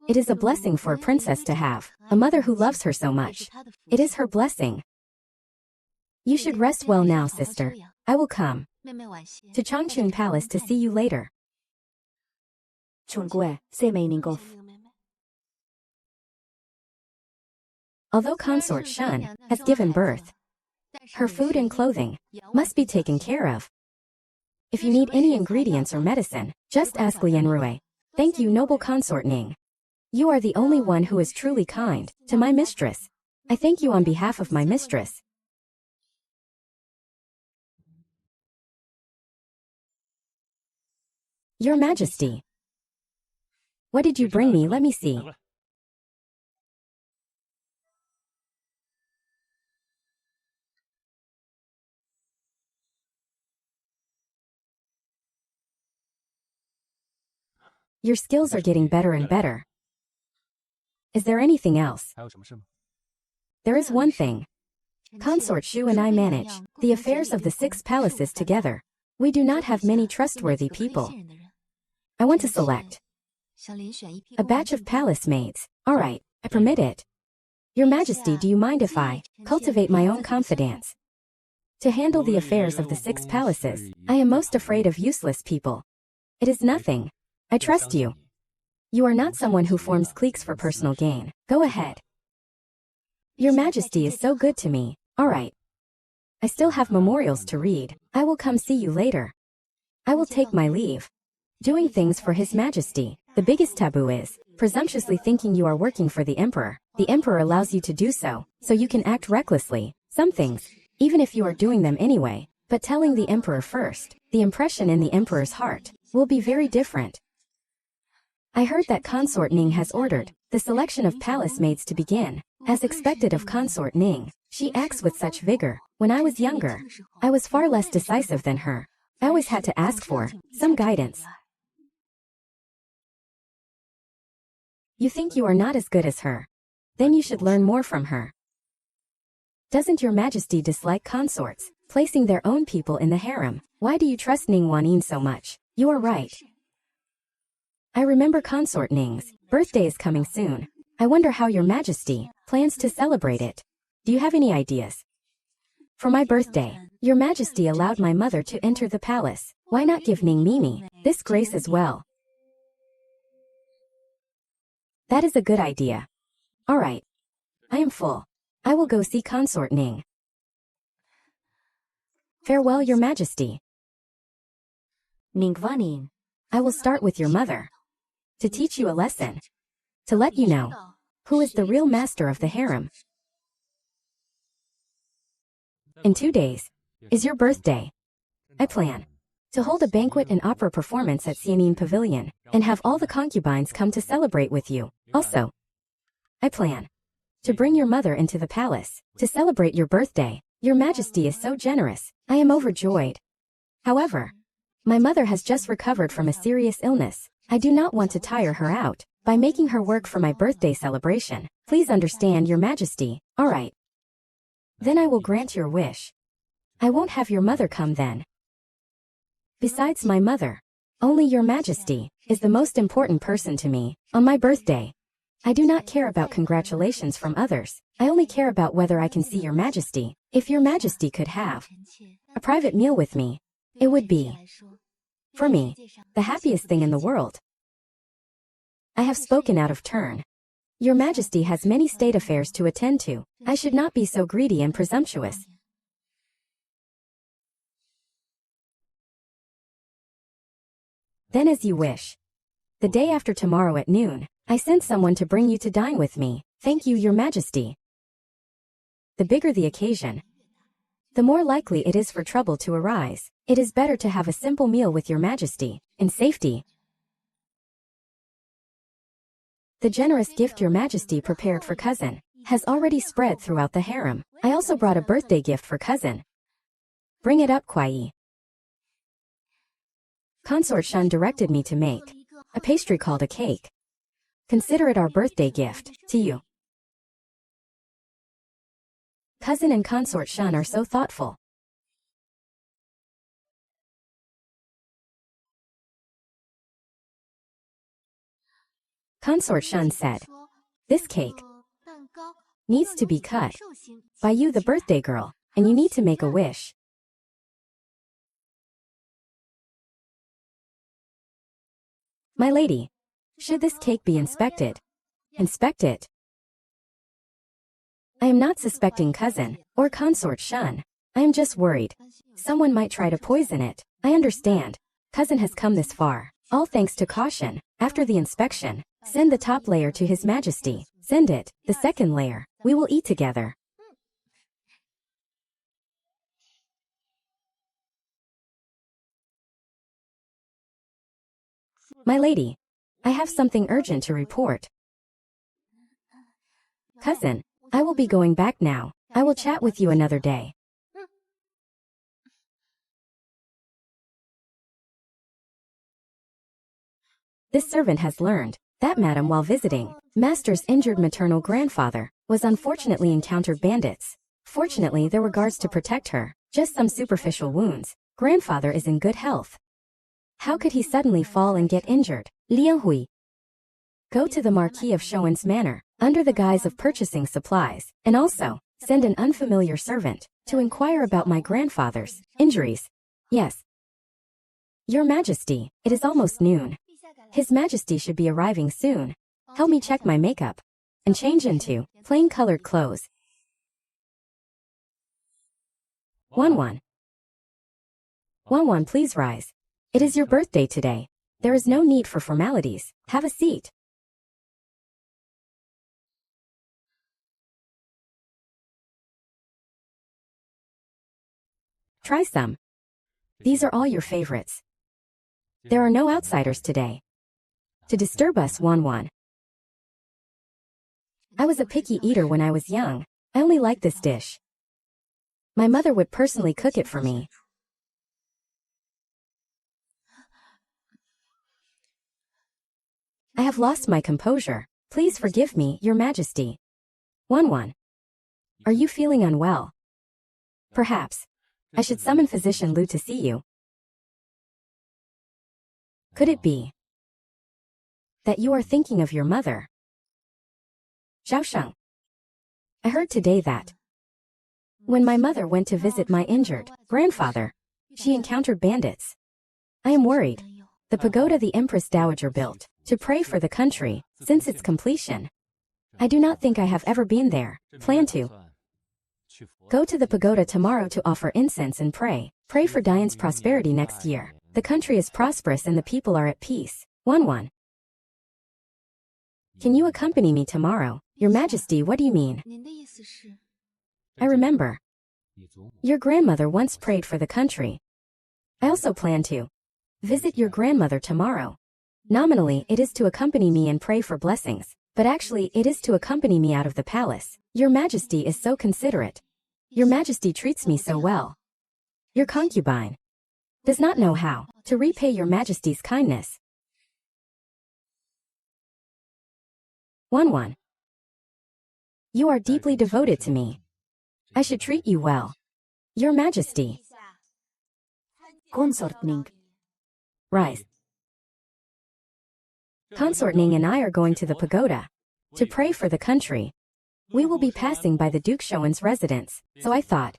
It is a blessing for a princess to have a mother who loves her so much. It is her blessing. You should rest well now, sister. I will come to Changchun Palace to see you later. Chungwe, se Meiningov. Although Consort Shun has given birth, her food and clothing must be taken care of. If you need any ingredients or medicine, just ask Lian Rui. Thank you, noble Consort Ning. You are the only one who is truly kind to my mistress. I thank you on behalf of my mistress. Your Majesty. What did you bring me? Let me see. Your skills are getting better and better. Is there anything else? There is one thing. Consort Shu and I manage the affairs of the 6 palaces together. We do not have many trustworthy people. I want to select a batch of palace maids. All right, I permit it. Your Majesty, do you mind if I cultivate my own confidence? To handle the affairs of the 6 palaces, I am most afraid of useless people. It is nothing. I trust you. You are not someone who forms cliques for personal gain. Go ahead. Your Majesty is so good to me. All right. I still have memorials to read. I will come see you later. I will take my leave. Doing things for His Majesty. The biggest taboo is presumptuously thinking you are working for the Emperor. The Emperor allows you to do so you can act recklessly. Some things, even if you are doing them anyway, but telling the Emperor first, the impression in the Emperor's heart will be very different. I heard that Consort Ning has ordered the The selection of palace maids to begin, as expected of Consort Ning. She acts with such vigor. When I was younger, I was far less decisive than her. I always had to ask for some guidance. You think you are not as good as her? Then you should learn more from her. Doesn't your majesty dislike consorts, placing their own people in the harem? Why do you trust Ning Wanyin so much? You are right. I remember Consort Ning's birthday is coming soon. I wonder how your majesty plans to celebrate it. Do you have any ideas? For my birthday, your majesty allowed my mother to enter the palace. Why not give Ning Mimi this grace as well? That is a good idea. All right. I am full. I will go see Consort Ning. Farewell, your majesty. Ning Wanyin. I will start with your mother. To teach you a lesson. To let you know who is the real master of the harem. In 2 days is your birthday. I plan to hold a banquet and opera performance at Xianin Pavilion and have all the concubines come to celebrate with you. Also, I plan to bring your mother into the palace to celebrate your birthday. Your majesty is so generous. I am overjoyed. However, my mother has just recovered from a serious illness. I do not want to tire her out by making her work for my birthday celebration. Please understand, your majesty. All right. Then I will grant your wish. I won't have your mother come then. Besides my mother, only your majesty is the most important person to me on my birthday. I do not care about congratulations from others. I only care about whether I can see your majesty. If your majesty could have a private meal with me, it would be, for me, the happiest thing in the world. I have spoken out of turn. Your majesty has many state affairs to attend to. I should not be so greedy and presumptuous. Then as you wish. The day after tomorrow at noon, I sent someone to bring you to dine with me. Thank you, your majesty. The bigger the occasion, the more likely it is for trouble to arise. It is better to have a simple meal with your majesty, in safety. The generous gift your majesty prepared for cousin has already spread throughout the harem. I also brought a birthday gift for cousin. Bring it up, Kwai. Consort Shun directed me to make a pastry called a cake. Consider it our birthday gift to you. Cousin and Consort Shun are so thoughtful. Consort Shun said, this cake needs to be cut by you, the birthday girl, and you need to make a wish. My lady, should this cake be inspected? Inspect it. I am not suspecting cousin or Consort Shun. I am just worried. Someone might try to poison it. I understand. Cousin has come this far, all thanks to caution. After the inspection, send the top layer to His Majesty. Send it, the second layer. We will eat together. My lady, I have something urgent to report. Cousin, I will be going back now. I will chat with you another day. This servant has learned that madam, while visiting master's injured maternal grandfather, was unfortunately encountered bandits. Fortunately, there were guards to protect her. Just some superficial wounds. Grandfather is in good health. How could he suddenly fall and get injured? Liang Hui. Go to the Marquis of Shouwen's manor, under the guise of purchasing supplies, and also send an unfamiliar servant to inquire about my grandfather's injuries. Yes. Your Majesty, it is almost noon. His Majesty should be arriving soon. Help me check my makeup and change into plain colored clothes. Wanwan. Wanwan, please rise. It is your birthday today. There is no need for formalities. Have a seat. Try some. These are all your favorites. There are no outsiders today to disturb us, Wanwan. I was a picky eater when I was young. I only like this dish. My mother would personally cook it for me. I have lost my composure. Please forgive me, Your Majesty. 1-1. Are you feeling unwell? Perhaps. I should summon Physician Lu to see you. Could it be that you are thinking of your mother? Xiaosheng. I heard today that when my mother went to visit my injured grandfather, she encountered bandits. I am worried. The pagoda the Empress Dowager built to pray for the country since its completion. I do not think I have ever been there. Plan to go to the pagoda tomorrow to offer incense and pray. Pray for Diane's prosperity next year. The country is prosperous and the people are at peace. 1-1. Can you accompany me tomorrow? Your Majesty, what do you mean? I remember. Your grandmother once prayed for the country. I also plan to visit your grandmother tomorrow. Nominally, it is to accompany me and pray for blessings, but actually, it is to accompany me out of the palace. Your Majesty is so considerate. Your Majesty treats me so well. Your concubine does not know how to repay Your Majesty's kindness. 1-1. You are deeply devoted to me. I should treat you well. Your Majesty. Consort Ning. Rise. Consort Ning and I are going to the pagoda to pray for the country. We will be passing by the Duke Shoan's residence, so I thought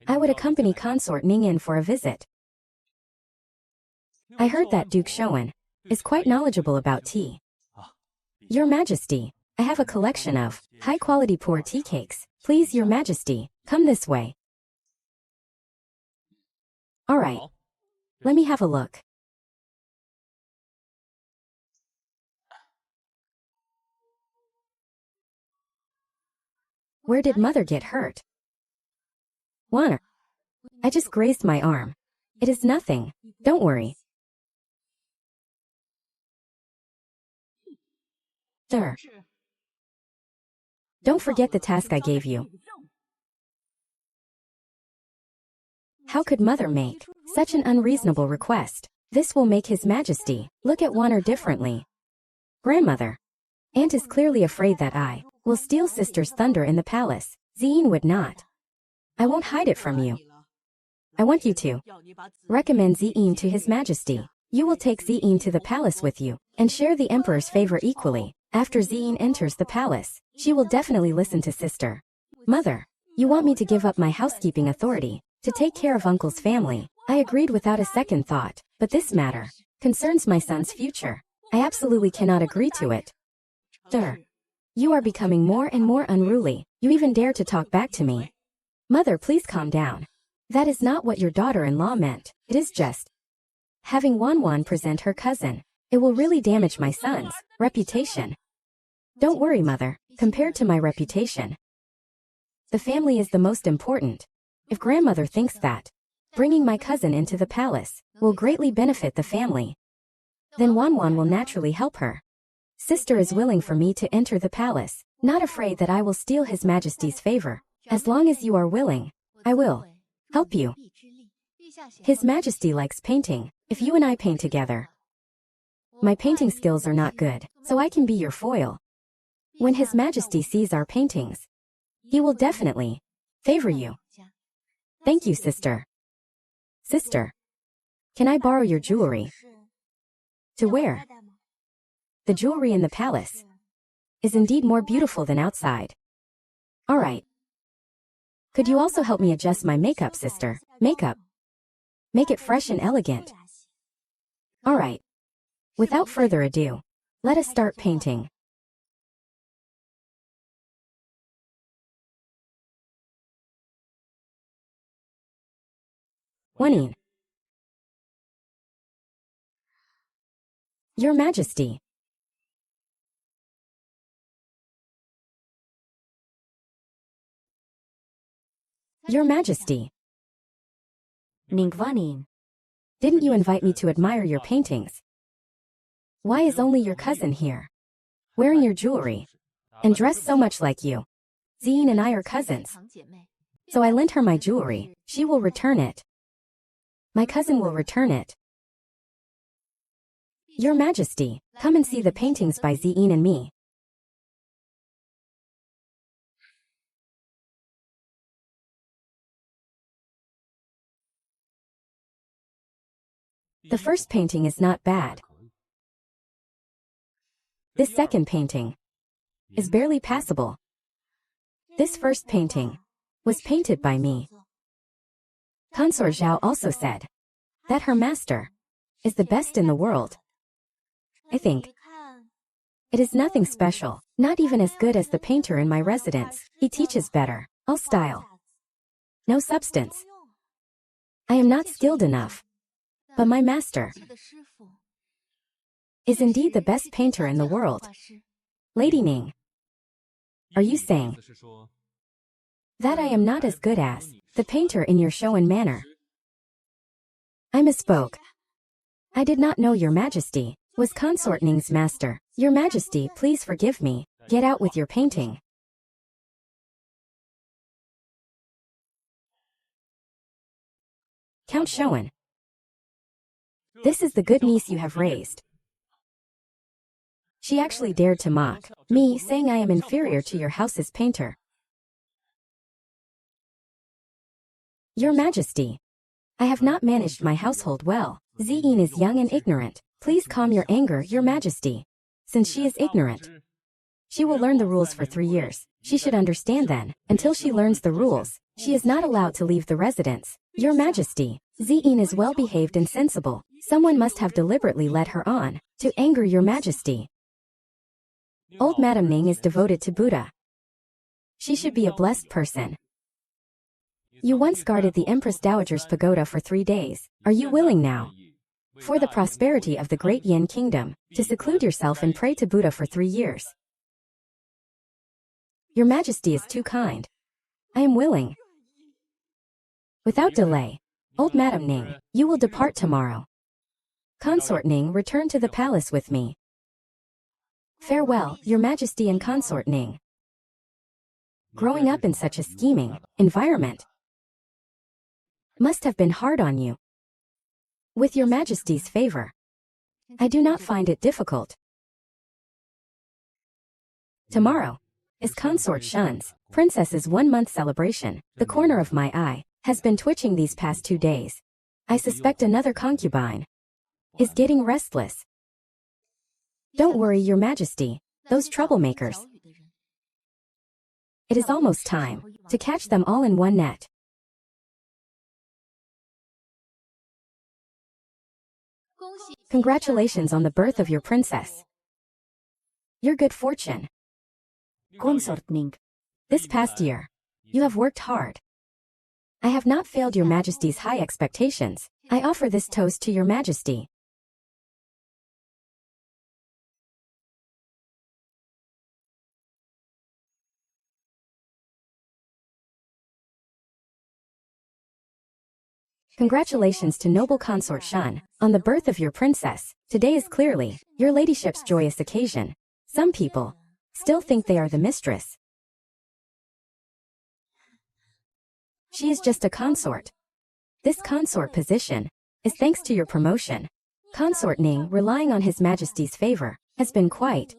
I would accompany Consort Ning in for a visit. I heard that Duke Shoan is quite knowledgeable about tea. Your Majesty, I have a collection of high-quality poor tea cakes. Please, Your Majesty, come this way. All right. Let me have a look. Where did Mother get hurt? One. I just grazed my arm. It is nothing. Don't worry. Sir. Don't forget the task I gave you. How could Mother make such an unreasonable request? This will make His Majesty look at Wanner differently. Grandmother. Aunt is clearly afraid that I will steal Sister's thunder in the palace. Ziyin would not. I won't hide it from you. I want you to recommend Ziyin to His Majesty. You will take Ziyin to the palace with you and share the Emperor's favor equally. After Ziyin enters the palace, she will definitely listen to Sister. Mother, you want me to give up my housekeeping authority to take care of Uncle's family. I agreed without a second thought, but this matter concerns my son's future. I absolutely cannot agree to it. Sir, you are becoming more and more unruly. You even dare to talk back to me. Mother, please calm down. That is not what your daughter-in-law meant. It is just having Wanwan present her cousin. It will really damage my son's reputation. Don't worry, Mother. Compared to my reputation, the family is the most important. If Grandmother thinks that bringing my cousin into the palace will greatly benefit the family, then Wanwan will naturally help her. Sister is willing for me to enter the palace, not afraid that I will steal His Majesty's favor. As long as you are willing, I will help you. His Majesty likes painting. If you and I paint together, my painting skills are not good, so I can be your foil. When His Majesty sees our paintings, he will definitely favor you. Thank you, Sister. Sister, can I borrow your jewelry? To wear? The jewelry in the palace is indeed more beautiful than outside. All right. Could you also help me adjust my makeup, Sister? Makeup. Make it fresh and elegant. All right. Without further ado, let us start painting. Wanin. Your Majesty. Your Majesty. Ningvanin. Didn't you invite me to admire your paintings? Why is only your cousin here, wearing your jewelry? and dress so much like you. Zine and I are cousins. So I lent her my jewelry. She will return it. My cousin will return it. Your Majesty, come and see the paintings by Zine and me. The first painting is not bad. This second painting is barely passable. This first painting was painted by me. Consort Zhao also said that her master is the best in the world. I think it is nothing special, not even as good as the painter in my residence. He teaches better, all style, no substance. I am not skilled enough, but my master is indeed the best painter in the world. Lady Ning, are you saying that I am not as good as the painter in your show and manner? I misspoke. I did not know Your Majesty was Consort Ning's master. Your Majesty, please forgive me. Get out with your painting. Count Shoan, this is the good niece you have raised. She actually dared to mock me, saying I am inferior to your house's painter. Your Majesty, I have not managed my household well. Zine is young and ignorant. Please calm your anger, Your Majesty. Since she is ignorant, she will learn the rules for 3 years. She should understand then. Until she learns the rules, she is not allowed to leave the residence. Your Majesty, Zine is well behaved and sensible. Someone must have deliberately led her on to anger Your Majesty. Old Madam Ning is devoted to Buddha. She should be a blessed person. You once guarded the Empress Dowager's pagoda for 3 days. Are you willing now, for the prosperity of the great Yin kingdom, to seclude yourself and pray to Buddha for 3 years? Your Majesty is too kind. I am willing. Without delay, Old Madam Ning, you will depart tomorrow. Consort Ning, return to the palace with me. Farewell, Your Majesty and Consort Ning. Growing up in such a scheming environment must have been hard on you. With Your Majesty's favor, I do not find it difficult. Tomorrow is Consort Shun's princess's 1-month celebration. The corner of my eye has been twitching these past 2 days. I suspect another concubine is getting restless. Don't worry, Your Majesty, those troublemakers. It is almost time to catch them all in one net. Congratulations on the birth of your princess. Your good fortune. Consort Ning, This past year, you have worked hard. I have not failed Your Majesty's high expectations. I offer this toast to Your Majesty. Congratulations to noble Consort Shun on the birth of your princess. Today is clearly your ladyship's joyous occasion. Some people still think they are the mistress. She is just a consort. This consort position is thanks to your promotion. Consort Ning, relying on His Majesty's favor, has been quite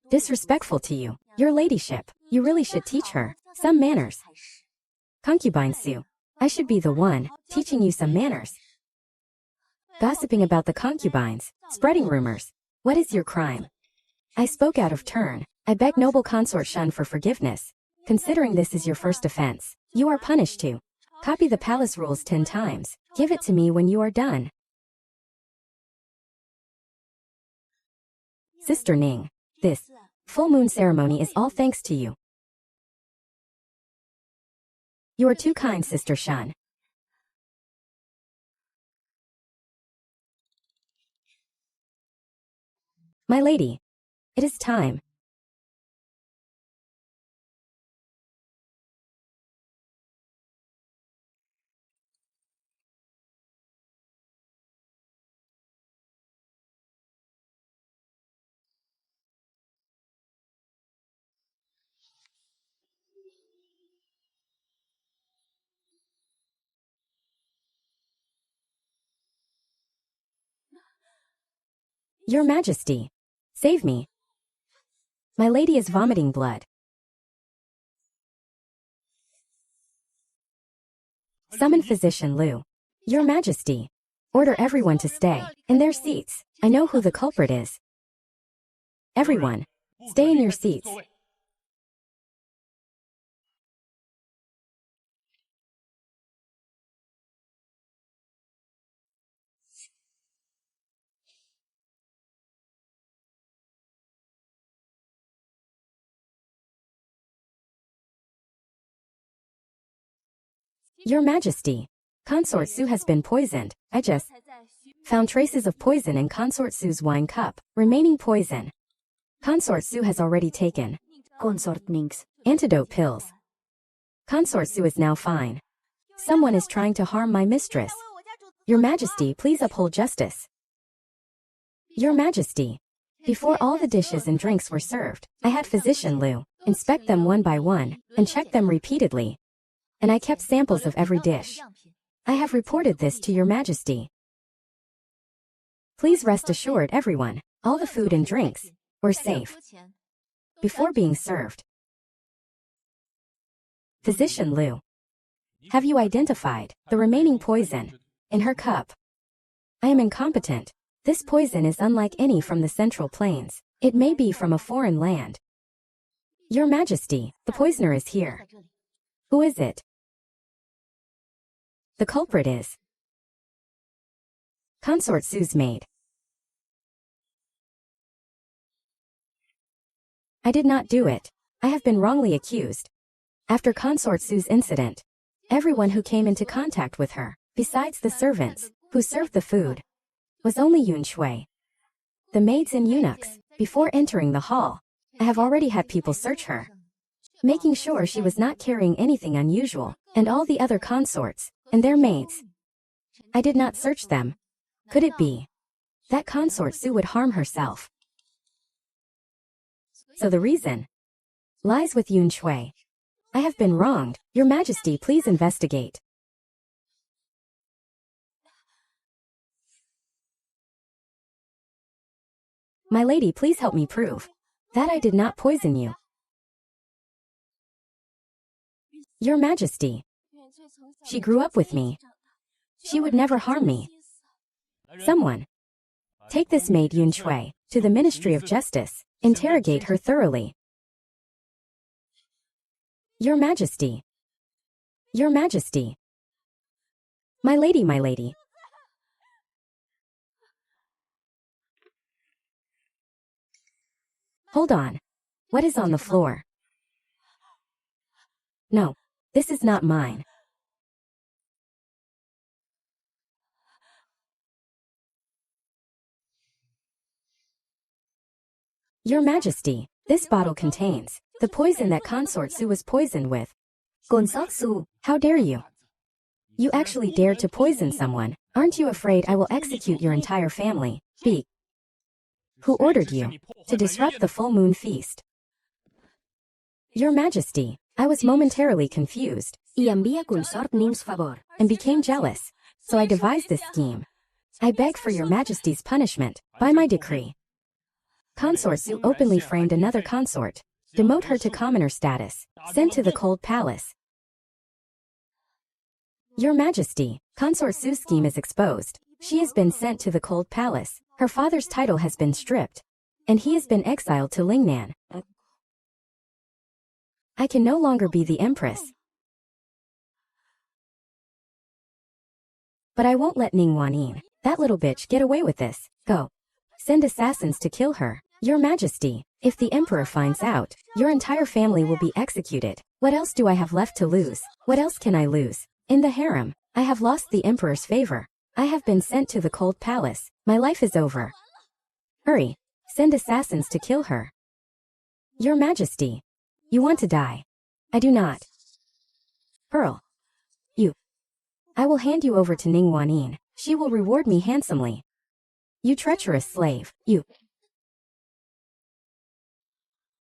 disrespectful to you. Your ladyship, you really should teach her some manners. Concubine Su, I should be the one teaching you some manners. Gossiping about the concubines, spreading rumors. What is your crime? I spoke out of turn. I beg noble Consort Shun for forgiveness. Considering this is your first offense, you are punished to copy the palace rules 10 times. Give it to me when you are done. Sister Ning, this full moon ceremony is all thanks to you. You are too kind, Sister Shun. My lady, it is time. Your Majesty, save me. My lady is vomiting blood. Summon Physician Liu. Your Majesty, order everyone to stay in their seats. I know who the culprit is. Everyone, stay in your seats. Your Majesty, Consort Su has been poisoned. I just found traces of poison in Consort Su's wine cup. Remaining poison. Consort Su has already taken Consort Ning's antidote pills. Consort Su is now fine. Someone is trying to harm my mistress. Your Majesty, please uphold justice. Your Majesty, before all the dishes and drinks were served, I had Physician Liu inspect them one by one and check them repeatedly. And I kept samples of every dish. I have reported this to Your Majesty. Please rest assured, everyone, all the food and drinks were safe before being served. Physician Liu, have you identified the remaining poison in her cup? I am incompetent. This poison is unlike any from the Central Plains. It may be from a foreign land. Your Majesty, the poisoner is here. Who is it? The culprit is Consort Su's maid. I did not do it. I have been wrongly accused. After Consort Su's incident, everyone who came into contact with her, besides the servants who served the food, was only Yun Shui. The maids and eunuchs, before entering the hall, I have already had people search her, making sure she was not carrying anything unusual, and all the other consorts and their maids. I did not search them. Could it be that Consort Su would harm herself? So the reason lies with Yun Shui. I have been wronged. Your Majesty, please investigate. My lady, please help me prove that I did not poison you. Your Majesty, she grew up with me. She would never harm me. Someone, take this maid Yun Shui to the Ministry of Justice. Interrogate her thoroughly. Your Majesty. Your Majesty. My lady, my lady. Hold on. What is on the floor? No, this is not mine. Your Majesty, this bottle contains the poison that Consort Su was poisoned with. Consort Su, How dare you? You actually dared to poison someone. Aren't you afraid I will execute your entire family? Speak. Who ordered you to disrupt the full moon feast? Your Majesty, I was momentarily confused y envía Consort Ning's favor. and became jealous, so I devised this scheme. I beg for Your Majesty's punishment, by my decree. Consort Su openly framed another consort, demote her to commoner status, sent to the cold palace. Your Majesty, Consort Su's scheme is exposed. She has been sent to the cold palace. Her father's title has been stripped, and he has been exiled to Lingnan. I can no longer be the empress. But I won't let Ning Wanyin, that little bitch, get away with this. Go. Send assassins to kill her. Your Majesty, if the emperor finds out, your entire family will be executed. What else do I have left to lose? What else can I lose? In the harem, I have lost the emperor's favor. I have been sent to the cold palace. My life is over. Hurry. Send assassins to kill her. Your Majesty, you want to die. I do not. Pearl. You. I will hand you over to Ning Wanyin. She will reward me handsomely. You treacherous slave, you.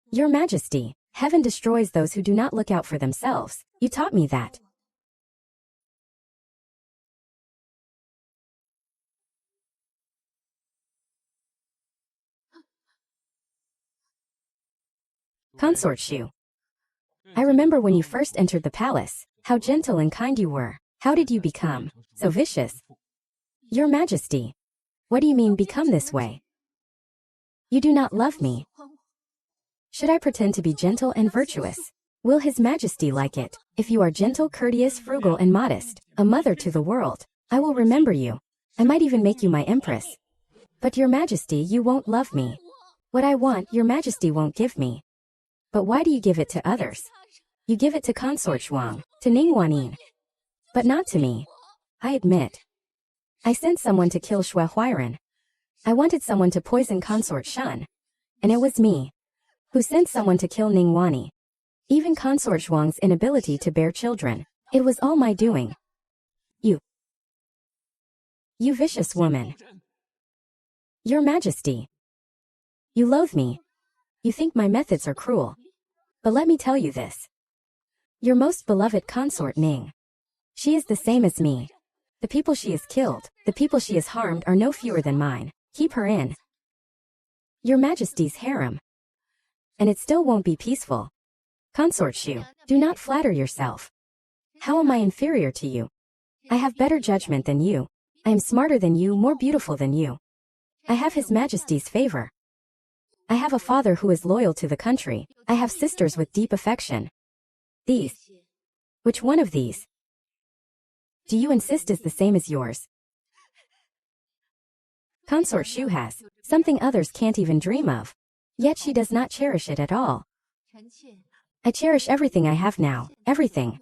Your Majesty, heaven destroys those who do not look out for themselves. You taught me that. Consort Shu. I remember when you first entered the palace, how gentle and kind you were. How did you become so vicious? Your Majesty. What do you mean become this way? You do not love me. Should I pretend to be gentle and virtuous? Will His Majesty like it? If you are gentle, courteous, frugal, and modest, a mother to the world, I will remember you. I might even make you my empress. But Your Majesty, you won't love me. What I want, Your Majesty won't give me. But why do you give it to others? You give it to Consort Shuang, to Ning Wanyin. But not to me. I admit. I sent someone to kill Xue Huairan. I wanted someone to poison Consort Shan. And it was me who sent someone to kill Ning Wani. Even Consort Shuang's inability to bear children. It was all my doing. You vicious woman. Your Majesty. You loathe me. You think my methods are cruel. But let me tell you this. Your most beloved consort Ning. She is the same as me. The people she has killed, the people she has harmed are no fewer than mine. Keep her in Your Majesty's harem. And it still won't be peaceful. Consort Shu, do not flatter yourself. How am I inferior to you? I have better judgment than you. I am smarter than you, more beautiful than you. I have His Majesty's favor. I have a father who is loyal to the country. I have sisters with deep affection. These. Which one of these do you insist is the same as yours? Consort Shu has something others can't even dream of. Yet she does not cherish it at all. I cherish everything I have now, everything.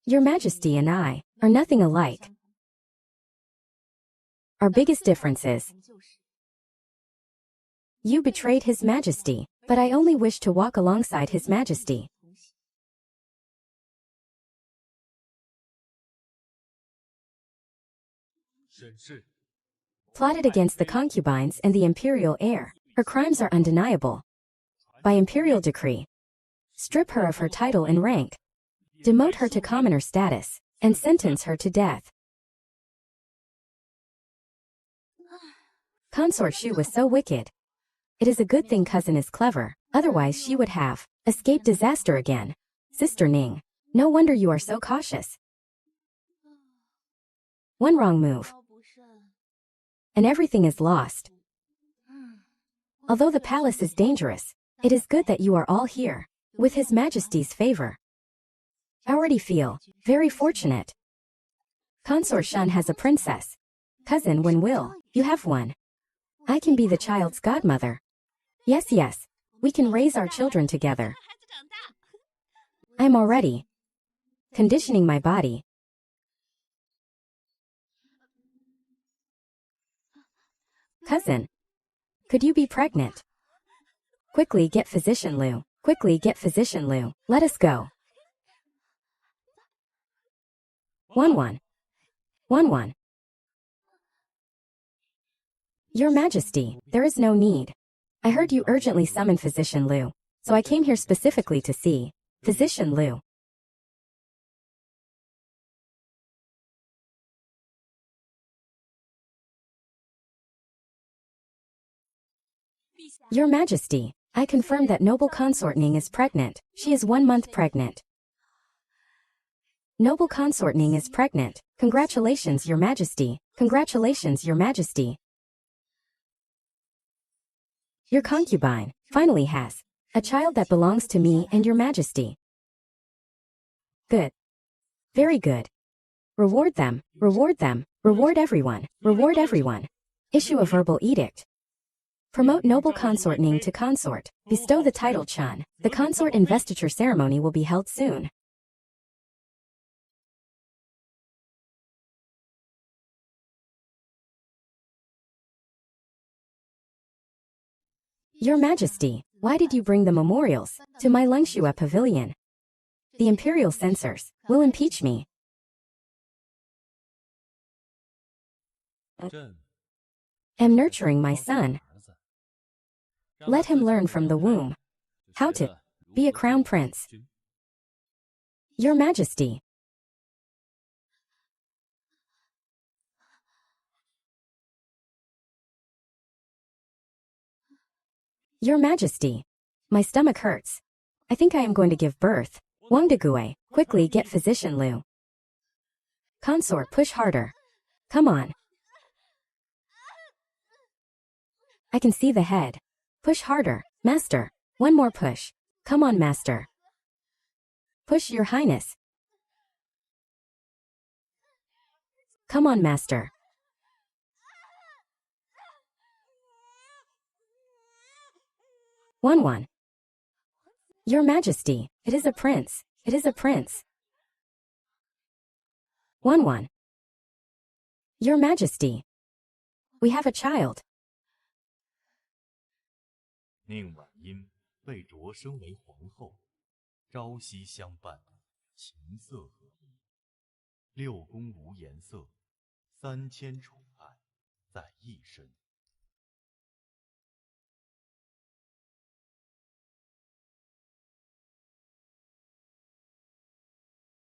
Your Majesty and I are nothing alike. Our biggest difference is you betrayed His Majesty, but I only wish to walk alongside His Majesty. Plotted against the concubines and the imperial heir. Her crimes are undeniable. By imperial decree, strip her of her title and rank, demote her to commoner status, and sentence her to death. Consort Shu was so wicked. It is a good thing cousin is clever, otherwise she would have escaped disaster again. Sister Ning, no wonder you are so cautious. One wrong move, and everything is lost. Although the palace is dangerous, it is good that you are all here, with His Majesty's favor. I already feel very fortunate. Consort Shan has a princess. Cousin Wen will, you have one. I can be the child's godmother. Yes, we can raise our children together. I am already conditioning my body. Cousin, could you be pregnant? Quickly get Physician Liu. Quickly get Physician Liu. Let us go. 1-1. 1-1. Your Majesty, there is no need. I heard you urgently summon Physician Liu, so I came here specifically to see Physician Liu. Your Majesty, I confirm that noble consort Ning is pregnant. She is 1 month pregnant. Noble consort Ning is pregnant. Congratulations, Your Majesty. Congratulations, Your Majesty. Your concubine finally has a child that belongs to me and Your Majesty. Good. Very good. Reward them, reward them, reward everyone, reward everyone. Issue a verbal edict. Promote noble consort Ning to consort. Bestow the title Chun. The consort investiture ceremony will be held soon. Your Majesty, why did you bring the memorials to my Lengshua pavilion? The imperial censors will impeach me. Am nurturing my son. Let him learn from the womb how to be a crown prince. Your Majesty. Your Majesty. My stomach hurts. I think I am going to give birth. Wang Degue, quickly get physician Liu. Consort, push harder. Come on. I can see the head. Push harder, master. One more push. Come on, master. Push, your highness. Come on, master. One. Your Majesty, it is a prince. It is a prince. One. Your Majesty. We have a child. 宁婉音被擢升为皇后，朝夕相伴，琴瑟和鸣。6宫无颜色，3000宠爱在一身。